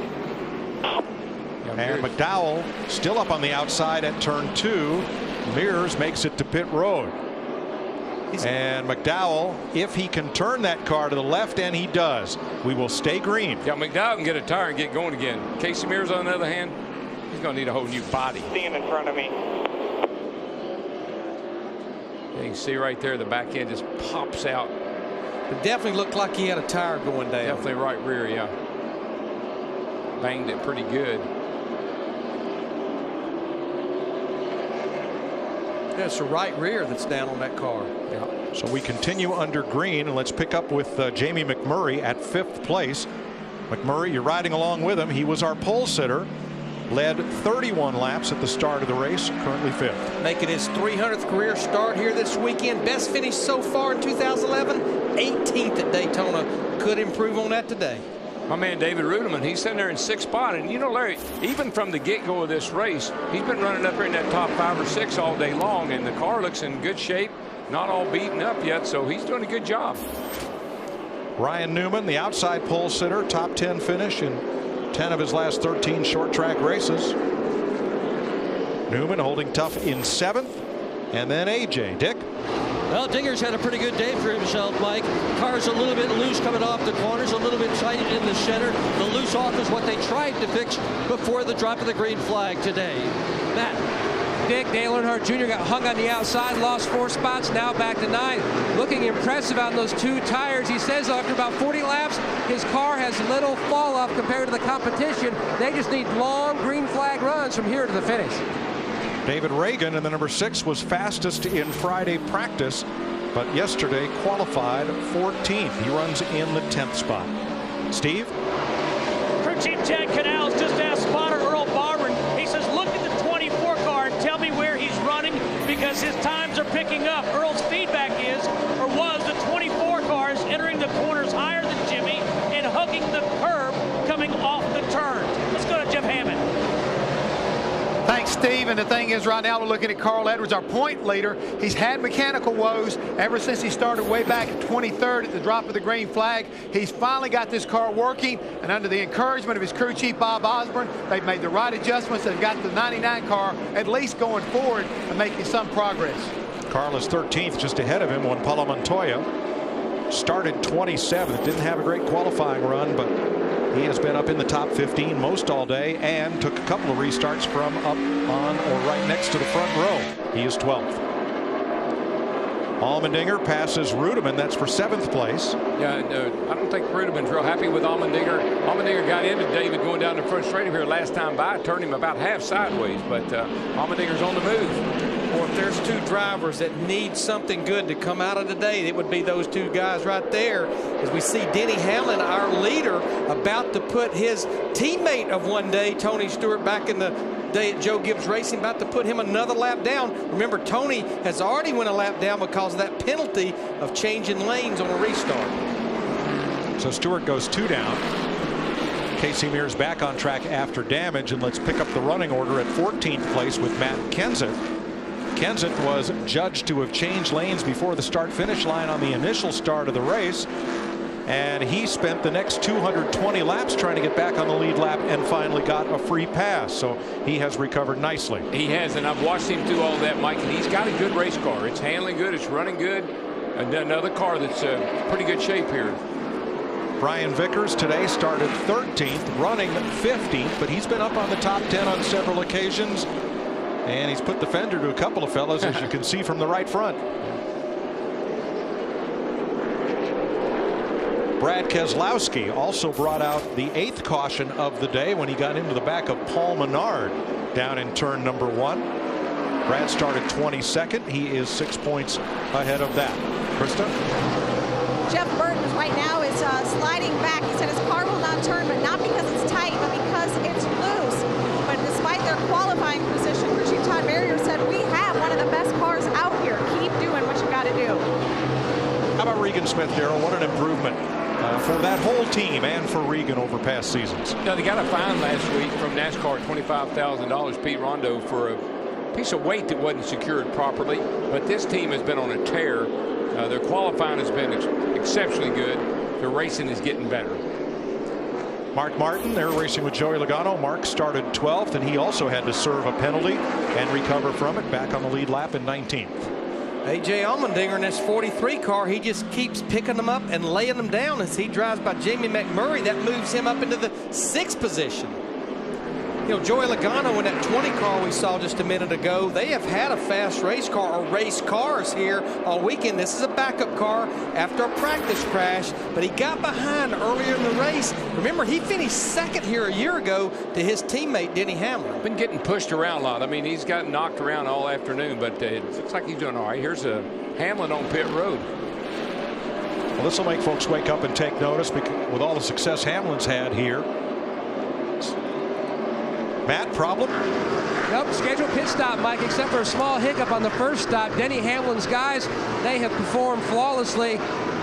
And McDowell still up on the outside at turn 2. Mears makes it to pit road. And McDowell, if he can turn that car to the left, and he does, we will stay green. Yeah, McDowell can get a tire and get going again. Casey Mears, on the other hand, he's going to need a whole new body. See him in front of me. You can see right there the back end just pops out. It definitely looked like he had a tire going down. Definitely right rear, yeah. Banged it pretty good. Yeah, it's the right rear that's down on that car. Yeah. So we continue under green, and let's pick up with Jamie McMurray at 5th place. McMurray, you're riding along with him. He was our pole sitter. Led 31 laps at the start of the race, currently 5th. Making his 300th career start here this weekend. Best finish so far in 2011, 18th at Daytona. Could improve on that today. My man David Rudeman, he's sitting there in 6th spot. And you know, Larry, even from the get-go of this race, he's been running up here in that top 5 or 6 all day long, and the car looks in good shape, not all beaten up yet, so he's doing a good job. Ryan Newman, the outside pole sitter, top 10 finish in 10 of his last 13 short track races. Newman holding tough in 7th, and then AJ. Dick? Well, Digger's had a pretty good day for himself, Mike. Car's a little bit loose coming off the corners, a little bit tight in the center. The loose off is what they tried to fix before the drop of the green flag today. Matt. Dick. Dale Earnhardt Jr. got hung on the outside, lost 4 spots, now back to 9. Looking impressive on those 2 tires. He says after about 40 laps, his car has little fall off compared to the competition. They just need long green flag runs from here to the finish. David Reagan in the number 6 was fastest in Friday practice, but yesterday qualified 14th. He runs in the 10th spot. Steve? Crew Chief Chad Canals just asked spotter Earl Barber. He says, look at the 24 car and tell me where he's running because his times are picking up. Earl's feedback is, or was, the 24 cars entering the corners higher than Jimmy and hugging the curb coming off the turn. Let's go to Jeff Hammond. Thanks, Steve. And the thing is, right now we're looking at Carl Edwards, our point leader. He's had mechanical woes ever since he started way back at 23rd at the drop of the green flag. He's finally got this car working, and under the encouragement of his crew chief, Bob Osborne, they've made the right adjustments. They've got the 99 car at least going forward and making some progress. Carl is 13th, just ahead of him when Paulo Montoya started 27th. Didn't have a great qualifying run, but he has been up in the top 15 most all day and took a couple of restarts from up on or right next to the front row. He is 12th. Allmendinger passes Rudeman. That's for 7th place. Yeah, I don't think Rudeman's real happy with Allmendinger. Allmendinger got into David going down the front straight here last time by, turned him about half sideways, but Allmendinger's on the move. Or if there's 2 drivers that need something good to come out of today, it would be those 2 guys right there. As we see Denny Hamlin, our leader, about to put his teammate of one day, Tony Stewart, back in the day at Joe Gibbs Racing, about to put him another lap down. Remember, Tony has already went a lap down because of that penalty of changing lanes on a restart. So Stewart goes 2 down. Casey Mears back on track after damage, and let's pick up the running order at 14th place with Matt Kenseth. Kenseth was judged to have changed lanes before the start-finish line on the initial start of the race, and he spent the next 220 laps trying to get back on the lead lap and finally got a free pass. So he has recovered nicely. He has, and I've watched him do all that, Mike, and he's got a good race car. It's handling good, it's running good, and another car that's pretty good shape here. Brian Vickers today started 13th, running 15th, but he's been up on the top 10 on several occasions. And he's put the fender to a couple of fellas, as you can see from the right front. Brad Keselowski also brought out the 8th caution of the day when he got into the back of Paul Menard down in turn number 1. Brad started 22nd. He is 6 points ahead of that. Krista? Jeff Burton right now is sliding back. He said his car will not turn, but not because it's tight, but because it's loose. But despite their qualifying position, Chief Todd Barrier said, we have one of the best cars out here. Keep doing what you got to do. How about Regan Smith, Darrell? What an improvement for that whole team and for Regan over past seasons. Now, they got a fine last week from NASCAR, $25,000, Pete Rondo, for a piece of weight that wasn't secured properly. But this team has been on a tear. Their qualifying has been exceptionally good. Their racing is getting better. Mark Martin, they're racing with Joey Logano. Mark started 12th, and he also had to serve a penalty and recover from it, back on the lead lap in 19th. A.J. Allmendinger in his 43 car, he just keeps picking them up and laying them down as he drives by Jamie McMurray. That moves him up into the 6th position. You know, Joey Logano in that 20 car we saw just a minute ago, they have had a fast race car or race cars here all weekend. This is a backup car after a practice crash, but he got behind earlier in the race. Remember, he finished 2nd here a year ago to his teammate Denny Hamlin. Been getting pushed around a lot. I mean, he's gotten knocked around all afternoon, but it looks like he's doing all right. Here's a Hamlin on pit road. Well, this will make folks wake up and take notice because with all the success Hamlin's had here. Matt, problem? Nope, scheduled pit stop, Mike, except for a small hiccup on the first stop. Denny Hamlin's guys, they have performed flawlessly,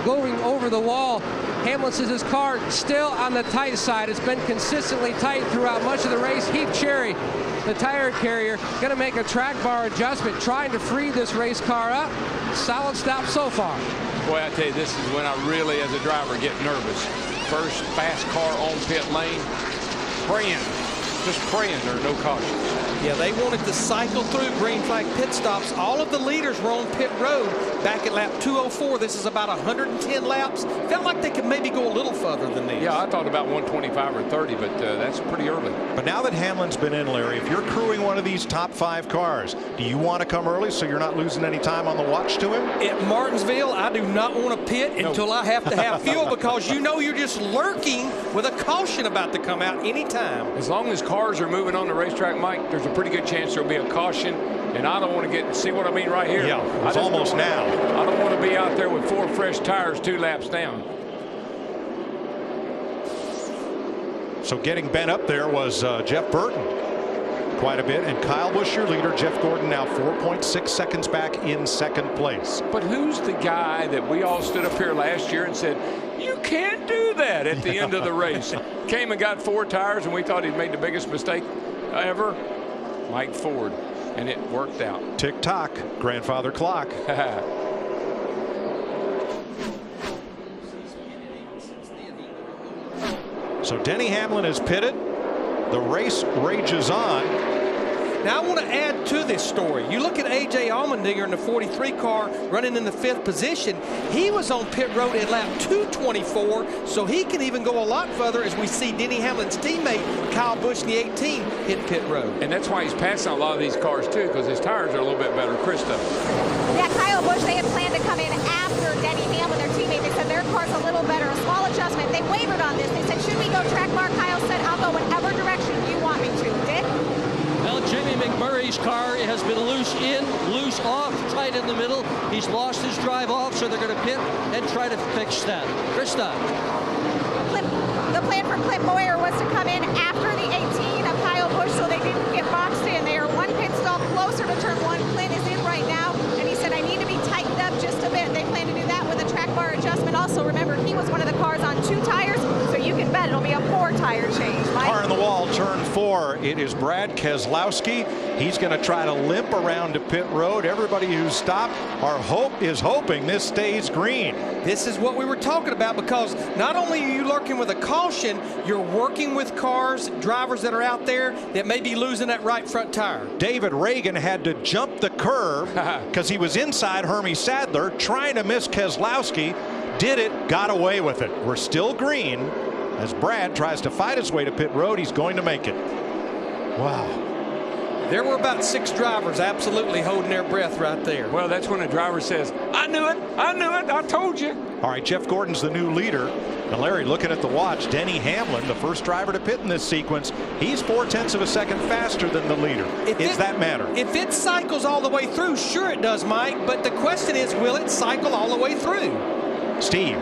going over the wall. Hamlin says his car still on the tight side. It's been consistently tight throughout much of the race. Heath Cherry, the tire carrier, going to make a track bar adjustment, trying to free this race car up. Solid stop so far. Boy, I tell you, this is when I really, as a driver, get nervous. First fast car on pit lane, praying just praying there are no cautions. Yeah, they wanted to cycle through green flag pit stops. All of the leaders were on pit road back at lap 204. This is about 110 laps. Felt like they could maybe go a little further than this. Yeah, I thought about 125 or 30, but that's pretty early. But now that Hamlin's been in, Larry, if you're crewing one of these top 5 cars, do you want to come early so you're not losing any time on the watch to him? At Martinsville, I do not want to pit until I have to have fuel, because you know you're just lurking with a caution about to come out anytime. As long as cars are moving on the racetrack, Mike, there's a pretty good chance there'll be a caution, and I don't want to see what I mean right here. Yeah, it's almost now. I don't want to be out there with 4 fresh tires 2 laps down. So getting bent up there was Jeff Burton quite a bit, and Kyle Busch, your leader. Jeff Gordon now 4.6 seconds back in second place. But who's the guy that we all stood up here last year and said, you can't do that at the end of the race? Came and got 4 tires, and we thought he'd made the biggest mistake ever. Mike Ford, and it worked out. Tick-tock, grandfather clock. So Denny Hamlin is pitted. The race rages on. Now I want to add to this story. You look at A.J. Allmendinger in the 43 car running in the 5th position. He was on pit road at lap 224, so he can even go a lot further as we see Denny Hamlin's teammate Kyle Busch in the 18 hit pit road. And that's why he's passing a lot of these cars too, because his tires are a little bit better. Krista. Yeah, Kyle Busch, they had planned to come in after Denny Hamlin, their teammate. They said their car's a little better, a small adjustment. They wavered on this. They said, should we go track mark? Kyle said, I'll go whatever direction you want me to. Dick? Well, Jamie McMurray's car has been loose in, loose off, tight in the middle. He's lost his drive off, so they're going to pit and try to fix that. Krista. The plan for Clint Boyer was to come in after the 18 of Kyle Busch, so they didn't get boxed in. They are 1 pit stop closer to turn 1. Clint is in right now, and he said, I need to be tightened up just a bit. They plan to do that with a track bar adjustment. Also, remember, he was one of the cars on 2 tires, so you can bet it'll be a 4-tire change. Mike? Car in the wall, turn 4. It is Brad Keselowski. He's going to try to limp around to pit road. Everybody who's stopped is hoping this stays green. This is what we were talking about, because not only are you lurking with a caution, you're working with cars, drivers that are out there that may be losing that right front tire. David Reagan had to jump the curve because he was inside Hermie Sadler trying to miss Keselowski. Did it, got away with it. We're still green as Brad tries to fight his way to pit road. He's going to make it. Wow. There were about 6 drivers absolutely holding their breath right there. Well, that's when a driver says, I knew it, I told you. All right, Jeff Gordon's the new leader. And Larry, looking at the watch, Denny Hamlin, the first driver to pit in this sequence, he's 0.4 of a second faster than the leader. Does that matter? If it cycles all the way through, sure it does, Mike. But the question is, will it cycle all the way through? Steve.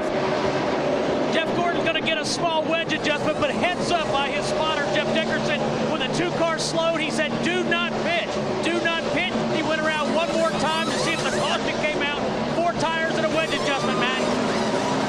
Jeff Gordon's going to get a small wedge adjustment, but heads up by his spotter, Jeff Dickerson. When the 2 cars slowed, he said, do not pit. Do not pit. He went around one more time to see if the caution came out. 4 tires and a wedge adjustment, Matt.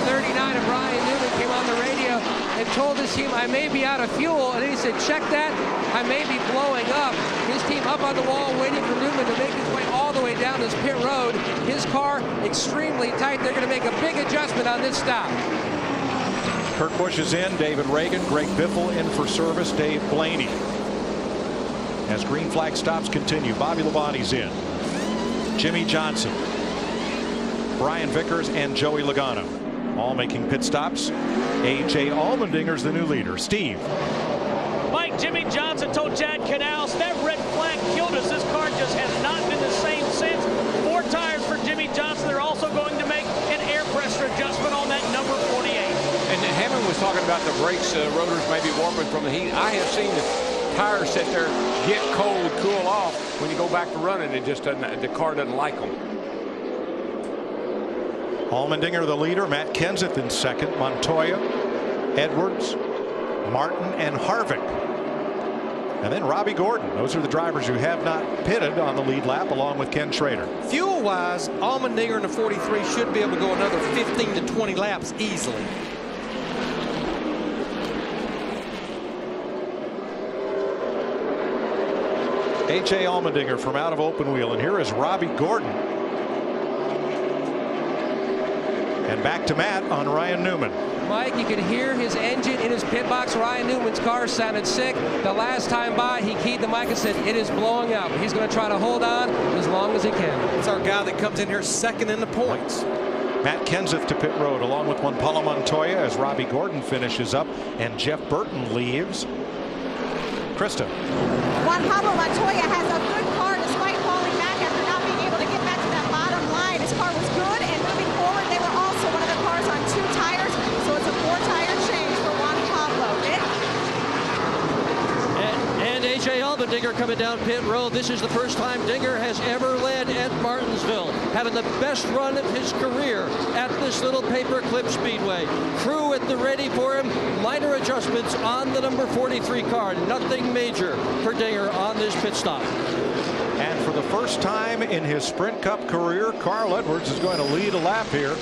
39 of Ryan Newman came on the radio and told his team, I may be out of fuel. And then he said, check that. I may be blowing up. His team up on the wall waiting for Newman to make his way all the way down this pit road. His car extremely tight. They're going to make a big adjustment on this stop. Kurt Busch is in, David Reagan, Greg Biffle in for service, Dave Blaney. As green flag stops continue, Bobby Labonte's in. Jimmy Johnson, Brian Vickers, and Joey Logano all making pit stops. A.J. Allmendinger's the new leader. Steve. Mike, Jimmy Johnson told Chad Canals, that red flag killed us. This car just has not been the same since. 4 tires for Jimmy Johnson. They're also going to make an air pressure adjustment on that number 48. And Hammond was talking about the brakes, rotors may be warping from the heat. I have seen the tires sit there, get cold, cool off. When you go back to running, it just doesn't, the car doesn't like them. Allmendinger the leader, Matt Kenseth in second, Montoya, Edwards, Martin, and Harvick. And then Robbie Gordon. Those are the drivers who have not pitted on the lead lap, along with Ken Schrader. Fuel-wise, Allmendinger in the 43 should be able to go another 15 to 20 laps easily. A.J. Allmendinger from out of open wheel. And here is Robbie Gordon. And back to Matt on Ryan Newman. Mike, you can hear his engine in his pit box. Ryan Newman's car sounded sick. The last time by, he keyed the mic and said, it is blowing up. He's going to try to hold on as long as he can. It's our guy that comes in here second in the points. Matt Kenseth to pit road along with Juan Montoya as Robbie Gordon finishes up and Jeff Burton leaves. Krista. Juan Montoya has a good car despite falling back after not being able to get back to that bottom line. His car was good, and moving forward, they were also one of the cars on 2 tires, so it's a 4-tire change for Juan Pablo. And A.J. Allmendinger coming down pit road. This is the first time Dinger has ever led at Martinsville, having the best run of his career at this little paperclip speedway. Crew at the ready for him. Minor adjustments on the number 43 car. Nothing major for Dinger on this pit stop. And for the first time in his Sprint Cup career, Carl Edwards is going to lead a lap here.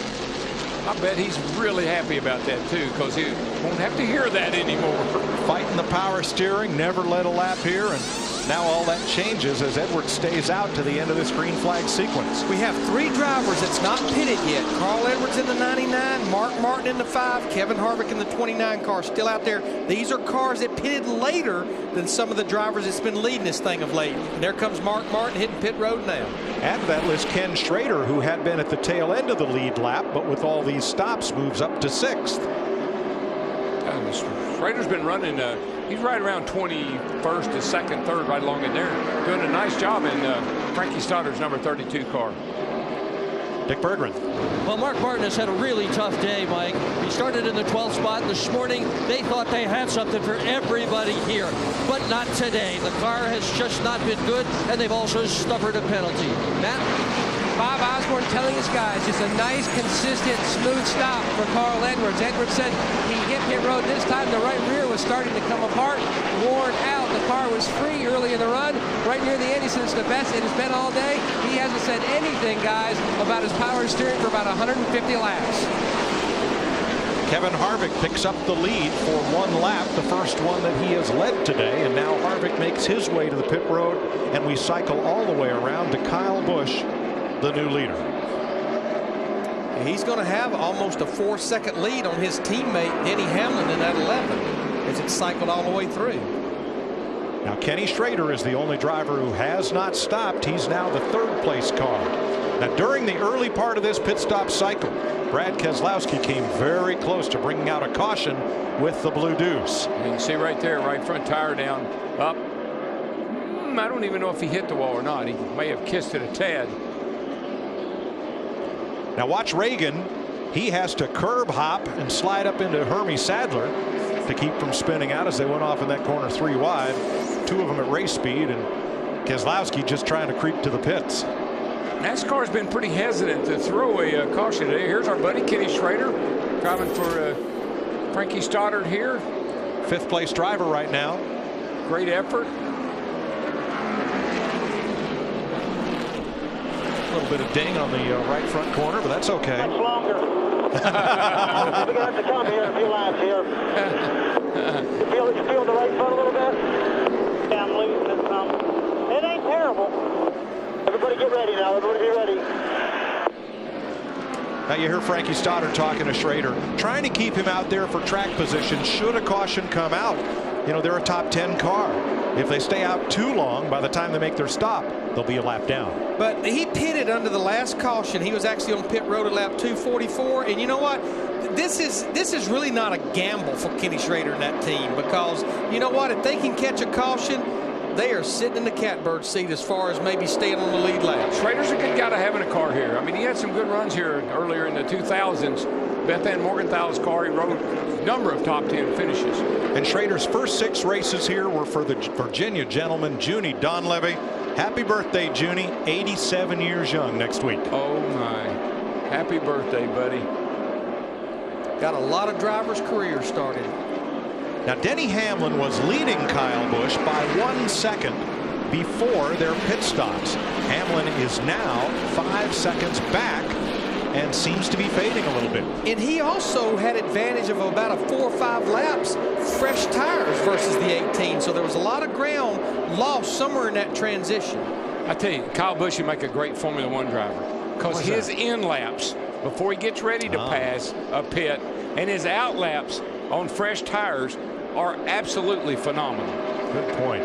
I bet he's really happy about that too, because he won't have to hear that anymore. Fighting the power steering, never led a lap here, and now all that changes as Edwards stays out to the end of this green flag sequence. We have 3 drivers that's not pitted yet. Carl Edwards in the 99, Mark Martin in the 5, Kevin Harvick in the 29 car still out there. These are cars that pitted later than some of the drivers that's been leading this thing of late. And there comes Mark Martin hitting pit road now. Add to that list Ken Schrader, who had been at the tail end of the lead lap, but with all these stops moves up to 6th. Schrader's been running, he's right around 21st to 2nd, 3rd, right along in there. Doing a nice job in Frankie Stoddard's number 32 car. Dick Berggren. Well, Mark Martin has had a really tough day, Mike. He started in the 12th spot this morning. They thought they had something for everybody here, but not today. The car has just not been good, and they've also suffered a penalty. Matt? Bob Osborne telling his guys just a nice, consistent, smooth stop for Carl Edwards. Edwards said he hit pit road this time. The right rear was starting to come apart, worn out. The car was free early in the run. Right near the end, he said it's the best it has been all day. He hasn't said anything, guys, about his power steering for about 150 laps. Kevin Harvick picks up the lead for 1 lap, the first one that he has led today, and now Harvick makes his way to the pit road, and we cycle all the way around to Kyle Busch, the new leader. He's going to have almost a 4-second lead on his teammate Denny Hamlin in that 11 as it cycled all the way through. Now Kenny Schrader is the only driver who has not stopped. He's now the 3rd place car. Now during the early part of this pit stop cycle, Brad Keselowski came very close to bringing out a caution with the blue deuce. You can see right there, right front tire down, up. I don't even know if he hit the wall or not. He may have kissed it a tad. Now watch Reagan. He has to curb hop and slide up into Hermie Sadler to keep from spinning out as they went off in that corner 3 wide. 2 of them at race speed, and Keselowski just trying to creep to the pits. NASCAR's been pretty hesitant to throw a caution today. Here's our buddy Kenny Schrader driving for Frankie Stoddard here. 5th place driver right now. Great effort. A little bit of ding on the right front corner, but that's okay. Much longer. We're going to have to come here a few laps here. You feel the right front a little bit? Yeah, I'm losing it some. It ain't terrible. Everybody get ready now. Everybody get ready. Now you hear Frankie Stoddard talking to Schrader, trying to keep him out there for track position should a caution come out. You know, they're a top 10 car. If they stay out too long, by the time they make their stop, they'll be a lap down. But he pitted under the last caution. He was actually on pit road at lap 244. And you know what? This is really not a gamble for Kenny Schrader and that team, because you know what? If they can catch a caution, they are sitting in the catbird seat as far as maybe staying on the lead lap. Schrader's a good guy to have in a car here. I mean, he had some good runs here earlier in the 2000s. Beth Ann Morgenthal's car, he rode a number of top 10 finishes. And Schrader's first 6 races here were for the Virginia gentleman, Junie Donlevy. Happy birthday, Junie. 87 years young next week. Oh, my. Happy birthday, buddy. Got a lot of drivers' careers started. Now, Denny Hamlin was leading Kyle Busch by 1 second before their pit stops. Hamlin is now 5 seconds back and seems to be fading a little bit. And he also had advantage of about a 4 or 5 laps fresh tires versus the 18. So there was a lot of ground lost somewhere in that transition. I tell you, Kyle Busch would make a great Formula One driver, because his end laps before he gets ready to pass a pit, and his out laps on fresh tires are absolutely phenomenal. Good point.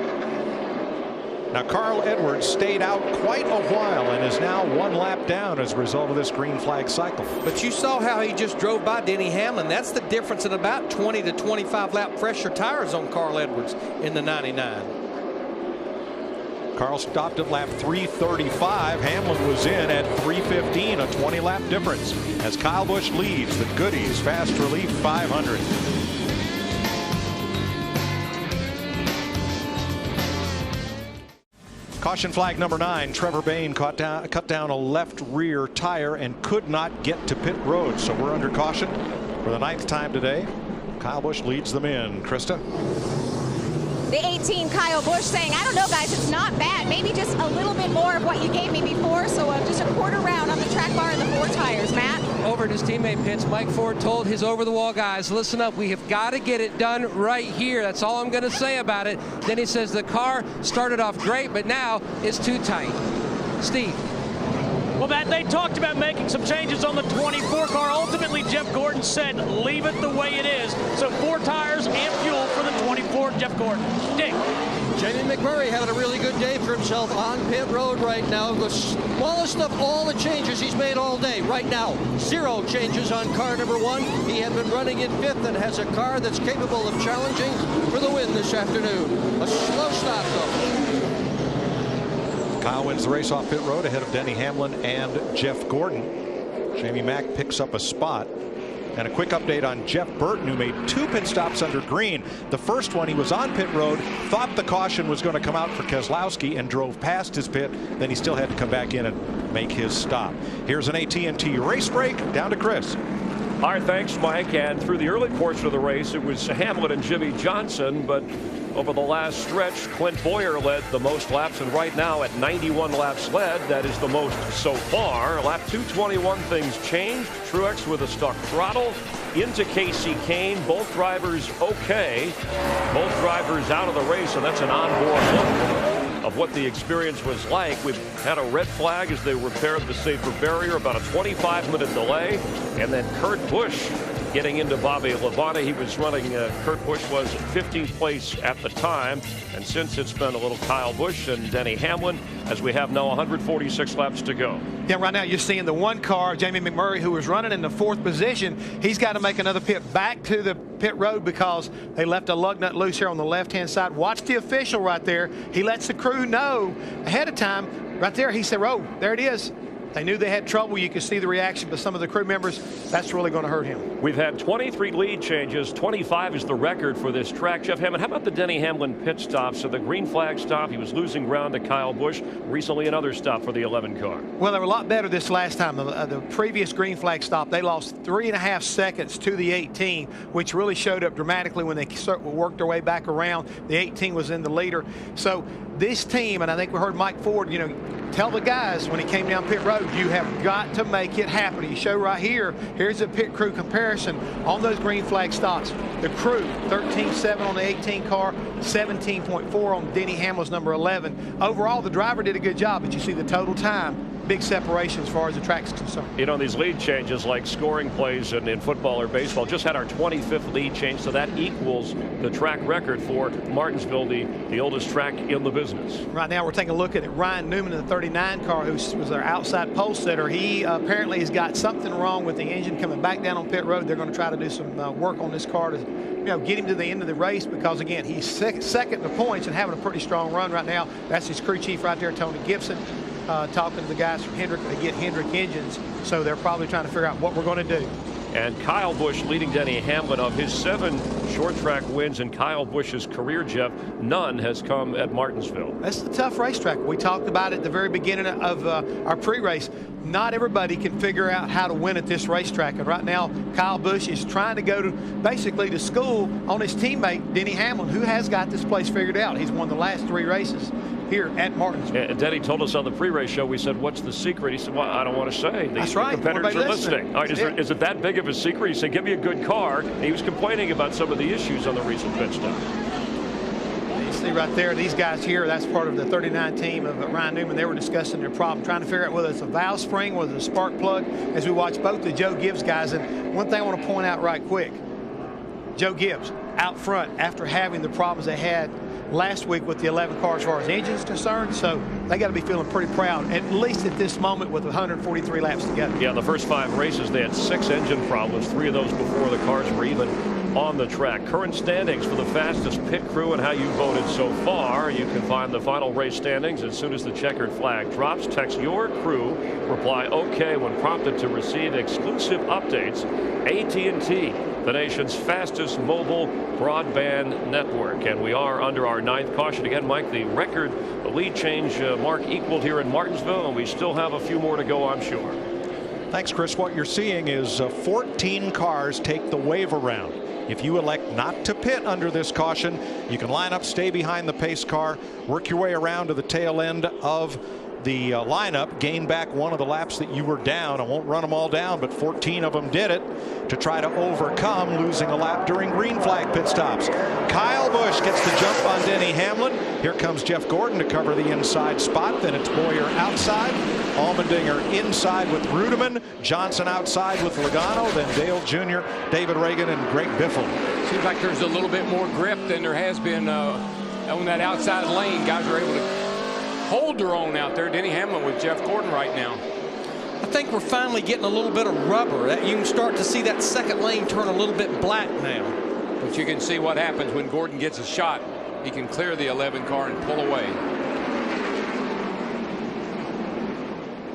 Now, Carl Edwards stayed out quite a while and is now 1 lap down as a result of this green flag cycle. But you saw how he just drove by Denny Hamlin. That's the difference in about 20 to 25 lap fresher tires on Carl Edwards in the 99. Carl stopped at lap 335. Hamlin was in at 315, a 20 lap difference as Kyle Busch leads the Goody's Fast Relief 500. Caution flag number 9. Trevor Bayne cut down a left rear tire and could not get to pit road. So we're under caution for the 9th time today. Kyle Busch leads them in. Krista? The 18, Kyle Busch, saying, I don't know, guys, it's not bad. Maybe just a little bit more of what you gave me before. So just a quarter round on the track bar and the 4 tires. Matt? Over at his teammate pits, Mike Ford told his over-the-wall guys, listen up, we have got to get it done right here. That's all I'm going to say about it. Then he says the car started off great, but now it's too tight. Steve? Well, Matt, they talked about making some changes on the 24 car. Ultimately, Jeff Gordon said, leave it the way it is. So 4 tires and fuel for the 24, Jeff Gordon. Dick. Jamie McMurray having a really good day for himself on pit road right now. The smallest of all the changes he's made all day. Right now, 0 changes on car number 1. He had been running in 5th and has a car that's capable of challenging for the win this afternoon. A slow stop, though. Kyle wins the race off pit road ahead of Denny Hamlin and Jeff Gordon. Jamie Mack picks up a spot. And a quick update on Jeff Burton, who made 2 pit stops under green. The first one, he was on pit road, thought the caution was going to come out for Keselowski and drove past his pit. Then he still had to come back in and make his stop. Here's an AT&T race break. Down to Chris. All right, thanks, Mike. And through the early portion of the race, it was Hamlin and Jimmy Johnson. But over the last stretch, Clint Boyer led the most laps. And right now at 91 laps led, that is the most so far. Lap 221, things changed. Truex with a stuck throttle into Casey Kane. Both drivers okay. Both drivers out of the race. And that's an onboard look of what the experience was like. We've had a red flag as they repaired the safer barrier, about a 25-minute delay, and then Kurt Busch getting into Bobby Labonte. He was running, Kurt Busch was 15th place at the time, and since it's been a little Kyle Busch and Denny Hamlin, as we have now 146 laps to go. Yeah, right now you're seeing the 1 car, Jamie McMurray, who was running in the 4th position. He's got to make another pit back to the pit road because they left a lug nut loose here on the left-hand side. Watch the official right there. He lets the crew know ahead of time. Right there, he said, oh, there it is. They knew they had trouble. You could see the reaction, but some of the crew members, that's really going to hurt him. We've had 23 lead changes. 25 is the record for this track. Jeff Hammond, how about the Denny Hamlin pit stop? So the green flag stop, he was losing ground to Kyle Busch. Recently another stop for the 11 car. Well, they were a lot better this last time. The previous green flag stop, they lost 3.5 seconds to the 18, which really showed up dramatically when they worked their way back around. The 18 was in the leader. So this team, and I think we heard Mike Ford, you know, tell the guys when he came down pit road, you have got to make it happen. You show right here, here's a pit crew comparison on those green flag stops. The crew, 13.7 on the 18 car, 17.4 on Denny Hamlin's number 11. Overall, the driver did a good job, but you see the total time, big separation as far as the track's concerned. You know, these lead changes like scoring plays in football or baseball, just had our 25th lead change, so that equals the track record for Martinsville, the oldest track in the business. Right now we're taking a look at Ryan Newman in the 39 car, who was their outside pole sitter. He apparently has got something wrong with the engine coming back down on pit road. They're going to try to do some work on this car to, you know, get him to the end of the race, because again, he's second to points and having a pretty strong run right now. That's his crew chief right there, Tony Gibson. Talking to the guys from Hendrick. They get Hendrick engines, so they're probably trying to figure out what we're going to do. And Kyle Busch leading Denny Hamlin. Of his 7 short track wins in Kyle Busch's career, Jeff, none has come at Martinsville. That's a tough racetrack. We talked about it at the very beginning of our pre-race. Not everybody can figure out how to win at this racetrack. And right now, Kyle Busch is trying to go to basically to school on his teammate, Denny Hamlin, who has got this place figured out. He's won the last 3 races here at Martinsville. And Denny told us on the pre-race show, we said, what's the secret? He said, well, I don't want to say. That's right. Competitors are listening. All right, is it that big of a secret? He said, give me a good car. And he was complaining about some of the issues on the recent pit stop. See right there, these guys here, that's part of the 39 team of Ryan Newman. They were discussing their problem, trying to figure out whether it's a valve spring, whether it's a spark plug, as we watch both the Joe Gibbs guys. And one thing I want to point out right quick, Joe Gibbs out front after having the problems they had last week with the 11 car as far as engine is concerned. So they got to be feeling pretty proud, at least at this moment with 143 laps together. Yeah, the first 5 races, they had 6 engine problems, 3 of those before the cars were even on the track. Current standings for the fastest pit crew and how you voted so far. You can find the final race standings as soon as the checkered flag drops. Text your crew, reply OK when prompted to receive exclusive updates. AT&T, the nation's fastest mobile broadband network. And we are under our 9th caution. Again, Mike, the record lead change mark equaled here in Martinsville, and we still have a few more to go, I'm sure. Thanks, Chris. What you're seeing is 14 cars take the wave around. If you elect not to pit under this caution, you can line up, stay behind the pace car, work your way around to the tail end of the lineup, gain back one of the laps that you were down. I won't run them all down, but 14 of them did it to try to overcome losing a lap during green flag pit stops. Kyle Busch gets the jump on Denny Hamlin. Here comes Jeff Gordon to cover the inside spot. Then it's Boyer outside, Allmendinger inside with Rudeman, Johnson outside with Logano, then Dale Jr., David Reagan, and Greg Biffle. Seems like there's a little bit more grip than there has been on that outside lane. Guys are able to hold their own out there. Denny Hamlin with Jeff Gordon right now. I think we're finally getting a little bit of rubber. You can start to see that second lane turn a little bit black now. But you can see what happens when Gordon gets a shot. He can clear the 11 car and pull away.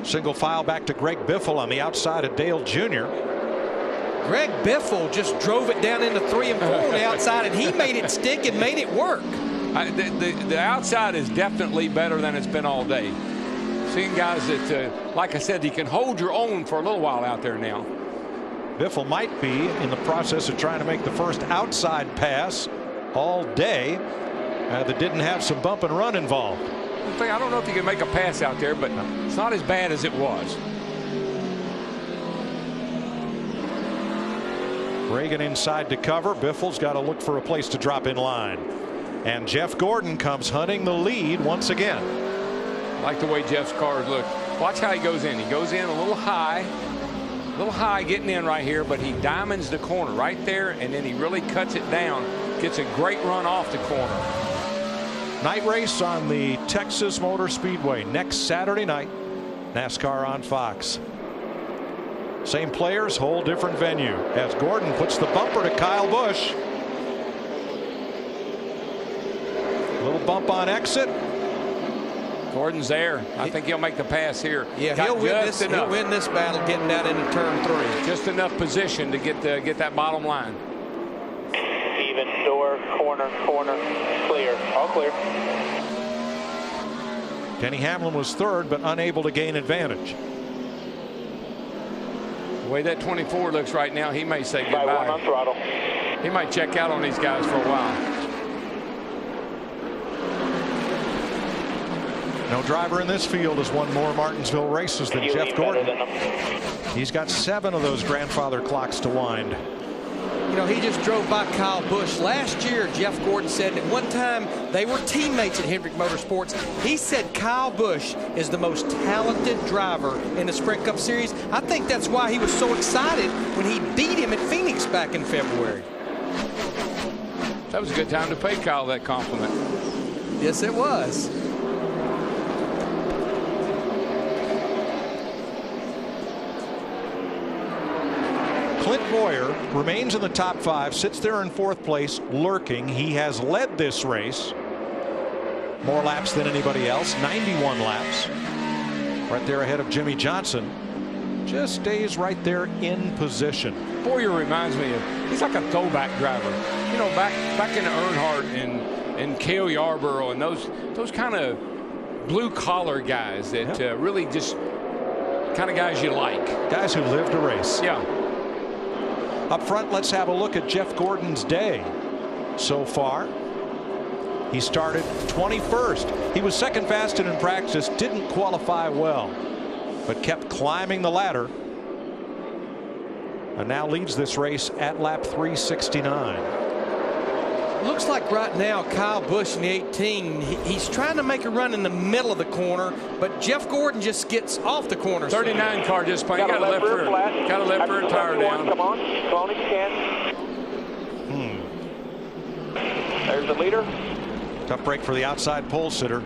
Single file back to Greg Biffle on the outside of Dale Jr. Greg Biffle just drove it down into 3 and 4 on the outside, and he made it stick and made it work. The outside is definitely better than it's been all day. Seeing guys that, like I said, you can hold your own for a little while out there now. Biffle might be in the process of trying to make the first outside pass all day that didn't have some bump and run involved. I don't know if you can make a pass out there, but it's not as bad as it was. Reagan inside to cover. Biffle's got to look for a place to drop in line. And Jeff Gordon comes hunting the lead once again. I like the way Jeff's cars look. Watch how he goes in. He goes in a little high getting in right here, but he diamonds the corner right there, and then he really cuts it down. Gets a great run off the corner. Night race on the Texas Motor Speedway next Saturday night. NASCAR on Fox. Same players, whole different venue. As Gordon puts the bumper to Kyle Busch. Little bump on exit. Gordon's there. I think he'll make the pass here. Yeah, he'll win this battle getting down into turn 3. Just enough position to get that bottom line. Even, door, corner, clear. All clear. Denny Hamlin was third, but unable to gain advantage. The way that 24 looks right now, he may say goodbye. By 1 on throttle. He might check out on these guys for a while. No driver in this field has won more Martinsville races than Jeff Gordon. He's got 7 of those grandfather clocks to wind. You know, he just drove by Kyle Busch. Last year, Jeff Gordon said at one time they were teammates at Hendrick Motorsports. He said Kyle Busch is the most talented driver in the Sprint Cup Series. I think that's why he was so excited when he beat him at Phoenix back in February. That was a good time to pay Kyle that compliment. Yes, it was. Clint Boyer remains in the top 5, sits there in 4th place, lurking. He has led this race more laps than anybody else, 91 laps. Right there ahead of Jimmy Johnson. Just stays right there in position. Boyer reminds me of, he's like a throwback driver. You know, back in Earnhardt and Cale Yarborough and those kind of blue collar guys that really just kind of guys you like. Guys who live to race. Yeah. Up front, let's have a look at Jeff Gordon's day so far. He started 21st. He was second fastest in practice, didn't qualify well, but kept climbing the ladder and now leads this race at lap 369. Looks like right now Kyle Busch in the 18, he's trying to make a run in the middle of the corner, but Jeff Gordon just gets off the corner. 39 car just playing. Got a left rear. Got a left rear tire down. Come on, Tony can. There's the leader. Tough break for the outside pole sitter.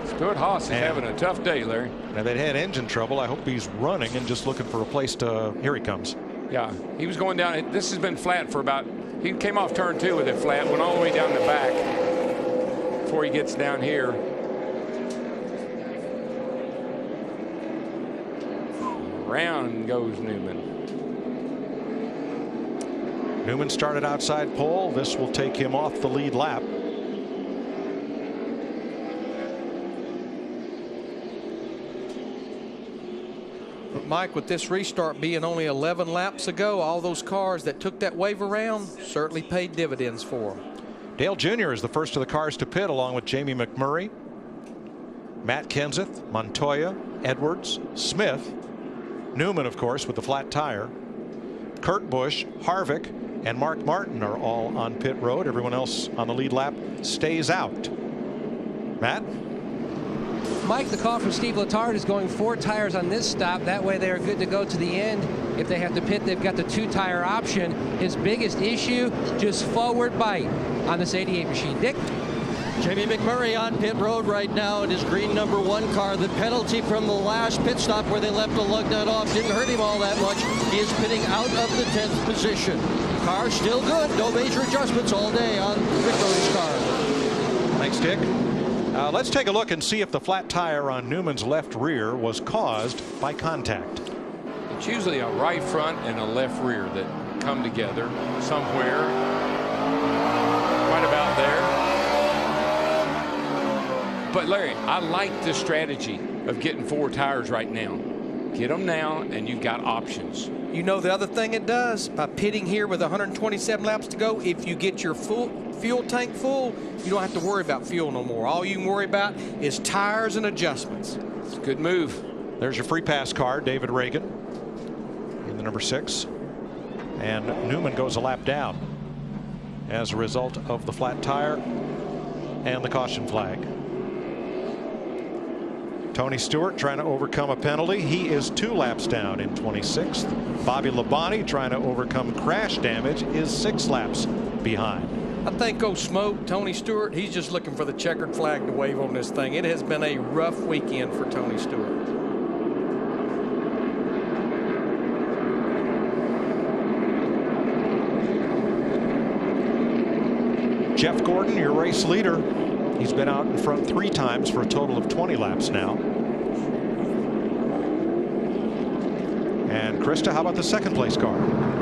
Stuart Haas is having a tough day, Larry. Now they'd had engine trouble. I hope he's running and just looking for a place to. Here he comes. Yeah, he was going down. This has been flat for about. He came off turn 2 with it flat, went all the way down the back before he gets down here. Round goes Newman. Newman started outside pole. This will take him off the lead lap. Mike, with this restart being only 11 laps ago, all those cars that took that wave around certainly paid dividends for them. Dale Jr. is the first of the cars to pit, along with Jamie McMurray, Matt Kenseth, Montoya, Edwards, Smith, Newman, of course, with the flat tire. Kurt Busch, Harvick, and Mark Martin are all on pit road. Everyone else on the lead lap stays out. Matt? Mike, the call from Steve Letarte is going 4 tires on this stop. That way they are good to go to the end. If they have to pit, they've got the 2-tire option. His biggest issue, just forward bite on this 88 machine. Dick? Jamie McMurray on pit road right now in his green #1 car. The penalty from the last pit stop where they left a lug nut off didn't hurt him all that much. He is pitting out of the 10th position. Car still good. No major adjustments all day on Rick Doty's car. Thanks, Dick. Let's take a look and see if the flat tire on Newman's left rear was caused by contact. It's usually a right front and a left rear that come together somewhere right about there. But Larry, I like the strategy of getting 4 tires right now. Get them now and you've got options. You know the other thing it does, by pitting here with 127 laps to go, if you get your fuel tank full, you don't have to worry about fuel no more. All you can worry about is tires and adjustments. It's a good move. There's your free pass car, David Reagan in the #6. And Newman goes a lap down as a result of the flat tire and the caution flag. Tony Stewart trying to overcome a penalty. He is 2 laps down in 26th. Bobby Labonte trying to overcome crash damage is 6 laps behind. I think Smoke, Tony Stewart, he's just looking for the checkered flag to wave on this thing. It has been a rough weekend for Tony Stewart. Jeff Gordon, your race leader. He's been out in front 3 times for a total of 20 laps now. And Krista, how about the 2nd place car?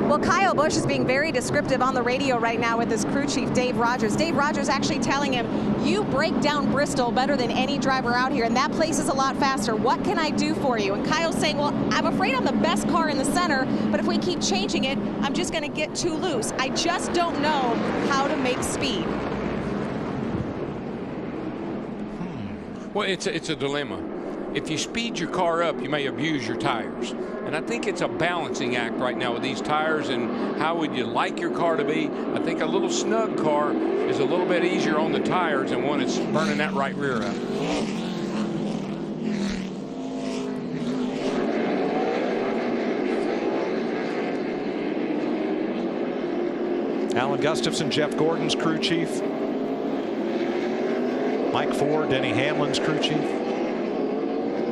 Well, Kyle Busch is being very descriptive on the radio right now with his crew chief, Dave Rogers. Dave Rogers actually telling him, you break down Bristol better than any driver out here, and that place is a lot faster. What can I do for you? And Kyle's saying, well, I'm afraid I'm the best car in the center, but if we keep changing it, I'm just going to get too loose. I just don't know how to make speed. Well, it's a dilemma. If you speed your car up, you may abuse your tires. And I think it's a balancing act right now with these tires and how would you like your car to be. I think a little snug car is a little bit easier on the tires than one that's burning that right rear up. Alan Gustafson, Jeff Gordon's crew chief. Mike Ford, Denny Hamlin's crew chief.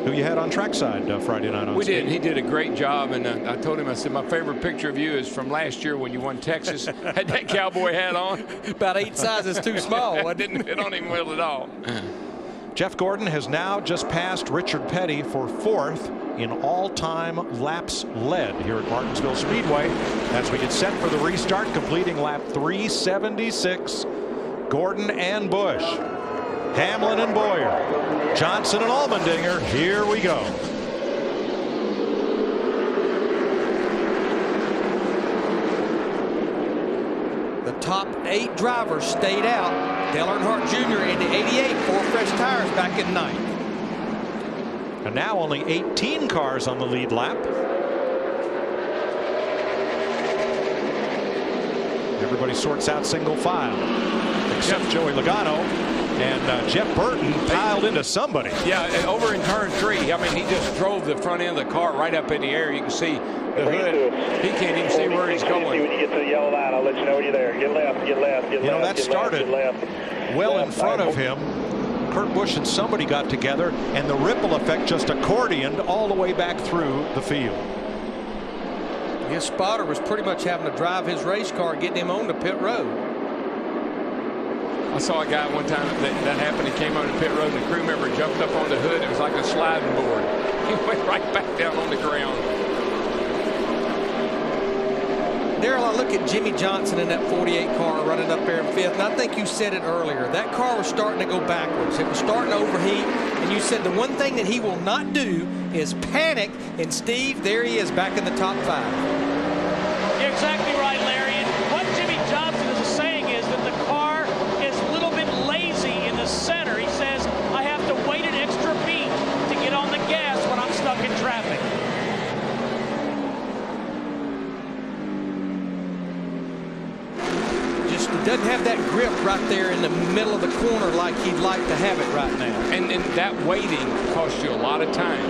Who you had on trackside Friday night on We skate. did. He did a great job, and I told him, I said, my favorite picture of you is from last year when you won Texas. Had that cowboy hat on. About 8 sizes too small. It didn't fit on him well at all. Jeff Gordon has now just passed Richard Petty for 4th in all-time laps led here at Martinsville Speedway as we get set for the restart, completing lap 376. Gordon and Busch, Hamlin and Boyer, Johnson and Allmendinger. Here we go. The top 8 drivers stayed out. Dale Earnhardt Jr. in the 88, 4 fresh tires back in 9th. And now only 18 cars on the lead lap. Everybody sorts out single file, except Joey Logano. And Jeff Burton piled into somebody. Yeah, over in turn 3. I mean, he just drove the front end of the car right up in the air. You can see the hood. He can't even see where he's going. When you get to the yellow line, I'll let you know when you're there. Get left, get left, get left. You know, that get started left, well in front of him. Kurt Busch and somebody got together, and the ripple effect just accordioned all the way back through the field. His spotter was pretty much having to drive his race car, getting him on the pit road. I saw a guy one time that happened. He came on the pit road, and the crew member jumped up on the hood. It was like a sliding board. He went right back down on the ground. Darrell, I look at Jimmy Johnson in that 48 car running up there in 5th, and I think you said it earlier. That car was starting to go backwards. It was starting to overheat, and you said the one thing that he will not do is panic, and Steve, there he is back in the top 5. You're exactly right, Larry. And what Jimmy Johnson is saying is that the car is a little bit lazy in the center. He says, I have to wait an extra beat to get on the gas when I'm stuck in traffic. Just doesn't have that grip right there in the middle of the corner like he'd like to have it right now. And that waiting costs you a lot of time.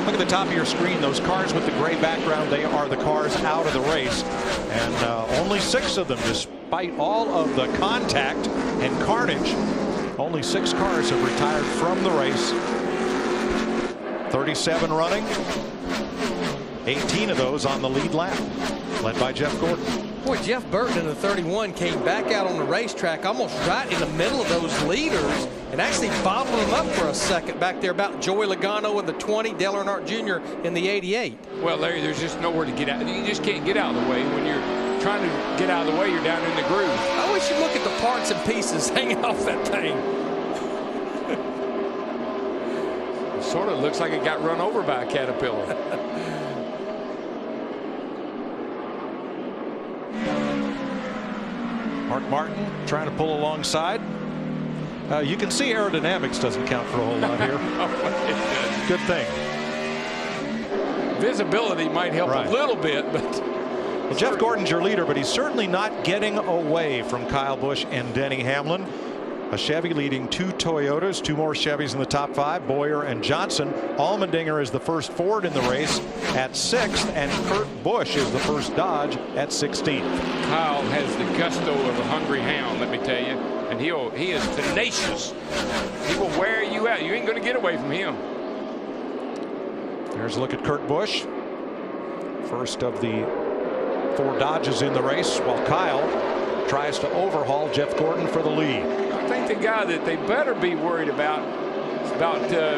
Look at the top of your screen. Those cars with the gray background, they are the cars out of the race. And only 6 of them, despite all of the contact and carnage, only 6 cars have retired from the race. 37 running. 18 of those on the lead lap, led by Jeff Gordon. Boy, Jeff Burton in the 31 came back out on the racetrack almost right in the middle of those leaders and actually bobbled them up for a second back there about Joey Logano in the 20, Dale Earnhardt Jr. in the 88. Well, Larry, there's just nowhere to get out. You just can't get out of the way. When you're trying to get out of the way, you're down in the groove. I wish you'd look at the parts and pieces hanging off that thing. It sort of looks like it got run over by a caterpillar. Mark Martin trying to pull alongside. You can see aerodynamics doesn't count for a whole lot here. Good thing. Visibility might help a little bit, but. Well, Jeff Gordon's your leader, but he's certainly not getting away from Kyle Busch and Denny Hamlin. A Chevy leading 2 Toyotas, 2 more Chevys in the top 5, Boyer and Johnson. Allmendinger is the first Ford in the race at 6th, and Kurt Busch is the first Dodge at 16th. Kyle has the gusto of a hungry hound, let me tell you, and he is tenacious. He will wear you out. You ain't going to get away from him. There's a look at Kurt Busch, first of the 4 Dodges in the race, while Kyle tries to overhaul Jeff Gordon for the lead. I think the guy that they better be worried about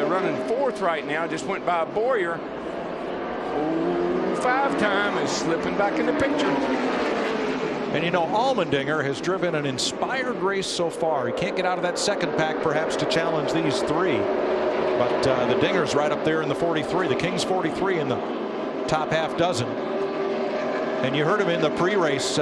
running 4th right now just went by Boyer. 5-time is slipping back in the picture. And you know, Allmendinger has driven an inspired race so far. He can't get out of that second pack perhaps to challenge these 3. But the Dinger's right up there in the 43. The King's 43 in the top half dozen. And you heard him in the pre-race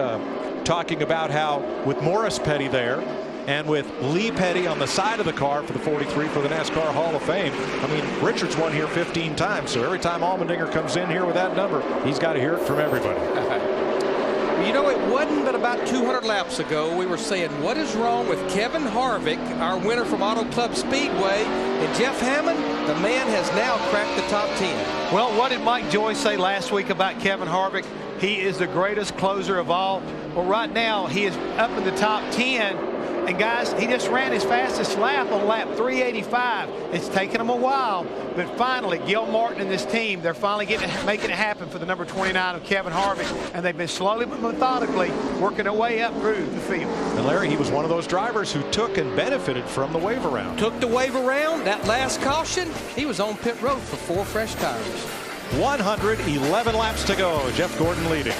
talking about how with Morris Petty there and with Lee Petty on the side of the car for the 43 for the NASCAR Hall of Fame. I mean, Richards won here 15 times, so every time Allmendinger comes in here with that number, he's got to hear it from everybody. You know, it wasn't but about 200 laps ago we were saying, what is wrong with Kevin Harvick, our winner from Auto Club Speedway, and Jeff Hammond? The man has now cracked the top 10. Well, what did Mike Joy say last week about Kevin Harvick? He is the greatest closer of all. Well, right now he is up in the top 10. And guys, he just ran his fastest lap on lap 385. It's taken him a while, but finally, Gil Martin and this team, they're finally making it happen for the number 29 of Kevin Harvick, and they've been slowly but methodically working their way up through the field. And Larry, he was one of those drivers who took and benefited from the wave around. Took the wave around, that last caution, he was on pit road for 4 fresh tires. 111 laps to go. Jeff Gordon leading.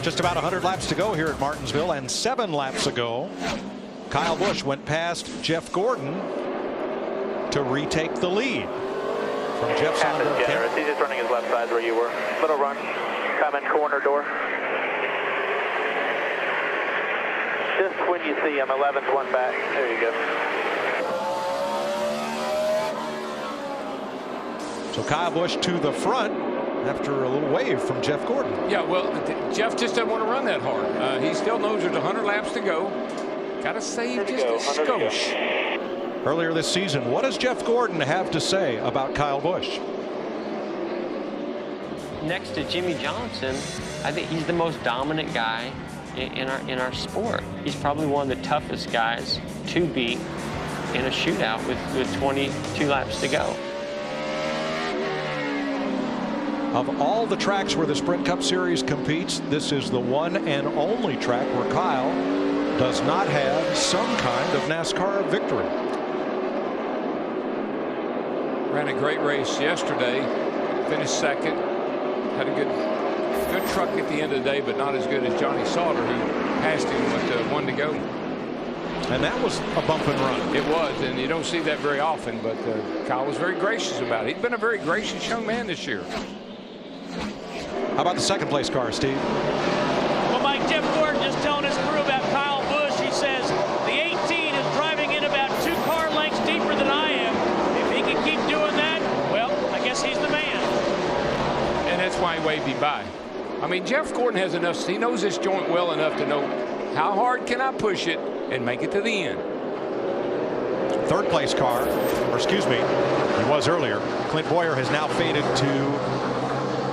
Just about 100 laps to go here at Martinsville, and 7 laps ago, Kyle Busch went past Jeff Gordon to retake the lead. From Jeff's onboard camera. He's just running his left side where you were. Little run, come in corner door. Just when you see him, 11th one back. There you go. So Kyle Busch to the front after a little wave from Jeff Gordon. Yeah, well, Jeff just doesn't want to run that hard. He still knows there's 100 laps to go. Got to save just a skosh. Earlier this season, what does Jeff Gordon have to say about Kyle Busch? Next to Jimmy Johnson, I think he's the most dominant guy in our sport. He's probably one of the toughest guys to beat in a shootout with 22 laps to go. Of all the tracks where the Sprint Cup Series competes, this is the one and only track where Kyle does not have some kind of NASCAR victory. Ran a great race yesterday, finished second, had a good truck at the end of the day, but not as good as Johnny Sauter, who passed him with 1 to go. And that was a bump and run. It was, and you don't see that very often, but Kyle was very gracious about it. He's been a very gracious young man this year. How about the second place car, Steve? Well, Mike, Jeff Gordon just telling his crew about Kyle Busch. He says the 18 is driving in about 2 car lengths deeper than I am. If he can keep doing that, well, I guess he's the man. And that's why he waved him by. I mean, Jeff Gordon has enough. He knows this joint well enough to know how hard can I push it and make it to the end. Third place car, or excuse me, he was earlier. Clint Boyer has now faded to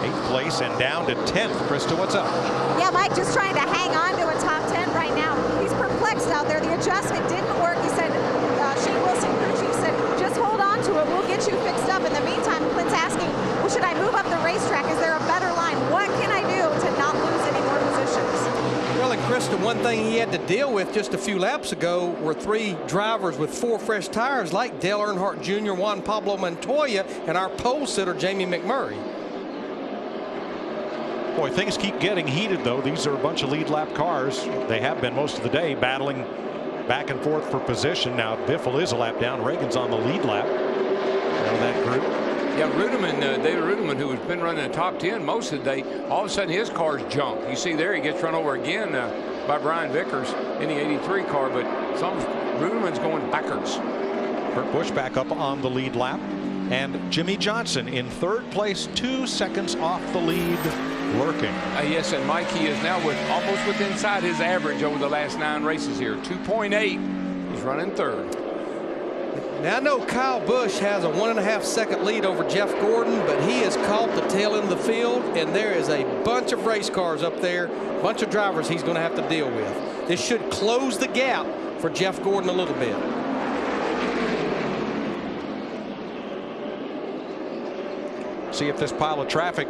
8th place and down to 10th. Krista, what's up? Yeah, Mike, just trying to hang on to a top 10 right now. He's perplexed out there. The adjustment didn't work. He said, Shane Wilson, crew chief, said, just hold on to it. We'll get you fixed up. In the meantime, Clint's asking, well, should I move up the racetrack? Is there a better line? What can I do to not lose any more positions? Well, and Krista, one thing he had to deal with just a few laps ago were 3 drivers with 4 fresh tires like Dale Earnhardt Jr., Juan Pablo Montoya, and our pole sitter, Jamie McMurray. Boy, things keep getting heated, though. These are a bunch of lead lap cars. They have been most of the day battling back and forth for position. Now, Biffle is a lap down. Reagan's on the lead lap of that group. Yeah, Ruderman, David Ruderman, who has been running the top 10 most of the day, all of a sudden his car's junk. You see there, he gets run over again by Brian Vickers in the 83 car, but Ruderman's going backwards. Kurt Busch back up on the lead lap. And Jimmy Johnson in 3rd place, 2 seconds off the lead, lurking. Yes, and Mike, he is now almost within inside his average over the last 9 races here. 2.8. He's running 3rd. Now, I know Kyle Busch has a 1.5 second lead over Jeff Gordon, but he has caught the tail end of the field, and there is a bunch of race cars up there, a bunch of drivers he's going to have to deal with. This should close the gap for Jeff Gordon a little bit. See if this pile of traffic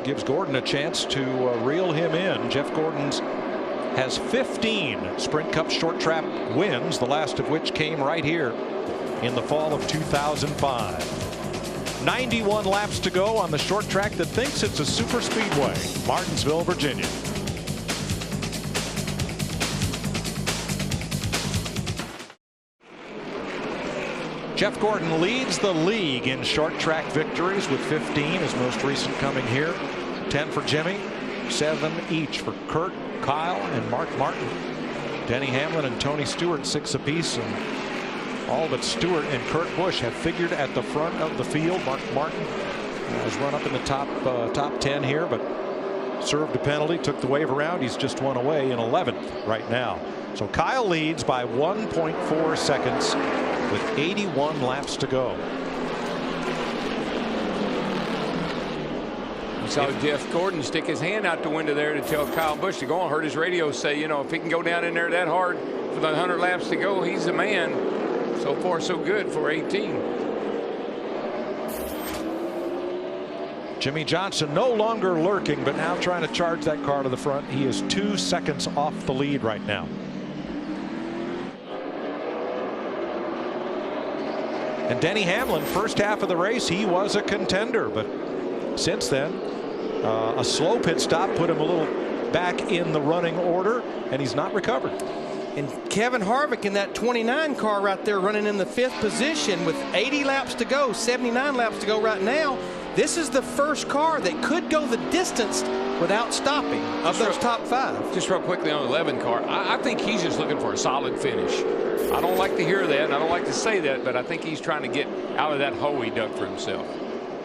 gives Gordon a chance to reel him in. Jeff Gordon's has 15 Sprint Cup short track wins, the last of which came right here in the fall of 2005. 91 laps to go on the short track that thinks it's a super speedway, Martinsville, Virginia. Jeff Gordon leads the league in short track victories with 15, his most recent coming here. 10 for Jimmy, 7 each for Kurt, Kyle, and Mark Martin. Denny Hamlin and Tony Stewart 6 apiece, and all but Stewart and Kurt Busch have figured at the front of the field. Mark Martin has run up in the top 10 here, but served a penalty, took the wave around. He's just one away in 11th right now. So Kyle leads by 1.4 seconds with 81 laps to go. You saw Jeff Gordon stick his hand out the window there to tell Kyle Busch to go on. Heard his radio say, you know, if he can go down in there that hard for the 100 laps to go, he's the man. So far, so good for 18. Jimmy Johnson no longer lurking, but now trying to charge that car to the front. He is 2 seconds off the lead right now. And Denny Hamlin, first half of the race, he was a contender, but since then, a slow pit stop put him a little back in the running order, and he's not recovered. And Kevin Harvick in that 29 car right there running in the 5th position with 80 laps to go, 79 laps to go right now. This is the first car that could go the distance without stopping of those top 5. Just real quickly on the 11 car, I think he's just looking for a solid finish. I don't like to hear that, and I don't like to say that, but I think he's trying to get out of that hole he dug for himself.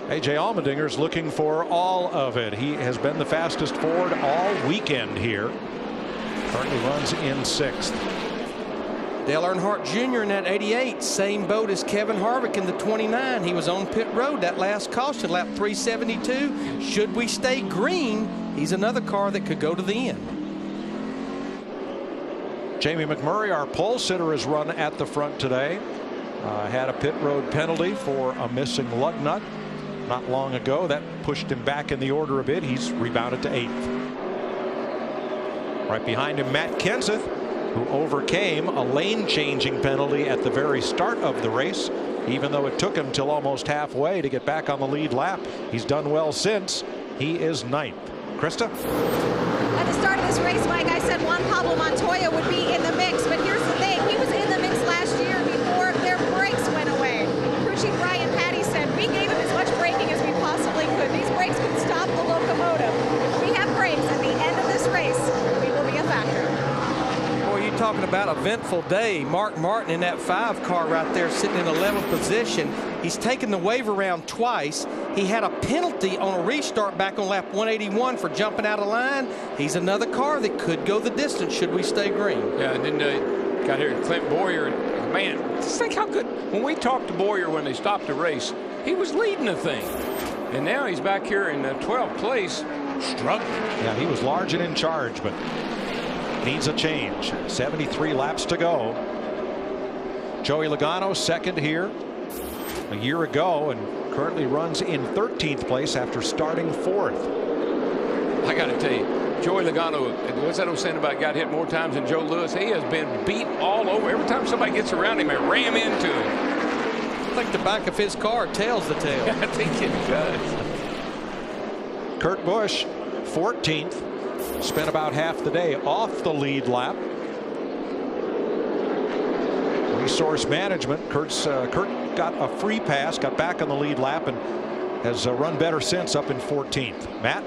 A.J. Allmendinger's looking for all of it. He has been the fastest Ford all weekend here. Currently runs in 6th. Dale Earnhardt Jr. in that 88, same boat as Kevin Harvick in the 29. He was on pit road that last caution lap 372. Should we stay green, he's another car that could go to the end. Jamie McMurray, our pole sitter, has run at the front today. Had a pit road penalty for a missing lug nut not long ago. That pushed him back in the order a bit. He's rebounded to 8th. Right behind him, Matt Kenseth, who overcame a lane-changing penalty at the very start of the race, even though it took him till almost halfway to get back on the lead lap. He's done well since. He is 9th. Krista? At the start of this race, Mike, I said Juan Pablo Montoya would be in the mix, but here's the thing. He was in the mix last year before their brakes went away. Crew Chief Brian Patty said, we gave him as much braking as we possibly could. These brakes could stop the locomotive. If we have brakes at the end of this race, we will be a factor. Boy, you're talking about a eventful day. Mark Martin in that 5 car right there sitting in 11th position. He's taken the wave around twice. He had a penalty on a restart back on lap 181 for jumping out of line. He's another car that could go the distance should we stay green. Yeah, and then got here Clint Boyer. And man, just think how good. When we talked to Boyer when they stopped the race, he was leading the thing. And now he's back here in 12th place, struggling. Yeah, he was large and in charge, but needs a change. 73 laps to go. Joey Logano second here a year ago and currently runs in 13th place after starting 4th. I got to tell you, Joey Logano, what's that old saying about got hit more times than Joe Lewis? He has been beat all over. Every time somebody gets around him, they ram into him. I think the back of his car tells the tale. I think it does. Kurt Busch 14th. Spent about half the day off the lead lap. Resource management. Kurt got a free pass, got back on the lead lap, and has run better since, up in 14th. Matt?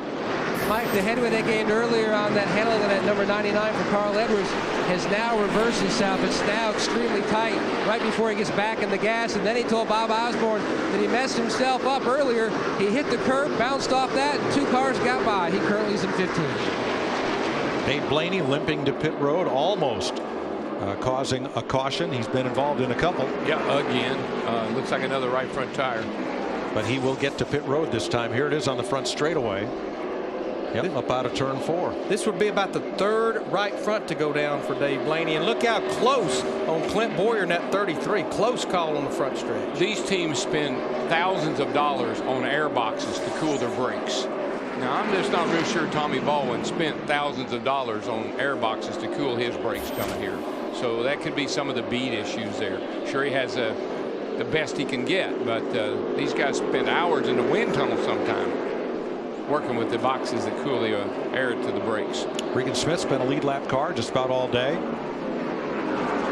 Mike, the headway they gained earlier on that handling of that number 99 for Carl Edwards has now reversed itself. It's now extremely tight right before he gets back in the gas. And then he told Bob Osborne that he messed himself up earlier. He hit the curb, bounced off that, and 2 cars got by. He currently is in 15th. Dave Blaney limping to pit road, almost causing a caution. He's been involved in a couple. Yeah, again. Looks like another right front tire. But he will get to pit road this time. Here it is on the front straightaway. Yep, up out of turn 4. This would be about the 3rd right front to go down for Dave Blaney. And look how close on Clint Boyer in that 33. Close call on the front stretch. These teams spend thousands of dollars on air boxes to cool their brakes. Now, I'm just not real sure Tommy Baldwin spent thousands of dollars on air boxes to cool his brakes coming here. So that could be some of the bead issues there. Sure, he has the best he can get, but these guys spend hours in the wind tunnel sometime working with the boxes that cool the air to the brakes. Regan Smith's been a lead lap car just about all day.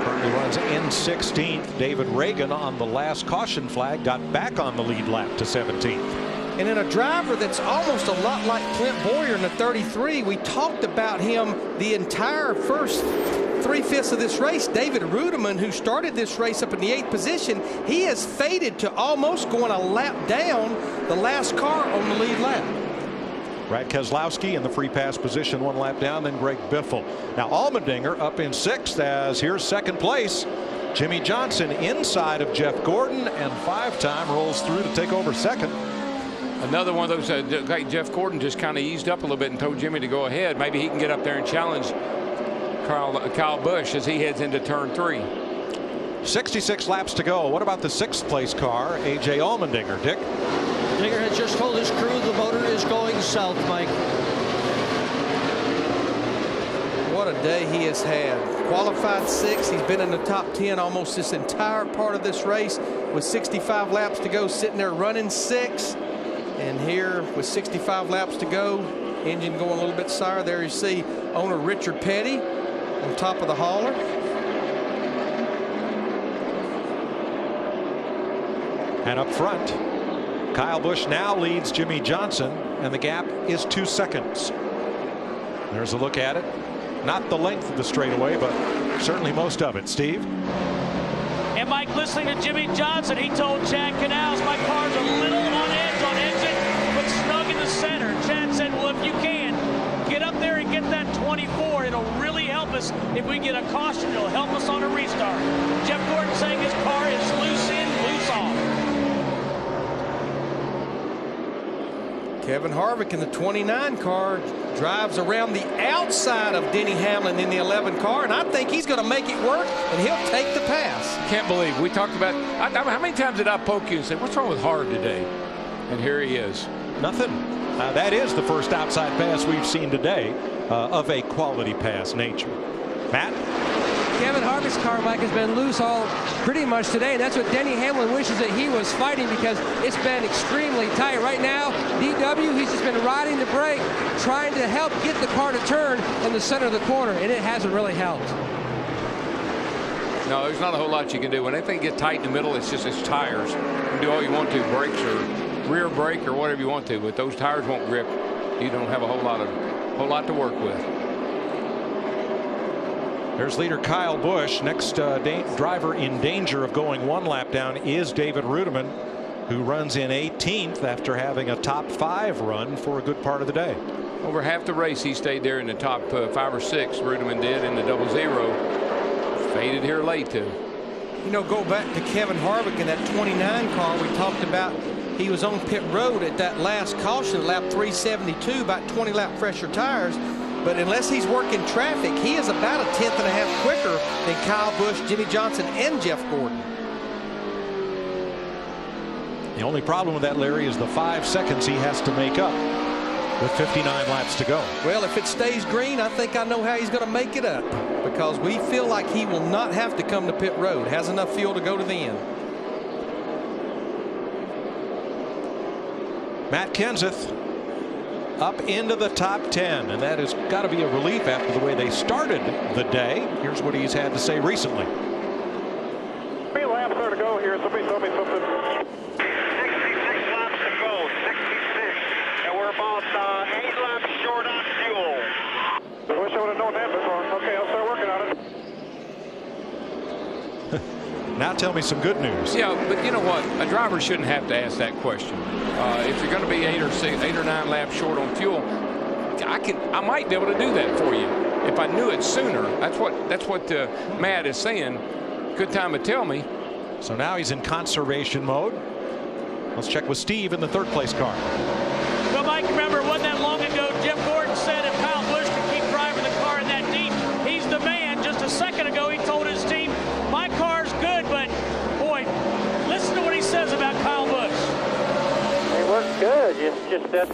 Currently runs in 16th. David Reagan on the last caution flag got back on the lead lap to 17th. And in a driver that's almost a lot like Clint Boyer in the 33, we talked about him the entire first 3/5 of this race. David Ruderman, who started this race up in the 8th position, he has faded to almost going a lap down the last car on the lead lap. Brad Keselowski in the free pass position, 1 lap down, then Greg Biffle. Now Allmendinger up in 6th as here's 2nd place. Jimmy Johnson inside of Jeff Gordon, and 5-time rolls through to take over 2nd. Another one of those like Jeff Gordon just kind of eased up a little bit and told Jimmy to go ahead. Maybe he can get up there and challenge Kyle Busch as he heads into turn 3. 66 laps to go. What about the 6th place car, A.J. Allmendinger? Dick? Digger has just told his crew the motor is going south, Mike. What a day he has had. Qualified 6th. He's been in the top 10 almost this entire part of this race with 65 laps to go, sitting there running 6th. And here with 65 laps to go, engine going a little bit sour. There you see owner Richard Petty on top of the hauler. And up front, Kyle Busch now leads Jimmy Johnson, and the gap is 2 seconds. There's a look at it. Not the length of the straightaway, but certainly most of it. Steve? And Mike, listening to Jimmy Johnson, he told Chad Canals, my car's a little on edge on caution. It'll help us on a restart. Jeff Gordon saying his car is loose in, loose off. Kevin Harvick in the 29 car drives around the outside of Denny Hamlin in the 11 car, and I think he's going to make it work, and he'll take the pass. Can't believe we talked about how many times did I poke you and say, what's wrong with Hard today? And here he is. Nothing. That is the first outside pass we've seen today of a quality pass nature. Matt? Kevin Harvick's car, Mike, has been loose all pretty much today, and that's what Denny Hamlin wishes that he was fighting, because it's been extremely tight. Right now, DW, he's just been riding the brake, trying to help get the car to turn in the center of the corner, and it hasn't really helped. No, there's not a whole lot you can do. When anything gets tight in the middle, it's just its tires. You can do all you want to, brakes or rear brake or whatever you want to, but those tires won't grip. You don't have a whole lot to work with. There's leader Kyle Busch. Next driver in danger of going one lap down is David Rudiman, who runs in 18th after having a top 5 run for a good part of the day. Over half the race he stayed there in the top 5 or 6. Rudiman did in the 00. Faded here late too. You know, go back to Kevin Harvick in that 29 car we talked about. He was on pit road at that last caution, lap 372, about 20 lap fresher tires. But unless he's working traffic, he is about a 10th and a half quicker than Kyle Busch, Jimmy Johnson, and Jeff Gordon. The only problem with that, Larry, is the 5 seconds he has to make up with 59 laps to go. Well, if it stays green, I think I know how he's going to make it up, because we feel like he will not have to come to pit road. Has enough fuel to go to the end. Matt Kenseth up into the top 10, and that has got to be a relief after the way they started the day. Here's what he's had to say recently. 3 laps are to go here. Somebody tell me something. 66 laps to go. 66. And we're about 8 laps short on fuel. I wish I would have known that before. Okay, I'll start working on it. Now tell me some good news. Yeah, but you know what? A driver shouldn't have to ask that question. If you're going to be 8 or 9 laps short on fuel, I might be able to do that for you if I knew it sooner. That's what Matt is saying. Good time to tell me. So now he's in conservation mode. Let's check with Steve in the 3rd place car. Well, Mike, remember, it wasn't that long ago Jeff Gordon said if Kyle Busch could keep driving the car in that deep, he's the man. Just a second ago, he told his team, my car's good, but boy, listen to what he says about Kyle Busch. It works good. It's just that's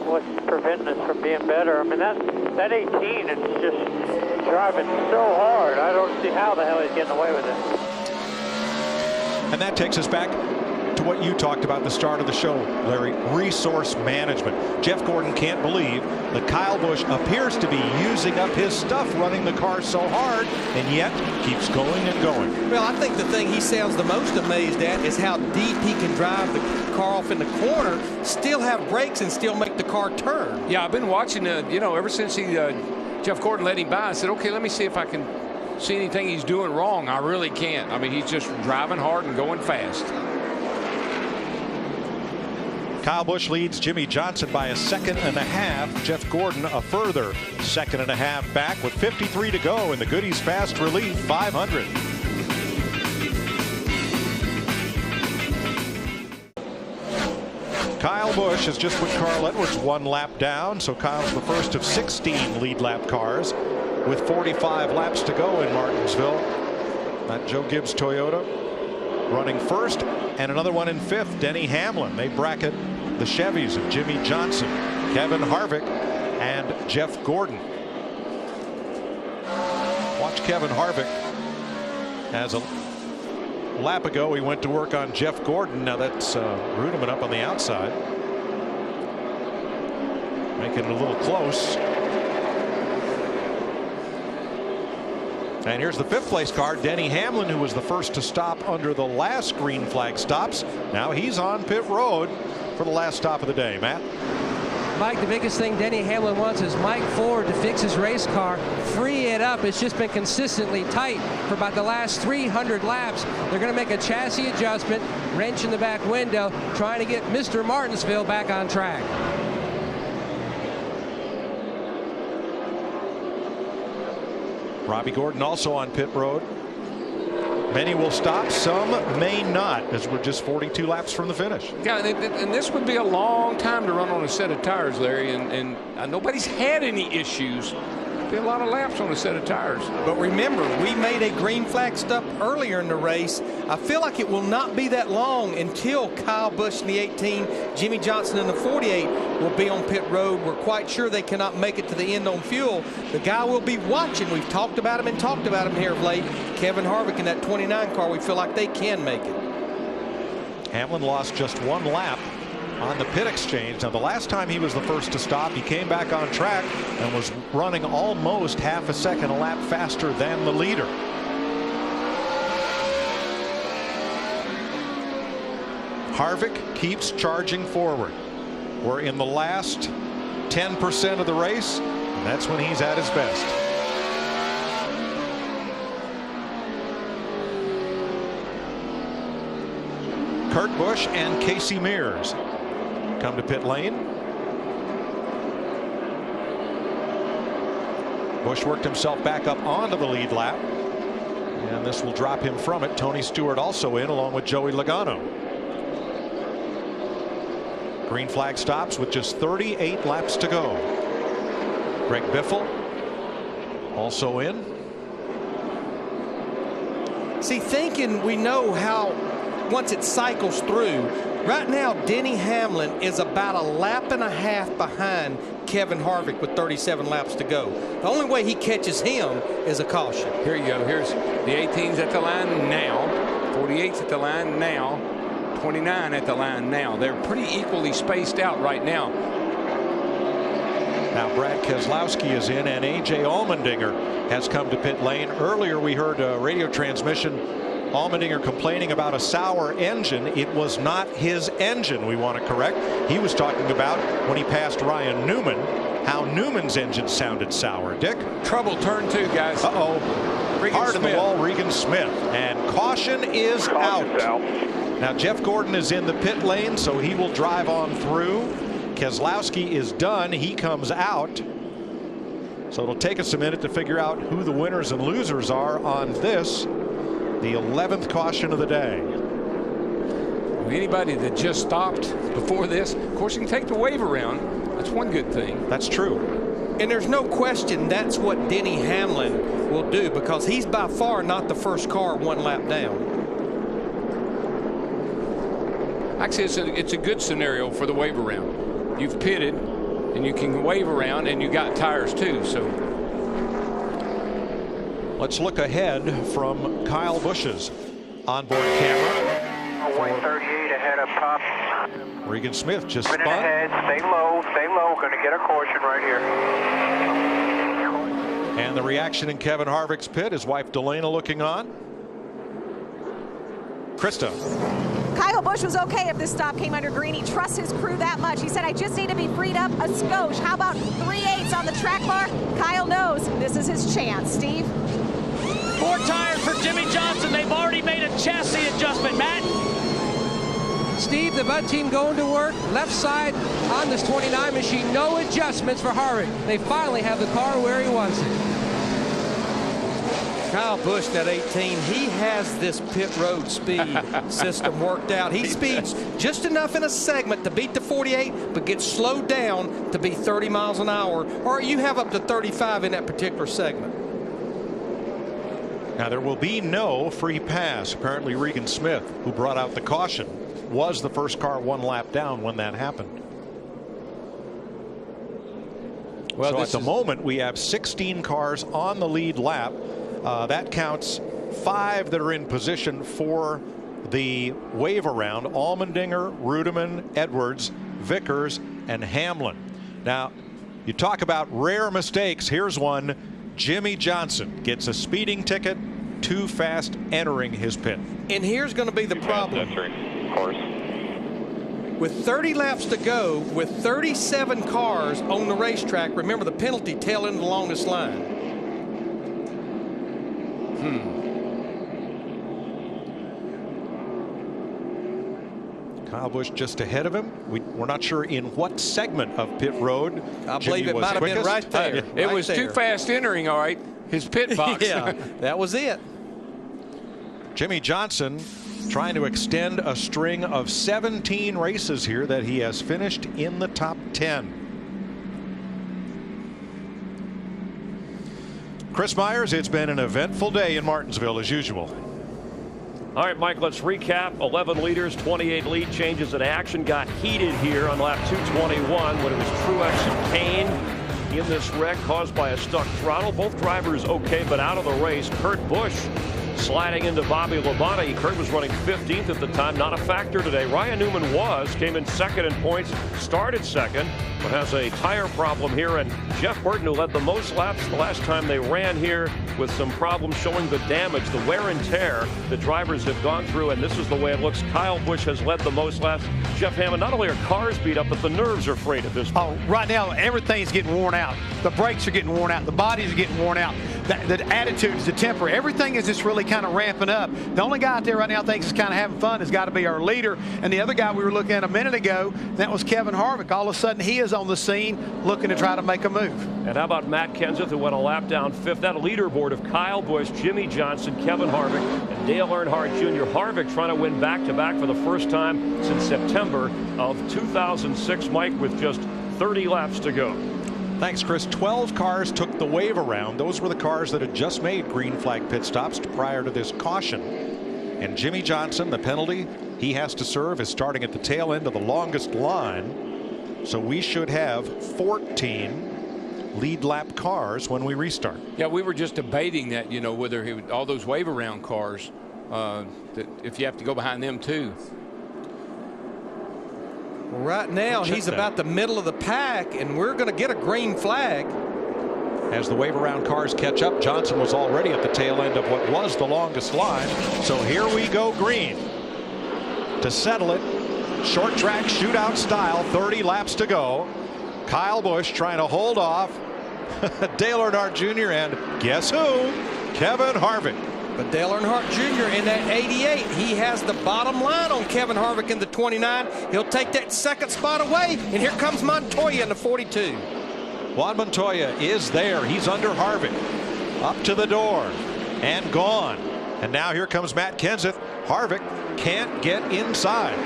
what's preventing us from being better. I mean, that 18 is just driving so hard. I don't see how the hell he's getting away with it. And that takes us back to what you talked about at the start of the show, Larry, resource management. Jeff Gordon can't believe that Kyle Busch appears to be using up his stuff running the car so hard, and yet keeps going and going. Well, I think the thing he sounds the most amazed at is how deep he can drive the car off in the corner, still have brakes, and still make the car turn. Yeah, I've been watching, you know, ever since Jeff Gordon let him by. I said, okay, let me see if I can see anything he's doing wrong. I really can't. I mean, he's just driving hard and going fast. Kyle Busch leads Jimmy Johnson by 1.5 seconds. Jeff Gordon a further 1.5 seconds back with 53 to go in the Goody's Fast Relief 500. Kyle Busch has just put Carl Edwards 1 lap down, so Kyle's the first of 16 lead lap cars with 45 laps to go in Martinsville. That Joe Gibbs Toyota running first, and another one in 5th, Denny Hamlin. They bracket the Chevys of Jimmy Johnson, Kevin Harvick, and Jeff Gordon. Watch Kevin Harvick. As a lap ago, he went to work on Jeff Gordon. Now that's Rudiman up on the outside, making it a little close. And here's the 5th place car, Denny Hamlin, who was the first to stop under the last green flag stops. Now he's on pit road for the last stop of the day. Matt? Mike, the biggest thing Denny Hamlin wants is Mike Ford to fix his race car, free it up. It's just been consistently tight for about the last 300 laps. They're going to make a chassis adjustment, wrench in the back window, trying to get Mr. Martinsville back on track. Robbie Gordon also on pit road. Many will stop, some may not, as we're just 42 laps from the finish. Yeah, and this would be a long time to run on a set of tires, Larry, and nobody's had any issues. Be a lot of laps on a set of tires. But remember, we made a green flag stop earlier in the race. I feel like it will not be that long until Kyle Busch in the 18, Jimmy Johnson in the 48 will be on pit road. We're quite sure they cannot make it to the end on fuel. The guy will be watching. We've talked about him and talked about him here of late. Kevin Harvick in that 29 car, we feel like they can make it. Hamlin lost just 1 lap on the pit exchange. Now, the last time he was the first to stop, he came back on track and was running almost half a second a lap faster than the leader. Harvick keeps charging forward. We're in the last 10% of the race, and that's when he's at his best. Kurt Busch and Casey Mears come to pit lane. Busch worked himself back up onto the lead lap, and this will drop him from it. Tony Stewart also in, along with Joey Logano. Green flag stops with just 38 laps to go. Greg Biffle also in. See, thinking we know how once it cycles through. Right now, Denny Hamlin is about a lap and a half behind Kevin Harvick with 37 laps to go. The only way he catches him is a caution. Here you go. Here's the 18's at the line now. 48's at the line now. 29 at the line now. They're pretty equally spaced out right now. Now Brad Keselowski is in, and A.J. Allmendinger has come to pit lane. Earlier we heard a radio transmission, Allmendinger complaining about a sour engine. It was not his engine, we want to correct. He was talking about when he passed Ryan Newman, how Newman's engine sounded sour. Dick? Trouble turn 2, guys. Uh-oh. Hard in the wall, Regan Smith. And caution is out. Now Jeff Gordon is in the pit lane, so he will drive on through. Keselowski is done. He comes out. So it'll take us a minute to figure out who the winners and losers are on this, the 11th caution of the day. Anybody that just stopped before this, of course, you can take the wave around. That's one good thing. That's true. And there's no question that's what Denny Hamlin will do, because he's by far not the first car 1 lap down. Actually, it's a good scenario for the wave around. You've pitted, and you can wave around, and you got tires too. So let's look ahead from Kyle Busch's onboard camera. 138 ahead of top. Regan Smith just spun. Ahead. Stay low. Stay low. Going to get a caution right here. And the reaction in Kevin Harvick's pit, his wife Delana looking on. Krista. Kyle Busch was okay if this stop came under green. He trusts his crew that much. He said, I just need to be freed up a skosh. How about 3/8 on the track bar? Kyle knows this is his chance. Steve? 4 tires for Jimmy Johnson. They've already made a chassis adjustment. Matt? Steve, the Bud team going to work. Left side on this 29 machine. No adjustments for Harvick. They finally have the car where he wants it. Kyle Busch, that 18, he has this pit road speed system worked out. He speeds just enough in a segment to beat the 48, but gets slowed down to be 30 miles an hour, or you have up to 35 in that particular segment. Now there will be no free pass. Apparently Regan Smith, who brought out the caution, was the first car 1 lap down when that happened. Well, so at the moment we have 16 cars on the lead lap. That counts 5 that are in position for the wave around: Allmendinger, Rudiman, Edwards, Vickers, and Hamlin. Now, you talk about rare mistakes. Here's one. Jimmy Johnson gets a speeding ticket, too fast entering his pit. And here's going to be the problem. With 30 laps to go, with 37 cars on the racetrack, remember the penalty tail end the longest line. Kyle Busch just ahead of him. We're not sure in what segment of pit road. I believe it might have been right there. It was too fast entering, all right. his pit box. Yeah, that was it. Jimmy Johnson trying to extend a string of 17 races here that he has finished in the top 10. Chris Myers, it's been an eventful day in Martinsville as usual. All right, Mike, let's recap. 11 leaders, 28 lead changes, and action got heated here on lap 221 when it was Truex and Kane in this wreck caused by a stuck throttle. Both drivers okay, but out of the race. Kurt Busch sliding into Bobby Labonte. Kurt was running 15th at the time, not a factor today. Ryan Newman came in second in points, started second, but has a tire problem here. And Jeff Burton, who led the most laps the last time they ran here, with some problems showing the damage, the wear and tear the drivers have gone through. And this is the way it looks. Kyle Busch has led the most laps. Jeff Hammond, not only are cars beat up, but the nerves are frayed at this point. Oh, right now, everything's getting worn out. The brakes are getting worn out. The bodies are getting worn out. The attitudes, the temper, everything is just really kind of ramping up. The only guy out there right now thinks is kind of having fun has got to be our leader. And the other guy we were looking at a minute ago, that was Kevin Harvick. All of a sudden, he is on the scene looking to try to make a move. And how about Matt Kenseth, who went a lap down fifth? That leaderboard of Kyle Busch, Jimmy Johnson, Kevin Harvick, and Dale Earnhardt Jr. Harvick trying to win back-to-back for the first time since September of 2006, Mike, with just 30 laps to go. Thanks, Chris. 12 cars took the wave around. Those were the cars that had just made green flag pit stops prior to this caution. And Jimmy Johnson, the penalty he has to serve is starting at the tail end of the longest line. So we should have 14 lead lap cars when we restart. Yeah, we were just debating that, you know, whether all those wave around cars, that if you have to go behind them too. Right now, he's about the middle of the pack, and we're going to get a green flag. As the wave around cars catch up, Johnson was already at the tail end of what was the longest line. So here we go, green. To settle it, short track shootout style, 30 laps to go. Kyle Busch trying to hold off Dale Earnhardt Jr. and guess who? Kevin Harvick. But Dale Earnhardt Jr. in that 88, he has the bottom line on Kevin Harvick in the 29. He'll take that second spot away, and here comes Montoya in the 42. Juan Montoya is there. He's under Harvick. Up to the door and gone. And now here comes Matt Kenseth. Harvick can't get inside.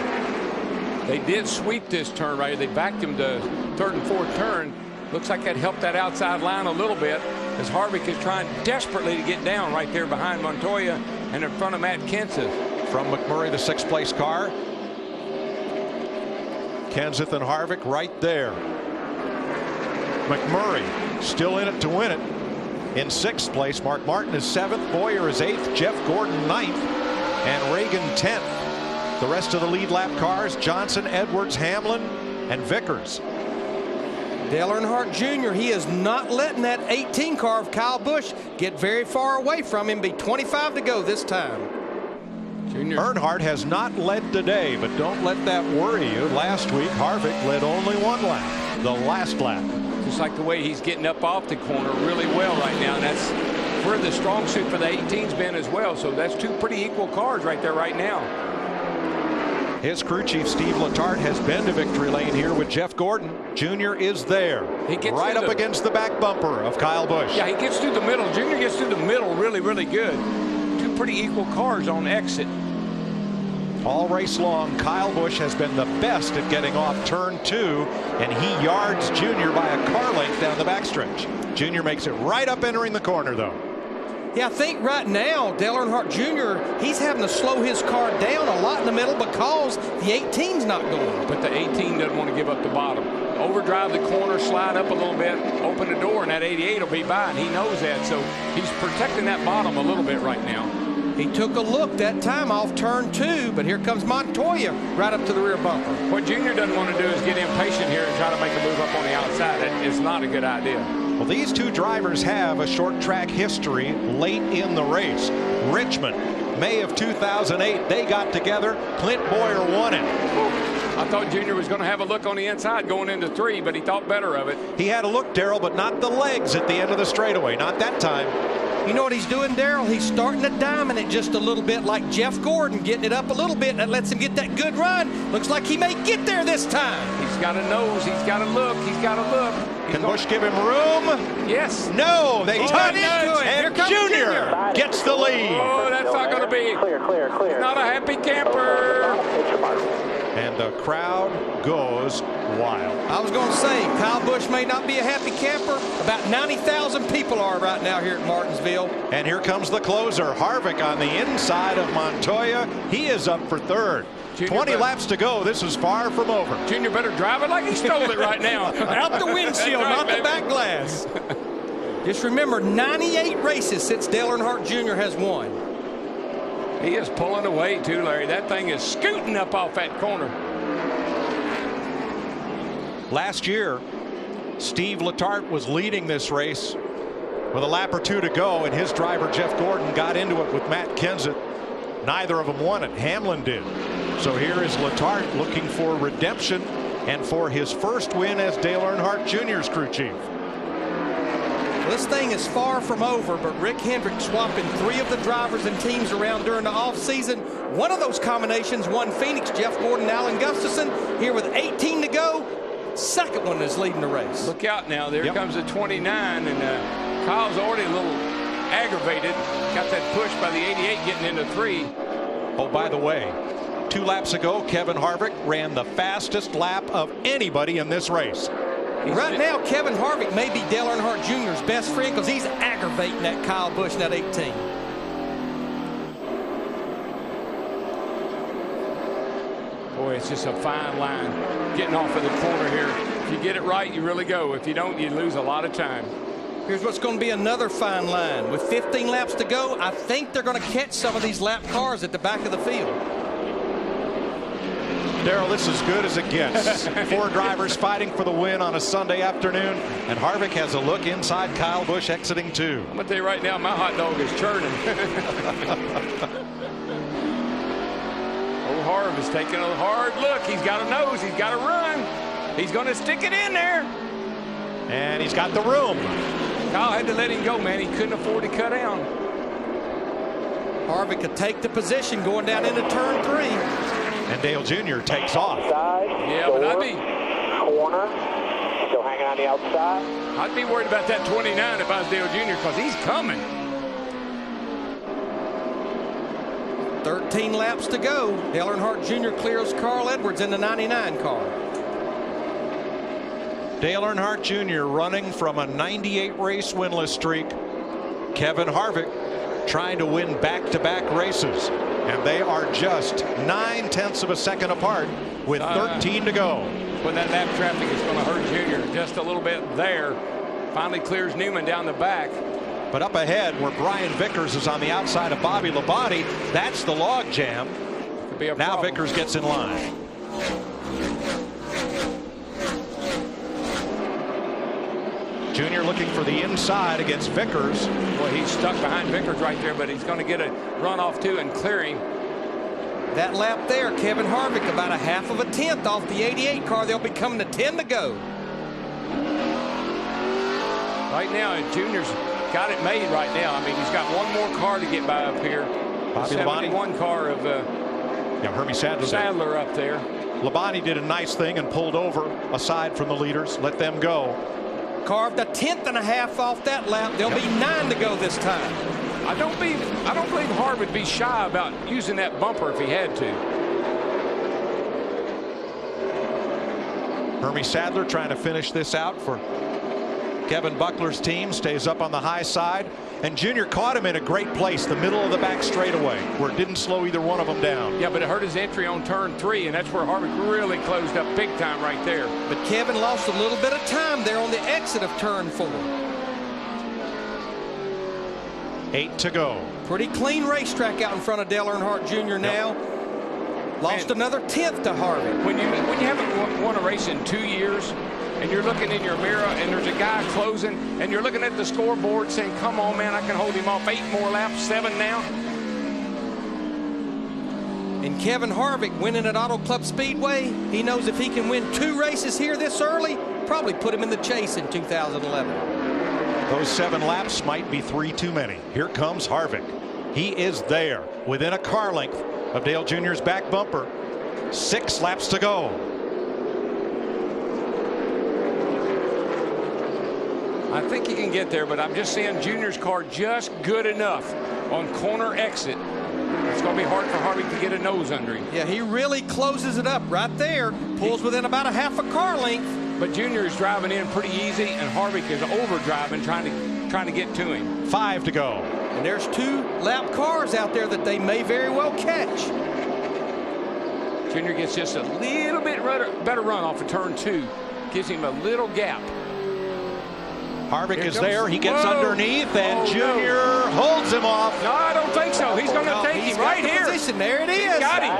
They did sweep this turn right here. They backed him to third and fourth turn. Looks like that helped that outside line a little bit, as Harvick is trying desperately to get down right there behind Montoya and in front of Matt Kenseth. From McMurray, the sixth place car. Kenseth and Harvick right there. McMurray still in it to win it. In sixth place, Mark Martin is seventh, Boyer is eighth, Jeff Gordon ninth, and Reagan 10th. The rest of the lead lap cars, Johnson, Edwards, Hamlin, and Vickers. Dale Earnhardt Jr., he is not letting that 18 car of Kyle Busch get very far away from him. Be 25 to go this time. Earnhardt has not led today, but don't let that worry you. Last week, Harvick led only one lap, the last lap. Just like the way he's getting up off the corner really well right now. And that's where the strong suit for the 18's been as well. So that's two pretty equal cars right there right now. His crew chief, Steve Letarte, has been to victory lane here with Jeff Gordon. Jr. is there. He gets right up against the back bumper of Kyle Busch. Yeah, he gets through the middle. Jr. gets through the middle really, really good. Two pretty equal cars on exit. All race long, Kyle Busch has been the best at getting off turn 2, and he yards Jr. by a car length down the backstretch. Jr. makes it right up entering the corner, though. Yeah, I think right now, Dale Earnhardt Jr., he's having to slow his car down a lot in the middle because the 18's not going. But the 18 doesn't want to give up the bottom. Overdrive the corner, slide up a little bit, open the door, and that 88 will be by, and he knows that. So he's protecting that bottom a little bit right now. He took a look that time off turn 2, but here comes Montoya right up to the rear bumper. What Jr. doesn't want to do is get impatient here and try to make a move up on the outside. That is not a good idea. Well, these two drivers have a short track history late in the race. Richmond, May of 2008, they got together. Clint Boyer won it. I thought Jr. was going to have a look on the inside going into 3, but he thought better of it. He had a look, Darrell, but not the legs at the end of the straightaway. Not that time. You know what he's doing, Darrell? He's starting to diamond it just a little bit, like Jeff Gordon, getting it up a little bit. That lets him get that good run. Looks like he may get there this time. He's got a nose. He's got a look. He's got a look. Can Busch give him room? Yes. No, they touch. And Junior gets the lead. Oh, that's not going to be. Clear. Not a happy camper. And the crowd goes wild. I was going to say, Kyle Busch may not be a happy camper. About 90,000 people are right now here at Martinsville. And here comes the closer, Harvick on the inside of Montoya. He is up for third. 20 laps to go. This is far from over. Junior better drive it like he stole it right now. Out the windshield, right, not the back glass. Just remember, 98 races since Dale Earnhardt Jr. has won. He is pulling away too, Larry. That thing is scooting up off that corner. Last year, Steve Letarte was leading this race with a lap or two to go, and his driver, Jeff Gordon, got into it with Matt Kenseth. Neither of them won it. Hamlin did. So here is Letarte looking for redemption and for his first win as Dale Earnhardt Jr.'s crew chief. This thing is far from over, but Rick Hendrick swapping 3 of the drivers and teams around during the offseason. One of those combinations won Phoenix, Jeff Gordon, Alan Gustafson. Here with 18 to go. Second one is leading the race. Look out now. There comes the 29, and Kyle's already a little aggravated. Got that push by the 88 getting into 3. Oh, by the way, 2 laps ago, Kevin Harvick ran the fastest lap of anybody in this race. Right now, Kevin Harvick may be Dale Earnhardt Jr.'s best friend because he's aggravating that Kyle Busch in that 18. Boy, it's just a fine line getting off of the corner here. If you get it right, you really go. If you don't, you lose a lot of time. Here's what's going to be another fine line. With 15 laps to go, I think they're going to catch some of these lap cars at the back of the field. Darrell, this is good as it gets. 4 drivers fighting for the win on a Sunday afternoon, and Harvick has a look inside Kyle Busch exiting 2. I'm going to tell you right now, my hot dog is churning. Old Harv is taking a hard look. He's got a nose. He's got to run. He's going to stick it in there. And he's got the room. Kyle had to let him go, man. He couldn't afford to cut down. Harvick could take the position going down into turn 3. And Dale Jr. takes off. Yeah, but I'd be corner. Still hanging on the outside. I'd be worried about that 29 if I was Dale Jr. because he's coming. 13 laps to go. Dale Earnhardt Jr. clears Carl Edwards in the 99 car. Dale Earnhardt Jr. running from a 98 race winless streak. Kevin Harvick trying to win back-to-back races. And they are just 9/10 of a second apart with 13 to go. When that lap traffic is going to hurt Junior just a little bit there. Finally clears Newman down the back. But up ahead where Brian Vickers is on the outside of Bobby Labonte, that's the log jam. Now Vickers gets in line. Junior looking for the inside against Vickers. Well, he's stuck behind Vickers right there, but he's going to get a runoff too and clearing. That lap there, Kevin Harvick about a half of a tenth off the 88 car. They'll be coming to 10 to go. Right now, Junior's got it made right now. I mean, he's got one more car to get by up here. Bobby 71 car of Hermie Sadler up there. Labonte did a nice thing and pulled over aside from the leaders, let them go. Carved a tenth and a half off that lap. There'll be 9 to go this time. I don't believe Harv would be shy about using that bumper if he had to. Hermie Sadler trying to finish this out for Kevin Buckler's team. Stays up on the high side. And Junior caught him in a great place, the middle of the back straightaway, where it didn't slow either one of them down. Yeah, but it hurt his entry on turn 3, and that's where Harvick really closed up big time right there. But Kevin lost a little bit of time there on the exit of turn 4. 8 to go. Pretty clean racetrack out in front of Dale Earnhardt Jr. now. Lost another tenth to Harvick. When you haven't won a race in 2 years, and you're looking in your mirror and there's a guy closing and you're looking at the scoreboard saying, come on, man, I can hold him off 8 more laps, 7 now. And Kevin Harvick winning at Auto Club Speedway, he knows if he can win 2 races here this early, probably put him in the chase in 2011. Those 7 laps might be 3 too many. Here comes Harvick. He is there within a car length of Dale Jr.'s back bumper. 6 laps to go. I think he can get there, but I'm just saying Junior's car just good enough on corner exit. It's going to be hard for Harvick to get a nose under him. Yeah, he really closes it up right there. Pulls within about a half a car length. But Junior is driving in pretty easy, and Harvick is overdriving, trying to get to him. 5 to go. And there's 2 lap cars out there that they may very well catch. Junior gets just a little bit better run off of turn 2. Gives him a little gap. Harvick is there. He gets underneath, and Junior holds him off. No, I don't think so. He's going to take him right here. Position. There it is. Got him.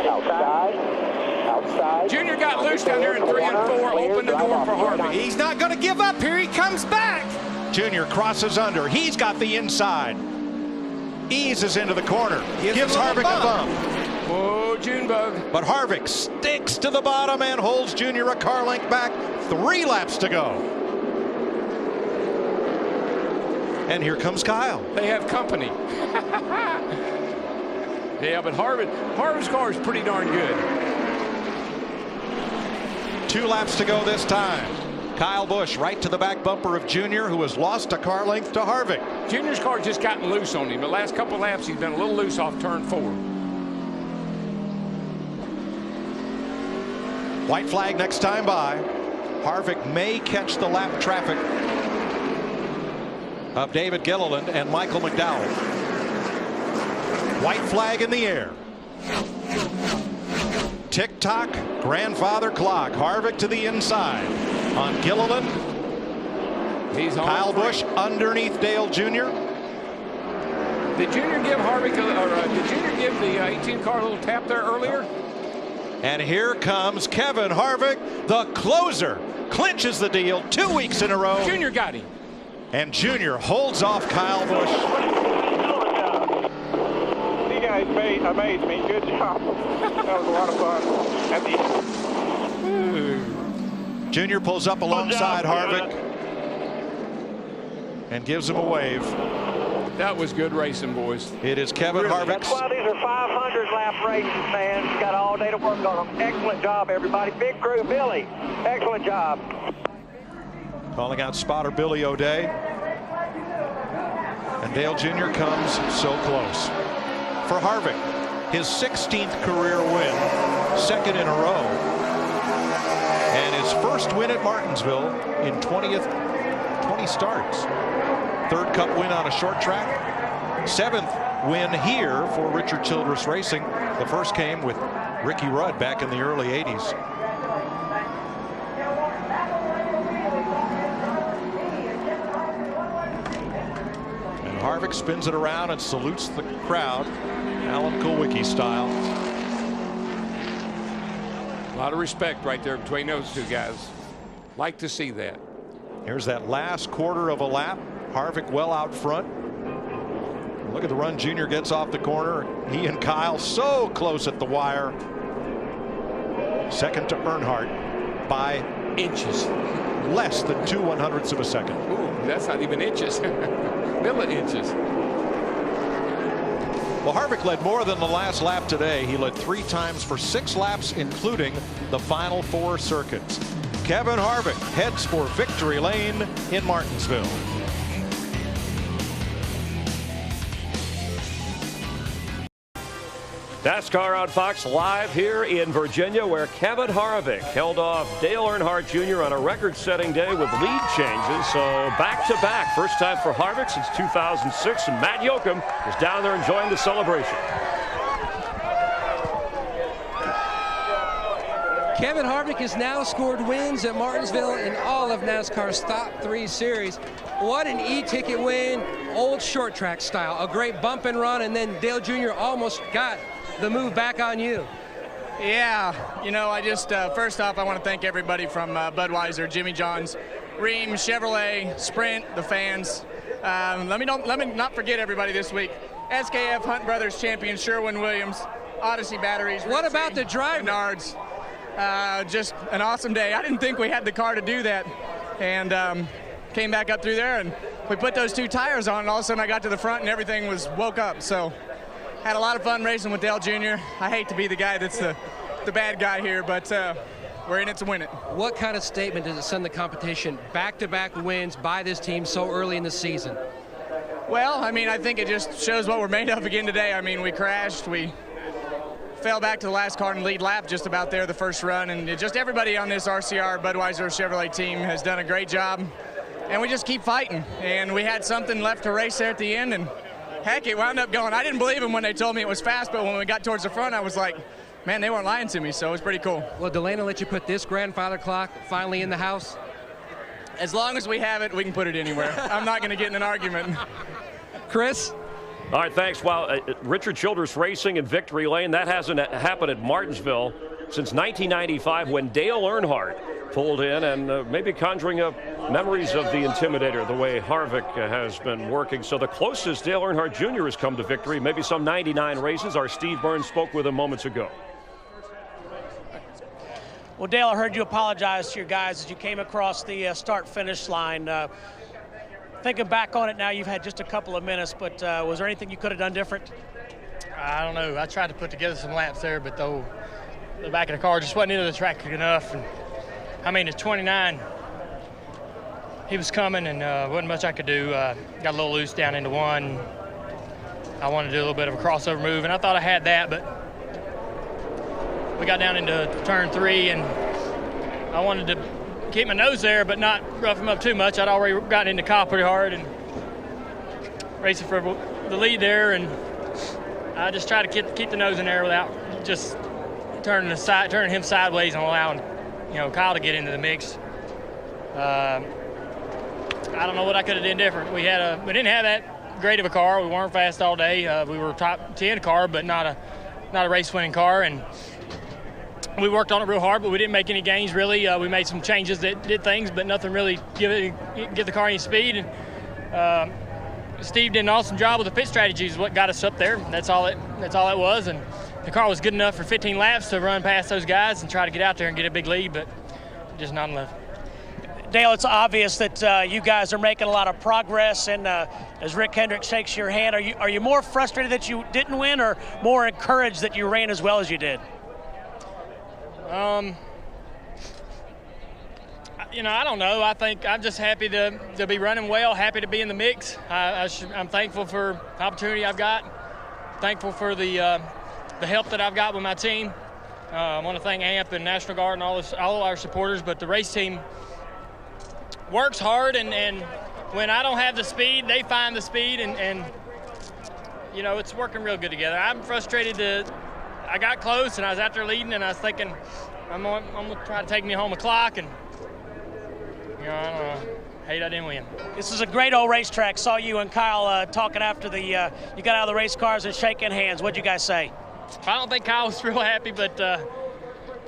Outside. Junior got loose down there in 3 and 4. Opened the door for Harvick. He's not going to give up. Here he comes back. Junior crosses under. He's got the inside. Eases into the corner. Gives Harvick a bump. Oh, Junebug. But Harvick sticks to the bottom and holds Junior a car length back. 3 laps to go. And here comes Kyle. They have company. Yeah, but Harvick's car is pretty darn good. 2 laps to go this time. Kyle Busch right to the back bumper of Junior, who has lost a car length to Harvick. Junior's car just gotten loose on him. The last couple of laps, he's been a little loose off turn 4. White flag next time by. Harvick may catch the lap traffic of David Gilliland and Michael McDowell. White flag in the air. Tick-tock, grandfather clock. Harvick to the inside on Gilliland. He's on. Kyle Busch underneath Dale Jr. Did Junior give Harvick, did Junior give the 18 car a little tap there earlier? And here comes Kevin Harvick, the closer, clinches the deal 2 weeks in a row. Junior got him. And Junior holds off Kyle Busch. You guys amazed me. Good job. That was a lot of fun. Junior pulls up alongside Harvick and gives him a wave. That was good racing, boys. It is Kevin Harvick's. That's why these are 500 lap races, man. You got all day to work on them. Excellent job, everybody. Big crew, Billy. Excellent job. Calling out spotter Billy O'Day. And Dale Jr. comes so close. For Harvick, his 16th career win, 2nd in a row. And his first win at Martinsville in 20 starts. 3rd Cup win on a short track. 7th win here for Richard Childress Racing. The first came with Ricky Rudd back in the early 80s. Harvick spins it around and salutes the crowd, Alan Kulwicki style. A lot of respect right there between those 2 guys. Like to see that. Here's that last quarter of a lap. Harvick well out front. Look at the run Junior gets off the corner. He and Kyle so close at the wire. 2nd to Earnhardt by inches. Less than 2/100ths of a second. Ooh, that's not even inches. Milli-inches. Well, Harvick led more than the last lap today. He led 3 times for 6 laps, including the final 4 circuits. Kevin Harvick heads for victory lane in Martinsville. NASCAR on Fox live here in Virginia, where Kevin Harvick held off Dale Earnhardt Jr. on a record-setting day with lead changes. So back-to-back, first time for Harvick since 2006, and Matt Yoakum is down there enjoying the celebration. Kevin Harvick has now scored wins at Martinsville in all of NASCAR's top 3 series. What an e-ticket win, old short track style. A great bump and run, and then Dale Jr. almost got the move back on you. Yeah, you know, I just, first off, I want to thank everybody from Budweiser, Jimmy John's, Ream, Chevrolet, Sprint, the fans. Let me not forget everybody this week. SKF Hunt Brothers champion Sherwin-Williams, Odyssey Batteries. What about the driver? Menards. Just an awesome day. I didn't think we had the car to do that, and came back up through there, and we put those 2 tires on, and all of a sudden I got to the front and everything woke up. So had a lot of fun racing with Dale Jr. I hate to be the guy that's the bad guy here, but We're in it to win it. What kind of statement does it send the competition? Back-to-back wins by this team so early in the season. Well, I mean, I think it just shows what we're made of again today. I mean, we crashed. We fell back to the last car and lead lap just about there the first run. And just everybody on this RCR Budweiser Chevrolet team has done a great job. And we just keep fighting. And we had something left to race there at the end. And heck, it wound up going. I didn't believe them when they told me it was fast, but when we got towards the front, I was like, man, they weren't lying to me, so it was pretty cool. Well, Delano let you put this grandfather clock finally in the house? As long as we have it, we can put it anywhere. I'm not going to get in an argument. Chris? All right, thanks. Well, Richard Childress Racing in Victory Lane, that hasn't happened at Martinsville since 1995 when Dale Earnhardt pulled in and maybe conjuring up memories of the Intimidator, the way Harvick has been working. So the closest Dale Earnhardt Jr. has come to victory, maybe some 99 races. Our Steve Burns spoke with him moments ago. Well, Dale, I heard you apologize to your guys as you came across the start-finish line. Thinking back on it now, you've had just a couple of minutes, but was there anything you could have done different? I don't know. I tried to put together some laps there, but though the back of the car just wasn't into the track enough. And, I mean, it's 29. He was coming, and wasn't much I could do. Got a little loose down into one. I wanted to do a little bit of a crossover move, and I thought I had that, but we got down into turn 3, and I wanted to keep my nose there, but not rough him up too much. I'd already gotten into Kyle pretty hard and racing for the lead there, and I just tried to keep the nose in there without just turning him sideways and allowing, Kyle to get into the mix. I don't know what I could have done different. We didn't have that great of a car. We weren't fast all day. We were a top 10 car, but not a race-winning car, and we worked on it real hard, but we didn't make any gains, really. We made some changes that did things, but nothing really give the car any speed. And Steve did an awesome job with the pit strategies, what got us up there. That's all it was. And the car was good enough for 15 laps to run past those guys and try to get out there and get a big lead, but just not enough. Dale, it's obvious that you guys are making a lot of progress, and as Rick Hendrick shakes your hand, are you more frustrated that you didn't win, or more encouraged that you ran as well as you did? I don't know. I think I'm just happy to be running well, happy to be in the mix. I'm thankful for the opportunity I've got, thankful for the help that I've got with my team. I want to thank AMP and National Guard and all our supporters, but the race team works hard, and when I don't have the speed, they find the speed, and it's working real good together. I'm frustrated I got close, and I was out there leading, and I was thinking, I'm going to try to take me home a clock, and, I don't know. Hate I didn't win. This is a great old racetrack. Saw you and Kyle talking after you got out of the race cars and shaking hands. What'd you guys say? I don't think Kyle was real happy, but,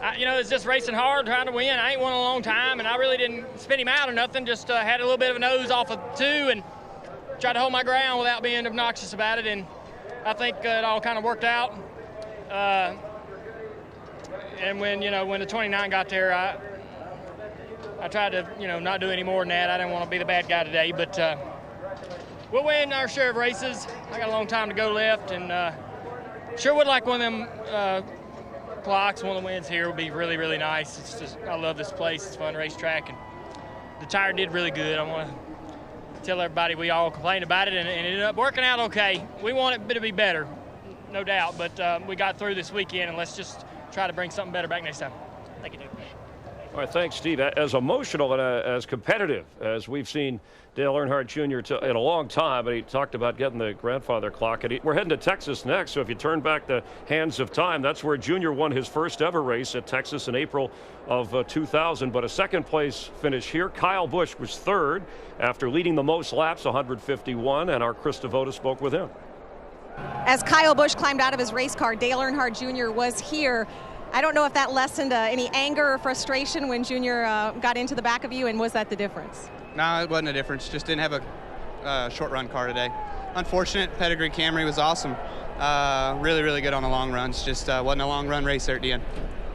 it's just racing hard, trying to win. I ain't won in a long time, and I really didn't spin him out or nothing. Just had a little bit of a nose off of 2 and tried to hold my ground without being obnoxious about it, and I think it all kind of worked out. And when the 29 got there, I tried to, not do any more than that. I didn't want to be the bad guy today, but we'll win our share of races. I got a long time to go left, and sure would like one of them clocks. One of the wins here would be really, really nice. It's just, I love this place. It's a fun racetrack, and the tire did really good. I want to tell everybody we all complained about it, and it ended up working out okay. We want it to be better, no doubt, but we got through this weekend, and let's just try to bring something better back next time. Thank you, Duke. All right, thanks, Steve. As emotional and as competitive as we've seen Dale Earnhardt Jr. in a long time, but he talked about getting the grandfather clock. And we're heading to Texas next, so if you turn back the hands of time, that's where Junior won his first ever race at Texas in April of 2000. But a second-place finish here. Kyle Busch was third after leading the most laps, 151, and our Chris Devoto spoke with him. As Kyle Busch climbed out of his race car, Dale Earnhardt Jr. was here. I don't know if that lessened any anger or frustration when Junior got into the back of you, and was that the difference? No, it wasn't a difference. Just didn't have a short run car today. Unfortunate. Pedigree Camry was awesome. Really, really good on the long runs. Just wasn't a long run race there at the end.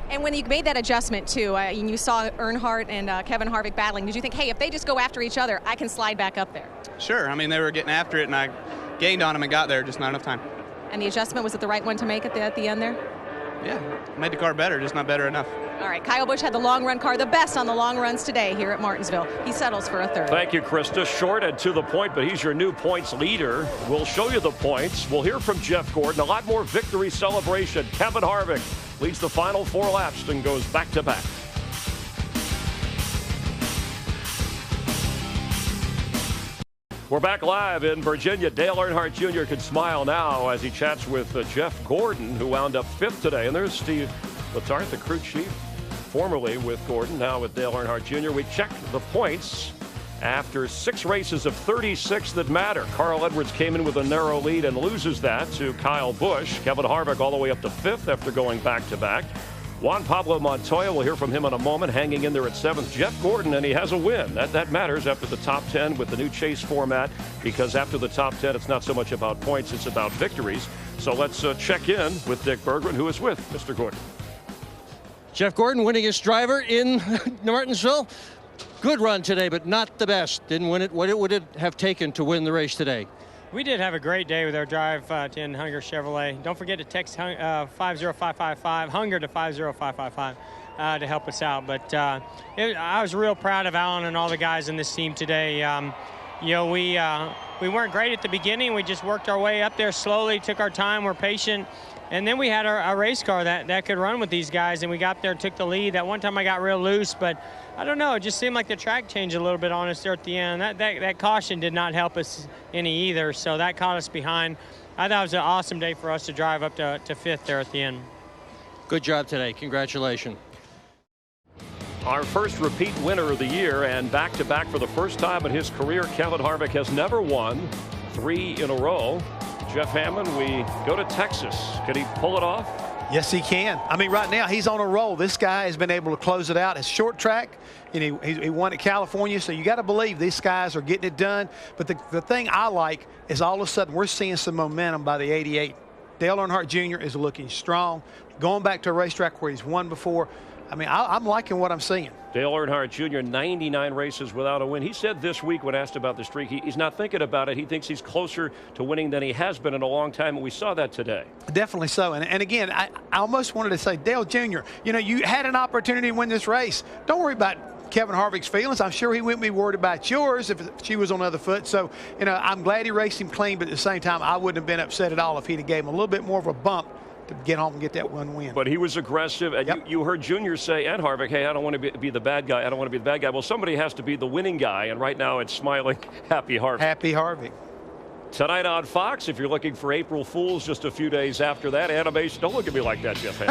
And when you made that adjustment too, and you saw Earnhardt and Kevin Harvick battling, did you think, hey, if they just go after each other, I can slide back up there? Sure. I mean, they were getting after it, and I gained on them and got there, just not enough time. And the adjustment, was it the right one to make at the end there? Yeah, made the car better, just not better enough. All right, Kyle Busch had the long run car, the best on the long runs today here at Martinsville. He settles for a third. Thank you, Krista. Short and to the point, but he's your new points leader. We'll show you the points. We'll hear from Jeff Gordon. A lot more victory celebration. Kevin Harvick leads the final 4 laps and goes back-to-back. We're back live in Virginia. Dale Earnhardt Jr. can smile now as he chats with Jeff Gordon, who wound up 5th today. And there's Steve Letarte, the crew chief, formerly with Gordon, now with Dale Earnhardt Jr. We checked the points after 6 races of 36 that matter. Carl Edwards came in with a narrow lead and loses that to Kyle Busch. Kevin Harvick all the way up to 5th after going back-to-back. Juan Pablo Montoya, we'll hear from him in a moment, hanging in there at 7th. Jeff Gordon, and he has a win. That matters after the top 10 with the new chase format, because after the top 10, it's not so much about points, it's about victories. So let's check in with Dick Berggren, who is with Mr. Gordon. Jeff Gordon, winningest driver in Martinsville. Good run today, but not the best. Didn't win it. What would it have taken to win the race today? We did have a great day with our drive to end Hunger Chevrolet. Don't forget to text 50555, Hunger to 50555 to help us out. But I was real proud of Alan and all the guys in this team today. You know, we weren't great at the beginning. We just worked our way up there slowly, took our time, we're patient. And then we had our race car that could run with these guys, and we got there, took the lead. That one time I got real loose, but I don't know. It just seemed like the track changed a little bit on us there at the end. That caution did not help us any either, so that caught us behind. I thought it was an awesome day for us to drive up to 5th there at the end. Good job today. Congratulations. Our first repeat winner of the year, and back-to-back for the first time in his career. Kevin Harvick has never won 3 in a row. Jeff Hammond, we go to Texas. Can he pull it off? Yes, he can. I mean, right now, he's on a roll. This guy has been able to close it out. It's short track, and he won at California, so you got to believe these guys are getting it done. But the thing I like is all of a sudden we're seeing some momentum by the 88. Dale Earnhardt Jr. is looking strong, going back to a racetrack where he's won before. I mean, I'm liking what I'm seeing. Dale Earnhardt Jr., 99 races without a win. He said this week when asked about the streak, he's not thinking about it. He thinks he's closer to winning than he has been in a long time, and we saw that today. Definitely so. And again, I almost wanted to say, Dale Jr., you know, you had an opportunity to win this race. Don't worry about Kevin Harvick's feelings. I'm sure he wouldn't be worried about yours if she was on the other foot. So, you know, I'm glad he raced him clean, but at the same time, I wouldn't have been upset at all if he'd have gave him a little bit more of a bump to get home and get that one win. But he was aggressive, and you heard Junior say, and Harvick, hey, I don't want to be the bad guy. I don't want to be the bad guy. Well, somebody has to be the winning guy, and right now it's smiling, happy Harvick. Happy Harvick. Tonight on Fox, if you're looking for April Fools just a few days after that, animation, don't look at me like that, Jeff.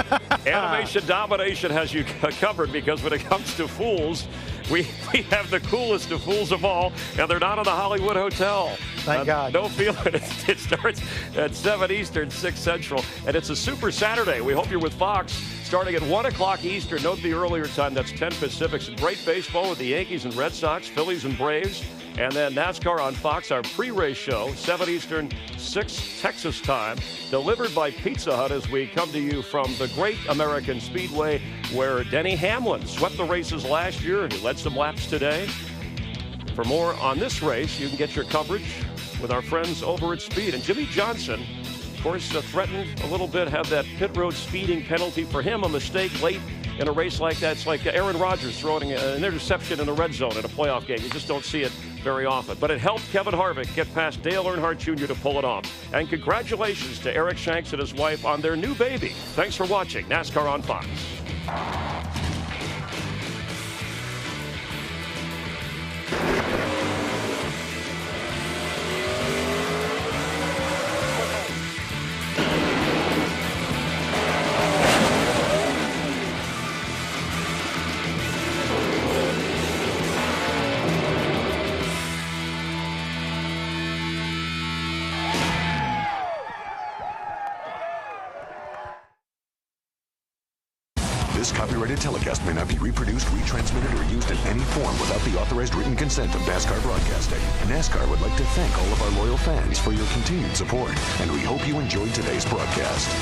Animation Domination has you covered, because when it comes to fools, we have the coolest of fools of all, and they're not in the Hollywood Hotel. Thank God. Don't feel it. It starts at 7 Eastern, 6 Central, and it's a Super Saturday. We hope you're with Fox starting at 1 o'clock Eastern. Note the earlier time, that's 10 Pacific. Some great baseball with the Yankees and Red Sox, Phillies and Braves. And then NASCAR on Fox, our pre-race show, 7 Eastern, 6 Texas time, delivered by Pizza Hut as we come to you from the Great American Speedway, where Denny Hamlin swept the races last year. He led some laps today. For more on this race, you can get your coverage with our friends over at Speed. And Jimmy Johnson, of course, threatened a little bit, have that pit road speeding penalty. For him, a mistake late in a race like that, it's like Aaron Rodgers throwing an interception in the red zone in a playoff game. You just don't see it very often. But it helped Kevin Harvick get past Dale Earnhardt Jr. to pull it off. And congratulations to Eric Shanks and his wife on their new baby. Thanks for watching NASCAR on Fox. This copyrighted telecast may not be reproduced, retransmitted, or used in any form without the authorized written consent of NASCAR Broadcasting. NASCAR would like to thank all of our loyal fans for your continued support, and we hope you enjoyed today's broadcast.